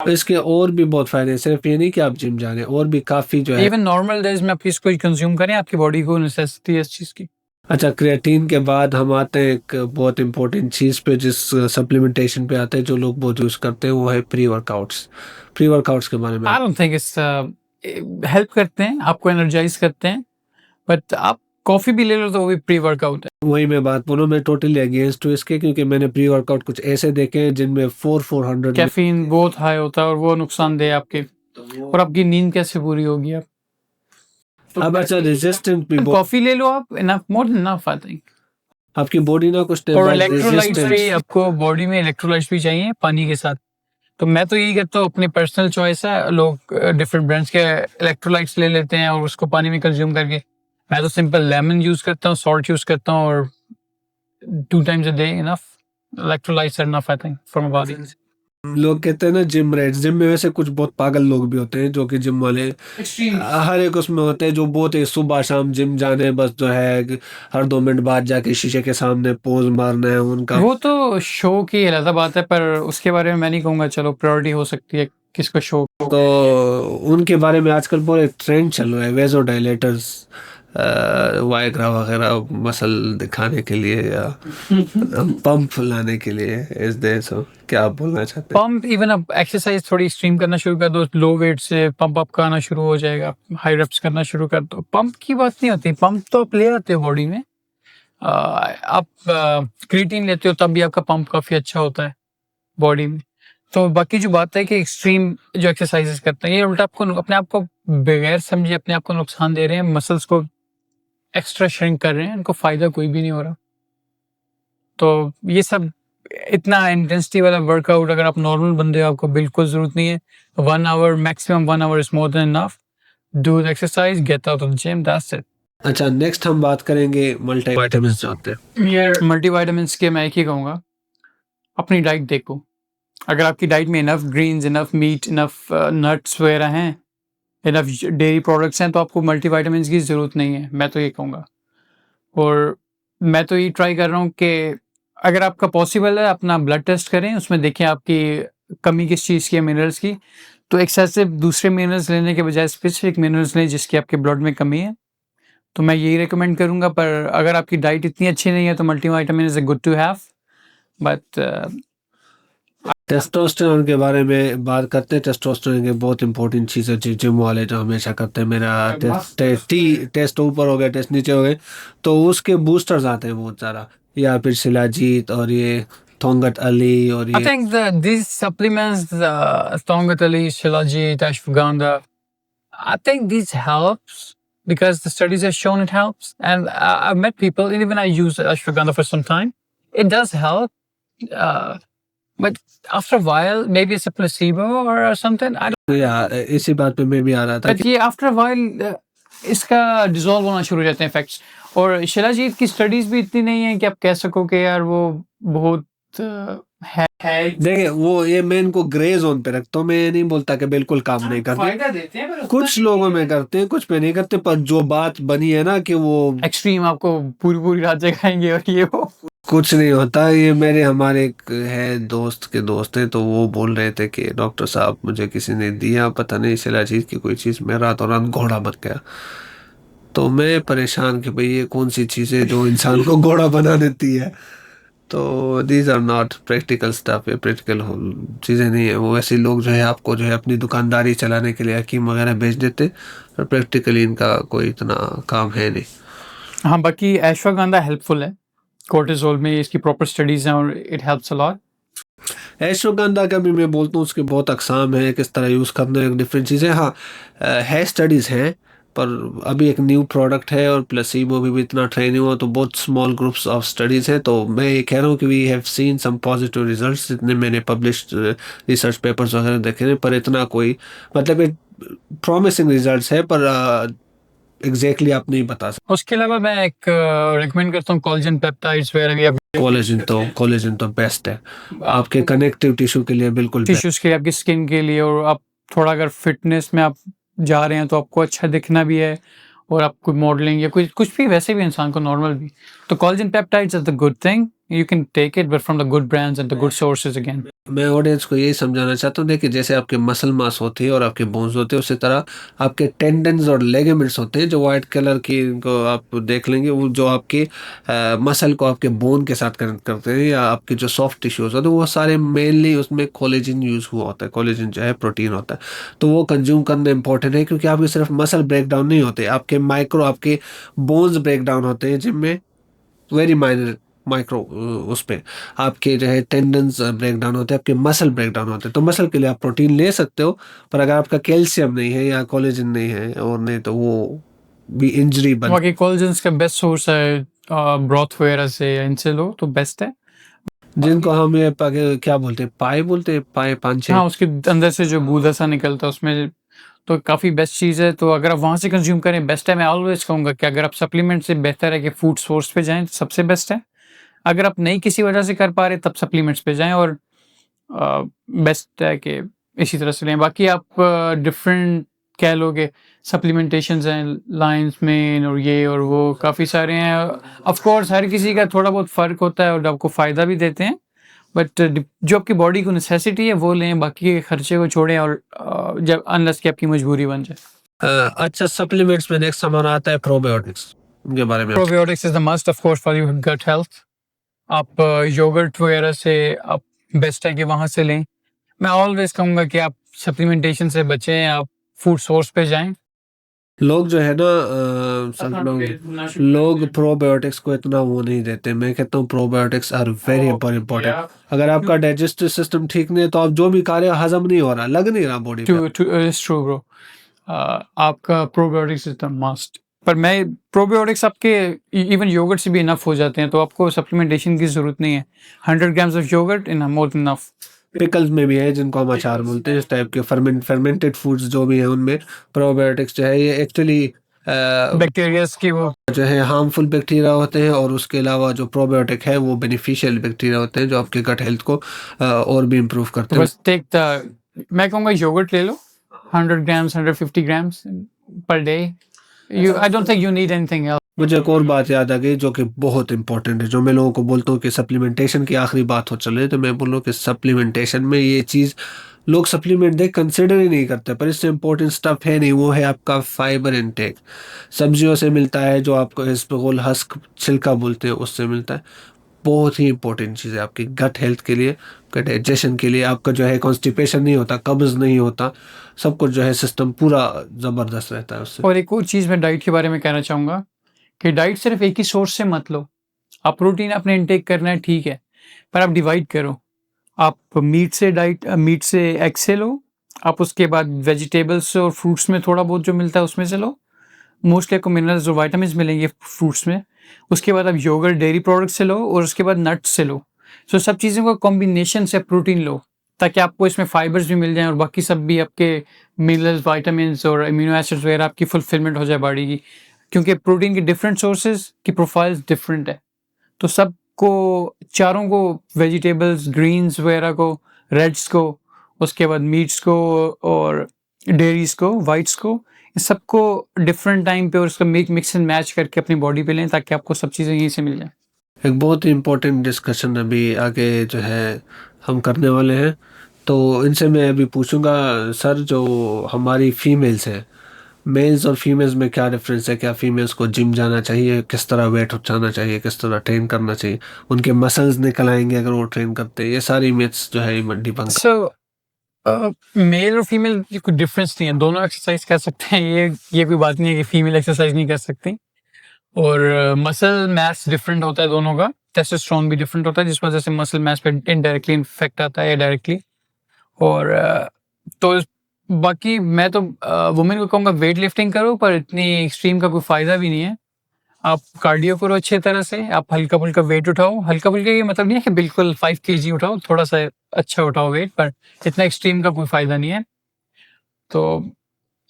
इसके और भी बहुत फायदे हैं, सिर्फ ये नहीं कि आप जिम जा रहे हैं, और भी काफ़ी जो है। इवन नॉर्मल डेज में आप इसको कंज्यूम करें, आपकी बॉडी को नेसेसिटी है इस चीज़ की। अच्छा, क्रिएटिन के बाद हम आते हैं एक बहुत इंपॉर्टेंट चीज़ पे, जिस सप्लीमेंटेशन पे आते हैं जो लोग बहुत यूज़ करते हैं, वो है प्री वर्कआउट्स। प्री वर्कआउट्स के बारे में I don't think it's help करते हैं, आपको एनर्जाइज़ करते हैं, बट आप कॉफ़ी भी ले लो तो वो भी प्री-वर्कआउट है। वही मैं बात बोलूँ, मैं टोटली अगेंस्ट हूँ इसके, क्योंकि मैंने प्री-वर्कआउट कुछ ऐसे देखे हैं जिनमें 400 कैफ़ीन बहुत हाई होता है और वो नुकसानदेह है आपके, और आपकी नींद कैसे पूरी होगी अब? अब अच्छा रेजिस्टेंट भी बहुत, कॉफ़ी ले लो आप, enough, more than enough I think. आपकी बॉडी ना कुछ टाइम और बाद इलेक्ट्रोलाइट्स भी, रेजिस्टेंस। आपको बॉडी में इलेक्ट्रोलाइट्स भी चाहिए पानी के साथ। तो मैं तो यही करता हूँ, अपनी पर्सनल चॉइस है, लोग डिफरेंट ब्रांड्स के इलेक्ट्रोलाइट्स ले लेते हैं और उसको पानी में कंज्यूम करके, मैं तो सिंपल लेमन यूज़ करता हूँ, सॉल्ट यूज़ करता हूँ, और 2 times a day enough, electrolytes are enough I think for my body. लोग कहते हैं ना जिम रैट्स, जिम में वैसे कुछ बहुत पागल लोग भी होते हैं जो कि जिम वाले एक्सट्रीम। हर एक उसमें होते हैं जो बहुत ही सुबह शाम जिम जाने, बस जो है कि हर 2 मिनट बाद जाके शीशे के सामने पोज मारना है उनका। वो तो शो की अलग बात है, पर उसके बारे में मैं नहीं कहूँगा, चलो प्रायोरिटी हो सकती है किसको शो। तो उनके बारे में आजकल पूरे ट्रेंड चल रहा है, वेजो डायलेटर्स, वाइग्रा वगैरह, मसल दिखाने के लिए या पंप लाने के लिए। इस देश हो, क्या आप बोलना चाहते हैं? पंप, इवन अब एक्सरसाइज थोड़ी स्ट्रीम करना शुरू कर दो, लो वेट से पंप अप का आना शुरू हो जाएगा, हाई रेप्स करना शुरू कर दो, पंप की बात नहीं होती, पंप तो आप ले आते हो बॉडी में। आप क्रिएटिन लेते हो तब भी आपका पंप काफ़ी अच्छा होता है बॉडी में। तो बाकी जो बात है कि एक्सट्रीम जो एक्सरसाइजेस करते हैं, ये उल्टा आपको अपने आप को बगैर समझे अपने आप को नुकसान दे रहे हैं, मसल्स को एक्स्ट्रा श्रिंक कर रहे हैं, इनको फ़ायदा कोई भी नहीं हो रहा। तो ये सब इतना इंटेंसिटी वाला वर्कआउट अगर आप नॉर्मल बंदे हो, आपको बिल्कुल ज़रूरत नहीं है। 1 hour, maximum 1 hour is more than enough. Do the exercise, get out of the gym, that's it. अच्छा, नेक्स्ट हम बात करेंगे मल्टीविटामिन्स जो होते हैं। मल्टीविटामिन्स के मैं एक ही कहूँगा, अपनी डाइट देखो। अगर आपकी डाइट में enough Green's, enough meet, enough nuts वगैरह हैं, इनफ डेयरी प्रोडक्ट्स हैं, तो आपको मल्टीविटामिन्स की ज़रूरत नहीं है, मैं तो ये कहूँगा। और मैं तो ये ट्राई कर रहा हूँ कि अगर आपका पॉसिबल है, अपना ब्लड टेस्ट करें, उसमें देखें आपकी कमी किस चीज़ की है मिनरल्स की। तो एक्सेसिव दूसरे मिनरल्स लेने के बजाय स्पेसिफिक मिनरल्स लें जिसकी आपके ब्लड में कमी है। तो मैं यही रिकमेंड करूँगा, पर अगर आपकी डाइट इतनी अच्छी नहीं है तो multivitamin is a good to have, but testosterone के बारे में बात करते हैं। टेस्टोस्टेरोन की बहुत इंपॉर्टेंट चीज़ है, जिम वाले जो हमेशा करते हैं, मेरा टेस्ट ऊपर हो गया, टेस्ट नीचे हो गए, तो उसके बूस्टर्स आते हैं बहुत ज़्यादा, या फिर शिलाजीत और ये थोंगट अली और I ये। think that these supplements, Tongatali, Shilajit, Ashwagandha, I think these helps because the studies have shown it helps. And I've met people, and even I use Ashwagandha for some time. It does help. Uh, but after a while, maybe it's a placebo or something. I don't. या इसी बात पे मैं भी आ रहा था But ये after a while, इसका डिजॉल्व होना शुरू हो जाते हैं इफेक्ट्स। और शिलाजीत की स्टडीज भी इतनी नहीं है कि आप कह सको कि यार वो बहुत है। देखिए, वो ये मैं इनको ग्रे जोन पे रखता हूँ, मैं ये नहीं बोलता कि बिल्कुल काम नहीं करते, फायदा देते हैं, पर कुछ लोगों में करते हैं, कुछ पे नहीं करते। पर जो बात बनी है ना कि वो एक्सट्रीम आपको पूरी पूरी रात जगाएंगे और ये वो। कुछ नहीं होता। ये मेरे हमारे एक है दोस्त के दोस्त हैं, तो वो बोल रहे थे कि डॉक्टर साहब मुझे किसी ने दिया, पता नहीं शिलाजीत की कोई चीज़, मैं रातों रात घोड़ा बन गया। तो मैं परेशान कि भाई ये कौन सी चीज़ है जो इंसान को घोड़ा बना देती है। तो these are not practical stuff, ये प्रैक्टिकल चीज़ें नहीं है। वो ऐसे लोग जो है आपको जो है अपनी दुकानदारी चलाने के लिए हकीम वगैरह बेच देते, और प्रैक्टिकली इनका कोई इतना काम है नहीं। हाँ, बाकी अश्वगंधा हेल्पफुल है, कोर्टिसोल में इसकी प्रॉपर स्टडीज हैं और इट हेल्प्स अ लॉट। एश्वगंधा का भी मैं बोलता हूँ उसके बहुत अकसाम है, किस तरह यूज़ करना है, डिफरेंट चीज़ें। हाँ, है स्टडीज़ हैं, पर अभी एक न्यू प्रोडक्ट है और प्लेसिबो भी इतना ट्रेन हुआ, तो बहुत स्मॉल ग्रुप्स ऑफ स्टडीज़ हैं। तो मैं ये कह रहा हूँ कि we have seen some positive results, जितने मैंने पब्लिश्ड रिसर्च पेपर्स वगैरह देखे हैं, पर इतना कोई मतलब एक प्रॉमिसिंग रिजल्ट्स है, पर एग्जैक्टली आप नहीं बता सकते। उसके अलावा मैं एक रिकमेंड करता हूँ कोलेजन पेप्टाइड्स वगैरह भी। कोलेजन तो बेस्ट है आपके कनेक्टिव टिश्यू के लिए, बिल्कुल टिश्यूज के लिए, आपकी स्किन के लिए, और आप थोड़ा अगर फिटनेस में आप जा रहे हैं तो आपको अच्छा दिखना भी है, और आप कोई मॉडलिंग या कुछ कुछ भी, वैसे भी इंसान को नॉर्मल भी, तो collagen peptides are the good thing. You can take it, but from the good brands and the good sources again. मैं ऑडियंस को यही समझाना चाहता हूँ, देखिए जैसे आपके मसल मास होती है और आपके बोन्स होते हैं, उसी तरह आपके टेंडन्स और लिगामेंट्स होते हैं जो वाइट कलर की, इनको आप देख लेंगे, वो जो आपके मसल को आपके बोन के साथ कनेक्ट करते हैं, या आपके जो सॉफ्ट टिश्यूज होते हैं, वो सारे मेनली उसमें कोलेजन यूज हुआ होता है। कोलेजन जो है प्रोटीन होता है, तो वो कंज्यूम करना इंपॉर्टेंट है, क्योंकि आपके सिर्फ मसल ब्रेक डाउन नहीं होते, आपके माइक्रो आपके बोन्स ब्रेक डाउन होते हैं, जिनमें वेरी माइनर माइक्रो उस पे आपके जो है टेंडन्स ब्रेक डाउन होते हैं, आपके मसल ब्रेक डाउन होते हैं। तो मसल के लिए आप प्रोटीन ले सकते हो, पर अगर आपका कैल्शियम नहीं है या कोलेजन नहीं है और नहीं, तो वो भी इंजरी बन बाकी कोलेजन्स का बेस्ट सोर्स है ब्रॉथ वगैरह से, या इनसे लो तो बेस्ट है। जिनको हम ये क्या बोलते हैं, पाए बोलते हैं, पाए पांचे। हाँ, उसके अंदर से जो गूदा सा निकलता है उसमें, तो काफ़ी बेस्ट चीज़ है। तो अगर आप वहाँ से कंज्यूम करें बेस्ट है। मैं ऑलवेज कहूँगा कि अगर आप सप्लीमेंट से बेहतर है कि फूड सोर्स पे जाएँ, तो सबसे बेस्ट है। अगर आप नहीं किसी वजह से कर पा रहे तब सप्लीमेंट्स पे जाएँ, और बेस्ट है कि इसी तरह से लें। बाकी आप डिफरेंट कह लोगे सप्लीमेंटेशंस हैं, लायंस मेन और ये और वो काफ़ी सारे हैं। ऑफ कोर्स हर किसी का थोड़ा बहुत फ़र्क होता है और आपको फ़ायदा भी देते हैं, बट जो आपकी बॉडी को नेसेसिटी है वो लें, बाकी के खर्चे को छोड़ें, और जब अनलेस कि आपकी मजबूरी बन जाए। अच्छा, सप्लीमेंट्स में नेक्स्ट हमारा आता है प्रोबायोटिक्स, उनके बारे में probiotics is the must of course for your gut health. आप योगर्ट वगैरह से आप बेस्ट है कि वहाँ से लें। मैं ऑलवेज कहूँगा कि आप सप्लीमेंटेशन से बचें, आप फूड सोर्स पे जाएं। लोग जो है ना सब लोग प्रोबायोटिक्स को इतना वो नहीं देते। मैं कहता हूँ प्रोबायोटिक्स आर वेरी इंपॉर्टेंट। अगर आपका डाइजेस्टिव सिस्टम ठीक नहीं है, तो आप जो भी खा रहे हो हजम नहीं हो रहा, लग नहीं रहा बॉडी पे। It's true bro. आपका प्रोबायोटिक्स इज द मस्ट। पर मैं प्रोबायोटिक्स आपके इवन योगर्ट से भी इनफ हो जाते हैं, तो आपको सप्लीमेंटेशन की जरूरत नहीं है। 100 grams of yoghurt in more than enough. Pickles में भी है, जिनको हम अचार बोलते हैं, इस टाइप के फर्मेंटेड फूड्स जो भी हैं, उनमें प्रोबायोटिक्स जो है ये एक्चुअली बैक्टीरियाज की वो जो है हार्मफुल बैक्टीरिया होते हैं, और उसके अलावा जो प्रोबायोटिक है वो बेनिफिशियल बैक्टीरिया होते हैं, जो आपके गट हेल्थ को और भी इम्प्रूव करते हैं। बस टेक द, मैं कहूँगा योगर्ट ले लो 100 grams 150 grams per day. I don't think you need anything else. मुझे एक और बात याद आ गई जो कि बहुत इंपॉर्टेंट है, जो मैं लोगों को बोलता हूँ कि सप्लीमेंटेशन की आखिरी बात हो चल रही है, तो मैं बोल रहा हूँ कि सप्लीमेंटेशन में ये चीज़ लोग सप्लीमेंट देख कंसिडर ही नहीं करते, पर इससे इंपॉर्टेंट स्टफ है नहीं, वो है आपका फाइबर इनटेक। सब्जियों से मिलता है, जो आपको इसबगोल हस्क छिलका बोलते हैं, उससे मिलता है। बहुत ही इंपॉर्टेंट चीज़ है आपकी गट हेल्थ के लिए, आपका डाइजेशन के लिए, आपका जो है कॉन्स्टिपेशन नहीं होता, कब्ज नहीं होता, सब कुछ जो है सिस्टम पूरा ज़बरदस्त रहता है उससे। और एक और चीज़ मैं डाइट के बारे में कहना चाहूँगा कि डाइट सिर्फ एक ही सोर्स से मत लो। आप प्रोटीन अपने इनटेक करना है ठीक है, पर आप डिवाइड करो। आप मीट से एग से लो, आप उसके बाद वेजिटेबल्स और फ्रूट्स में थोड़ा बहुत जो मिलता है उसमें से लो। मोस्टली आपको मिनरल्स और विटामिन्स मिलेंगे फ्रूट्स में। उसके बाद आप योगर्ट डेयरी प्रोडक्ट से लो, और उसके बाद नट्स से लो। सो सब चीज़ों का कॉम्बिनेशन से प्रोटीन लो, ताकि आपको इसमें फाइबर्स भी मिल जाएं और बाकी सब भी आपके मिनरल्स, विटामिन्स और अमीनो एसिड्स वगैरह आपकी फुलफिलमेंट हो जाए बॉडी की। क्योंकि प्रोटीन की डिफरेंट सोर्सेज की प्रोफाइल्स डिफरेंट है, तो सबको, चारों को, वेजिटेबल्स, ग्रीन्स वगैरह को, रेड्स को, उसके बाद मीट्स को और डेयरीज को, वाइट्स को, इन सबको डिफरेंट टाइम पे और उसका मिक्स एंड मैच करके अपनी बॉडी पे लें, ताकि आपको सब चीज़ें यहीं से मिल जाए। एक बहुत ही इम्पोर्टेंट डिस्कशन अभी आगे जो है हम करने वाले हैं, तो इनसे मैं अभी पूछूंगा सर, जो हमारी फीमेल्स हैं, मेल्स और फीमेल्स में क्या डिफरेंस है? क्या फीमेल्स को जिम जाना चाहिए? किस तरह वेट उठाना चाहिए? किस तरह ट्रेन करना चाहिए? उनके मसल्स निकल आएंगे अगर वो ट्रेन करते हैं? ये सारी मिथ्स जो है ये डिबंक। सो मेल और फीमेल की कोई डिफरेंस नहीं है, दोनों एक्सरसाइज कर सकते हैं। ये कोई बात नहीं है कि फीमेल एक्सरसाइज नहीं कर सकती। और मसल मास डिफरेंट होता है दोनों का, टेस्टोस्टेरोन भी डिफरेंट होता है, जिस वजह से मसल मास पे इनडायरेक्टली इफेक्ट आता है या डायरेक्टली। और तो बाकी मैं तो वुमेन को कहूँगा वेट लिफ्टिंग करो, पर इतनी एक्सट्रीम का कोई फायदा भी नहीं है। आप कार्डियो करो अच्छे तरह से, आप हल्का फुल्का वेट उठाओ। हल्का फुल्का ये मतलब नहीं है कि बिल्कुल 5 kg उठाओ, थोड़ा सा अच्छा उठाओ वेट, पर इतना एक्सट्रीम का कोई फायदा नहीं है। तो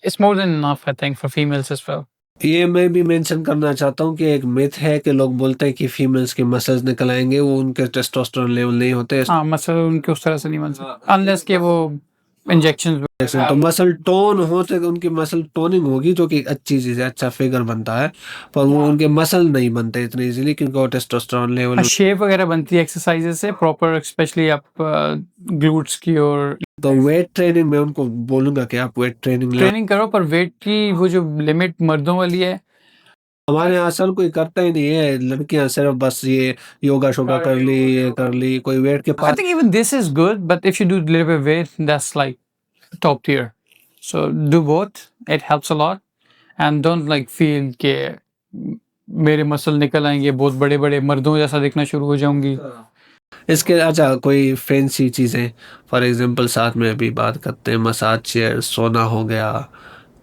it's more than enough I think for females as well. ये मैं भी मेंशन करना चाहता हूँ कि एक मिथ है कि लोग बोलते हैं कि फीमेल्स के मसल्स निकल आएंगे, वो उनके टेस्टोस्टेरोन लेवल नहीं होते। हाँ, मसल उनके उस तरह से नहीं बन सकते अनलेस के वो इंजेक्शंस तो मसल टोन हो तो उनकी मसल टोनिंग होगी जो कि एक अच्छी चीज़ है, अच्छा फिगर बनता है, पर वो उनके मसल नहीं बनते इतनी इजीली क्योंकि वो टेस्टोस्टेरोन लेवल। शेप वगैरह बनती है एक्सरसाइजेज से प्रॉपर, स्पेशली आप ग्लूट्स की और तो वेट ट्रेनिंग में उनको बोलूंगा कि आप वेट ट्रेनिंग ले। ट्रेनिंग करो, पर वेट की वो जो लिमिट मर्दों वाली है, हमारे यहाँ सर कोई करता ही नहीं है, लड़कियां सिर्फ बस ये योगा शोगा कर ली, ये कर ली, कोई वेट के I pass. think even this is good, but if you do little bit of weight, that's like top tier. So do both, it helps a lot, and don't like feel कि मेरे मसल निकल आएंगे, बहुत बड़े बड़े मर्दों जैसा दिखना शुरू हो जाऊंगी। इसके अच्छा कोई फैंसी चीज़ें, फॉर एग्जांपल साथ में अभी बात करते हैं मसाज चेयर, सोना हो गया,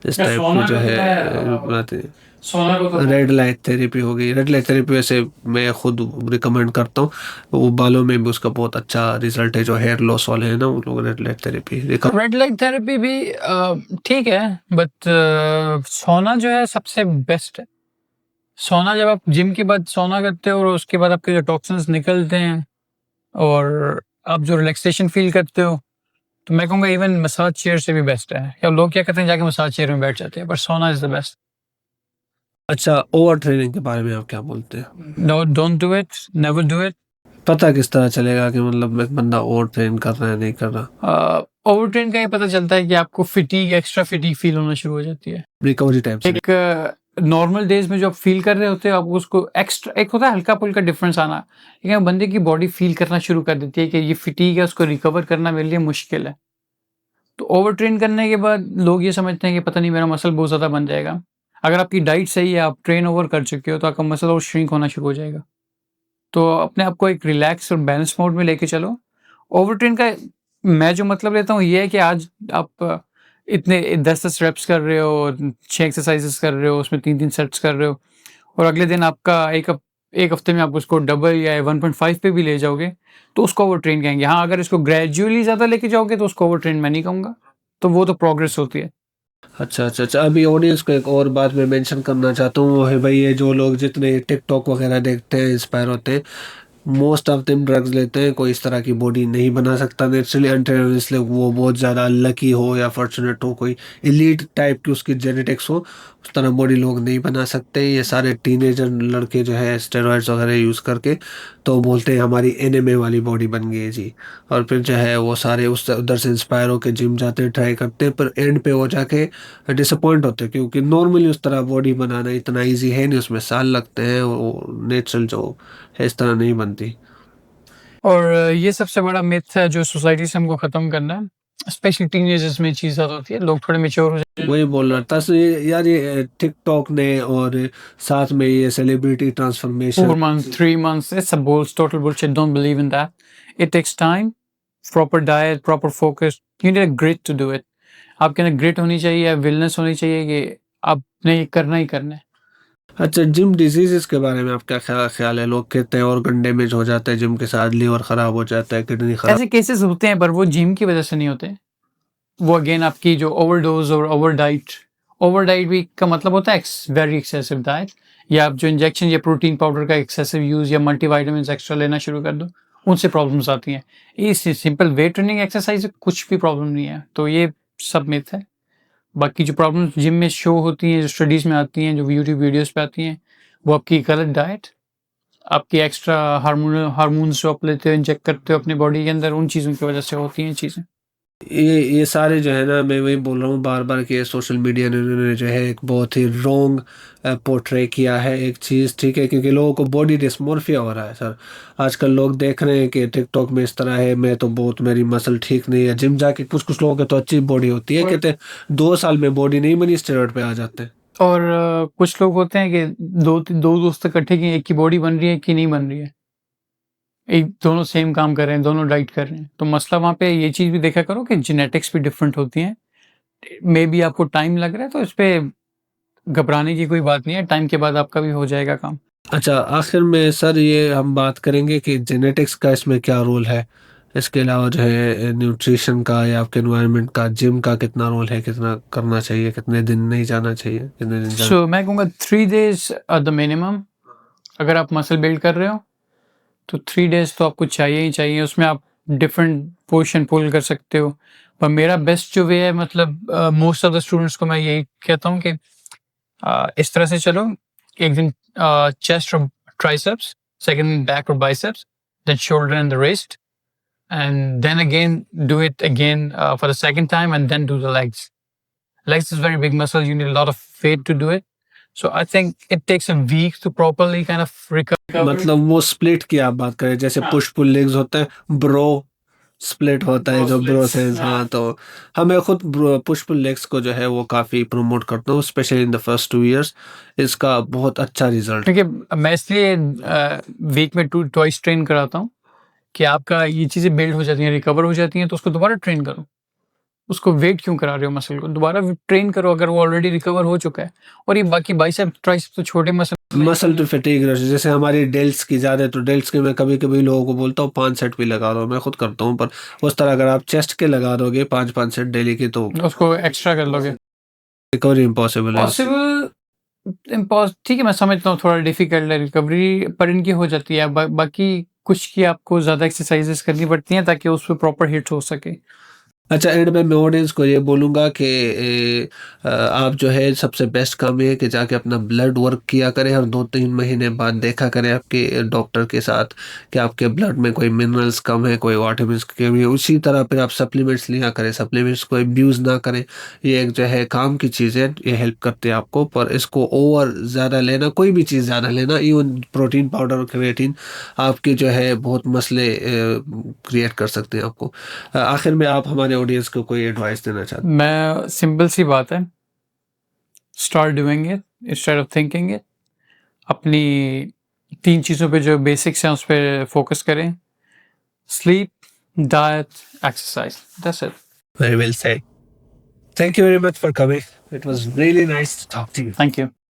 इस टाइप की जो है बनाते हैं। सोना को तो रेड लाइट थेरेपी हो गई, रेड लाइट थेरेपी वैसे मैं खुद रिकमेंड करता हूँ, वो बालों में भी उसका बहुत अच्छा रिजल्ट है, जो हेयर लॉस वाले हैं ना वो लोग red light therapy red light therapy भी ठीक है, बट सोना जो है सबसे बेस्ट है। सोना जब आप जिम के बाद सोना करते हो और उसके बाद आपके जो टॉक्सिन्स निकलते हैं और आप जो रिलैक्सेशन फील करते हो, तो मैं कहूँगा इवन मसाज चेयर से भी बेस्ट है। या लोग क्या करते हैं, जाके मसाज चेयर में बैठ जाते हैं, पर सोना इज द बेस्ट। अच्छा ओवर ट्रेनिंग के बारे में आप क्या बोलते हैं? No, don't do it, never do it. पता किस तरह चलेगा कि मतलब एक बंदा ओवर ट्रेन कर रहा है नहीं कर रहा? ओवर ट्रेन का ये पता चलता है कि आपको फिटीग, एक्स्ट्रा फिटीग फील होना शुरू हो जाती है। रिकवरी टाइम से एक नॉर्मल डेज में जो आप फील कर रहे होते हो, आप उसको एक्स्ट्रा, एक होता है हल्का फुल्का डिफरेंस आना, लेकिन बंदे की बॉडी फील करना शुरू कर देती है कि ये फिटीग है, उसको रिकवर करना मेरे लिए मुश्किल है। तो ओवर ट्रेन करने के बाद लोग ये समझते हैं कि पता नहीं मेरा मसल बहुत ज़्यादा बन जाएगा। अगर आपकी डाइट सही है, आप ट्रेन ओवर कर चुके हो, तो आपका मसल और श्रिंक होना शुरू हो जाएगा। तो अपने आप को एक रिलैक्स और बैलेंस मोड में लेके चलो। ओवर ट्रेन का मैं जो मतलब लेता हूँ ये है कि आज आप इतने 10-10 रेप्स कर रहे हो, 6 एक्सरसाइजेस कर रहे हो, उसमें 3-3 सेट्स कर रहे हो, और अगले दिन आपका एक हफ्ते में आप उसको डबल या 1.5 पे भी ले जाओगे, तो उसको ओवर ट्रेन कहेंगे। हाँ, अगर इसको ग्रेजुअली ज़्यादा लेके जाओगे तो उसको ओवर ट्रेन मैं नहीं कहूँगा। तो वो तो प्रोग्रेस होती है। अच्छा अच्छा अच्छा, अभी ऑडियंस को एक और बात मैं मेंशन करना चाहता हूँ, वो है भाई ये जो लोग जितने टिकटॉक वगैरह देखते हैं इंस्पायर होते हैं, मोस्ट ऑफ देम ड्रग्स लेते हैं, कोई इस तरह की बॉडी नहीं बना सकता नेचुरली अनटिल इसलिए वो बहुत ज़्यादा लकी हो या फॉर्चुनेट हो, कोई एलीट टाइप की उसकी जेनेटिक्स हो, उस तरह बॉडी लोग नहीं बना सकते। ये सारे टीनेजर लड़के जो है स्टेरॉइड्स वगैरह यूज़ करके तो बोलते हैं हमारी एनएमए वाली बॉडी बन गई है जी, और फिर जो है वो सारे उस उधर से इंस्पायर होकर जिम जाते हैं, ट्राई करते हैं, पर एंड पे वो जाके डिसअपॉइंट होते हैं क्योंकि नॉर्मली उस तरह बॉडी बनाना इतना ईजी है नहीं, उसमें साल लगते हैं, वो नेचुरल जो है इस तरह नहीं बनती। और ये सबसे बड़ा मिथ है जो सोसाइटी से हमको ख़त्म करना है। स्पेशली टीनेजर्स में ये चीज़ ज़्यादा होती है, लोग थोड़े मैच्योर हो जाते हैं। वही बोल रहा था, so ये यार ये टिकटॉक ने और साथ में ये celebrity 4 transformation. months, 3 months, it's a total bullshit. Don't believe in that. It takes time, proper diet, proper focus. You need a grit to do it. आपके अंदर ग्रिट होनी चाहिए, विलनेस होनी चाहिए कि आपने ये करना ही करना है। अच्छा जिम डिजीजेस के बारे में आपका क्या ख्याल है? लोग कहते हैं ऑर्गन डैमेज हो जाता है जिम के साथ, लीवर खराब हो जाता है, किडनी खराब। ऐसे केसेस होते हैं, पर वो जिम की वजह से नहीं होते। वो अगेन आपकी जो ओवरडोज और ओवर डाइट भी का मतलब होता है वेरी एक्सेसिव डाइट, या आप जो इंजेक्शन या प्रोटीन पाउडर का एक्सेसिव यूज या मल्टीविटामिन एक्स्ट्रा लेना शुरू कर दो, उनसे प्रॉब्लम्स आती हैं। ये सिंपल वेट ट्रेनिंग एक्सरसाइज से कुछ भी प्रॉब्लम नहीं है। तो ये सब मिथ है। बाकी जो प्रॉब्लम्स जिम में शो होती हैं, जो स्टडीज़ में आती हैं, जो यूट्यूब वीडियोज़ पे आती हैं, वो आपकी गलत डाइट, आपकी एक्स्ट्रा हार्मोन्स जो आप लेते हो, इंजेक्ट करते हो अपनी बॉडी के अंदर, उन चीज़ों की वजह से होती हैं चीज़ें। ये सारे जो है ना, मैं वही बोल रहा हूँ बार बार कि सोशल मीडिया ने उन्होंने जो है एक बहुत ही रॉन्ग पोर्ट्रे किया है एक चीज़, ठीक है, क्योंकि लोगों को बॉडी डिस्मॉर्फिया हो रहा है सर। आजकल लोग देख रहे हैं कि टिकटॉक में इस तरह है, मैं तो बहुत, मेरी मसल ठीक नहीं है, जिम जाके कुछ कुछ लोगों की तो अच्छी बॉडी होती है, कहते हैं 2 साल में बॉडी नहीं बनी, स्टेरॉइड पे आ जाते हैं। और कुछ लोग होते हैं कि दो दोस्त इकट्ठे की एक की बॉडी बन रही है कि नहीं बन रही है, एक दोनों सेम काम कर रहे हैं, दोनों डाइट कर रहे हैं। तो मसला वहाँ पे ये चीज़ भी देखा करो कि जेनेटिक्स भी डिफरेंट होती हैं। मे बी आपको टाइम लग रहा है, तो इस पे घबराने की कोई बात नहीं है, टाइम के बाद आपका भी हो जाएगा काम। अच्छा आखिर में सर ये हम बात करेंगे कि जेनेटिक्स का इसमें क्या रोल है, इसके अलावा जो है न्यूट्रिशन का या आपके एनवायरनमेंट का, जिम का कितना रोल है, कितना करना चाहिए, कितने दिन नहीं जाना चाहिए, कितने दिन जाना। सो मैं कहूँगा 3 डेज़ आर द मिनिमम। अगर आप मसल बिल्ड कर रहे हो, तो 3 डेज़ तो आपको चाहिए ही चाहिए। उसमें आप डिफरेंट पोजीशन पुल कर सकते हो। पर मेरा बेस्ट जो वे है, मतलब मोस्ट ऑफ द स्टूडेंट्स को मैं यही कहता हूँ कि इस तरह से चलो, एक दिन चेस्ट और ट्राइसेप्स, सेकंड दिन बैक और biceps, then shoulder and the rest, and then again do it again for the second time, and then do the legs. Legs is very big muscle, you need a lot of weight to do it, so I think it takes a week to properly kind of recover. मतलब वो स्प्लिट की आप बात करें, जैसे हाँ। पुश पुल लेग्स होता है, ब्रो स्प्लिट होता है, Bro जो ब्रो splits, सेंस, हाँ। हाँ, तो हमें खुद पुश पुल लेग्स को जो है वो काफ़ी प्रमोट करता हूँ, specially in the first 2 years। इसका बहुत अच्छा रिजल्ट। क्योंकि मैं इसलिए वीक में ट्वाइस ट्रेन कराता हूँ कि आपका ये चीज़ें बिल्ड हो जाती हैं, रिकवर हो जाती हैं, तो उसको दोबारा ट्रेन करो। उसको वेट क्यों करा रहे हो मसल को? दोबारा ट्रेन करो अगर वो ऑलरेडी रिकवर हो चुका है। और ये बाकी बाइसेप ट्राइसेप तो छोटे मसल टू फटीग रेशो, जैसे हमारी डेल्ट्स की ज़्यादा, तो डेल्ट्स के मैं कभी कभी लोगों को बोलता हूँ 5 सेट भी लगा दो, मैं खुद करता हूँ, पर उस तरह अगर आप चेस्ट के लगा दोगे 5-5 सेट डेली की, तो उसको एक्स्ट्रा कर लोगे। रिकवरी इम्पॉसिबल है। पॉसिबल, ठीक है, मैं समझता हूँ थोड़ा डिफिकल्ट है रिकवरी, पर इनकी हो जाती है। बाकी कुछ की आपको ज़्यादा एक्सरसाइजेस करनी पड़ती हैं ताकि उस पर प्रॉपर हिट हो सके। अच्छा, एंड में मैं ऑडियंस को ये बोलूँगा कि आप जो है सबसे बेस्ट काम ये है कि जाके अपना ब्लड वर्क किया करें, और 2-3 महीने बाद देखा करें आपके डॉक्टर के साथ कि आपके ब्लड में कोई मिनरल्स कम है, कोई विटामिन्स की कमी है। उसी तरह फिर आप सप्लीमेंट्स लिया करें, सप्लीमेंट्स को अब्यूज़ ना करें। ये एक जो है काम की चीज़ है, ये हेल्प करते हैं आपको, पर इसको ओवर ज़्यादा लेना, कोई भी चीज़ ज़्यादा लेना, इवन प्रोटीन पाउडर और क्रिएटिन, आपके जो है बहुत मसले क्रिएट कर सकते हैं आपको। आखिर में आप हमारे ऑडियंस को कोई एडवाइस देना चाहते हैं? मैं, सिंपल सी बात है, start doing it instead of thinking it. अपनी 3 चीज़ों पे जो बेसिक्स हैं उस पे फोकस करें, sleep, diet, exercise, that's it. Very well said. Thank you very much for coming. It was really nice to talk to you. Thank you.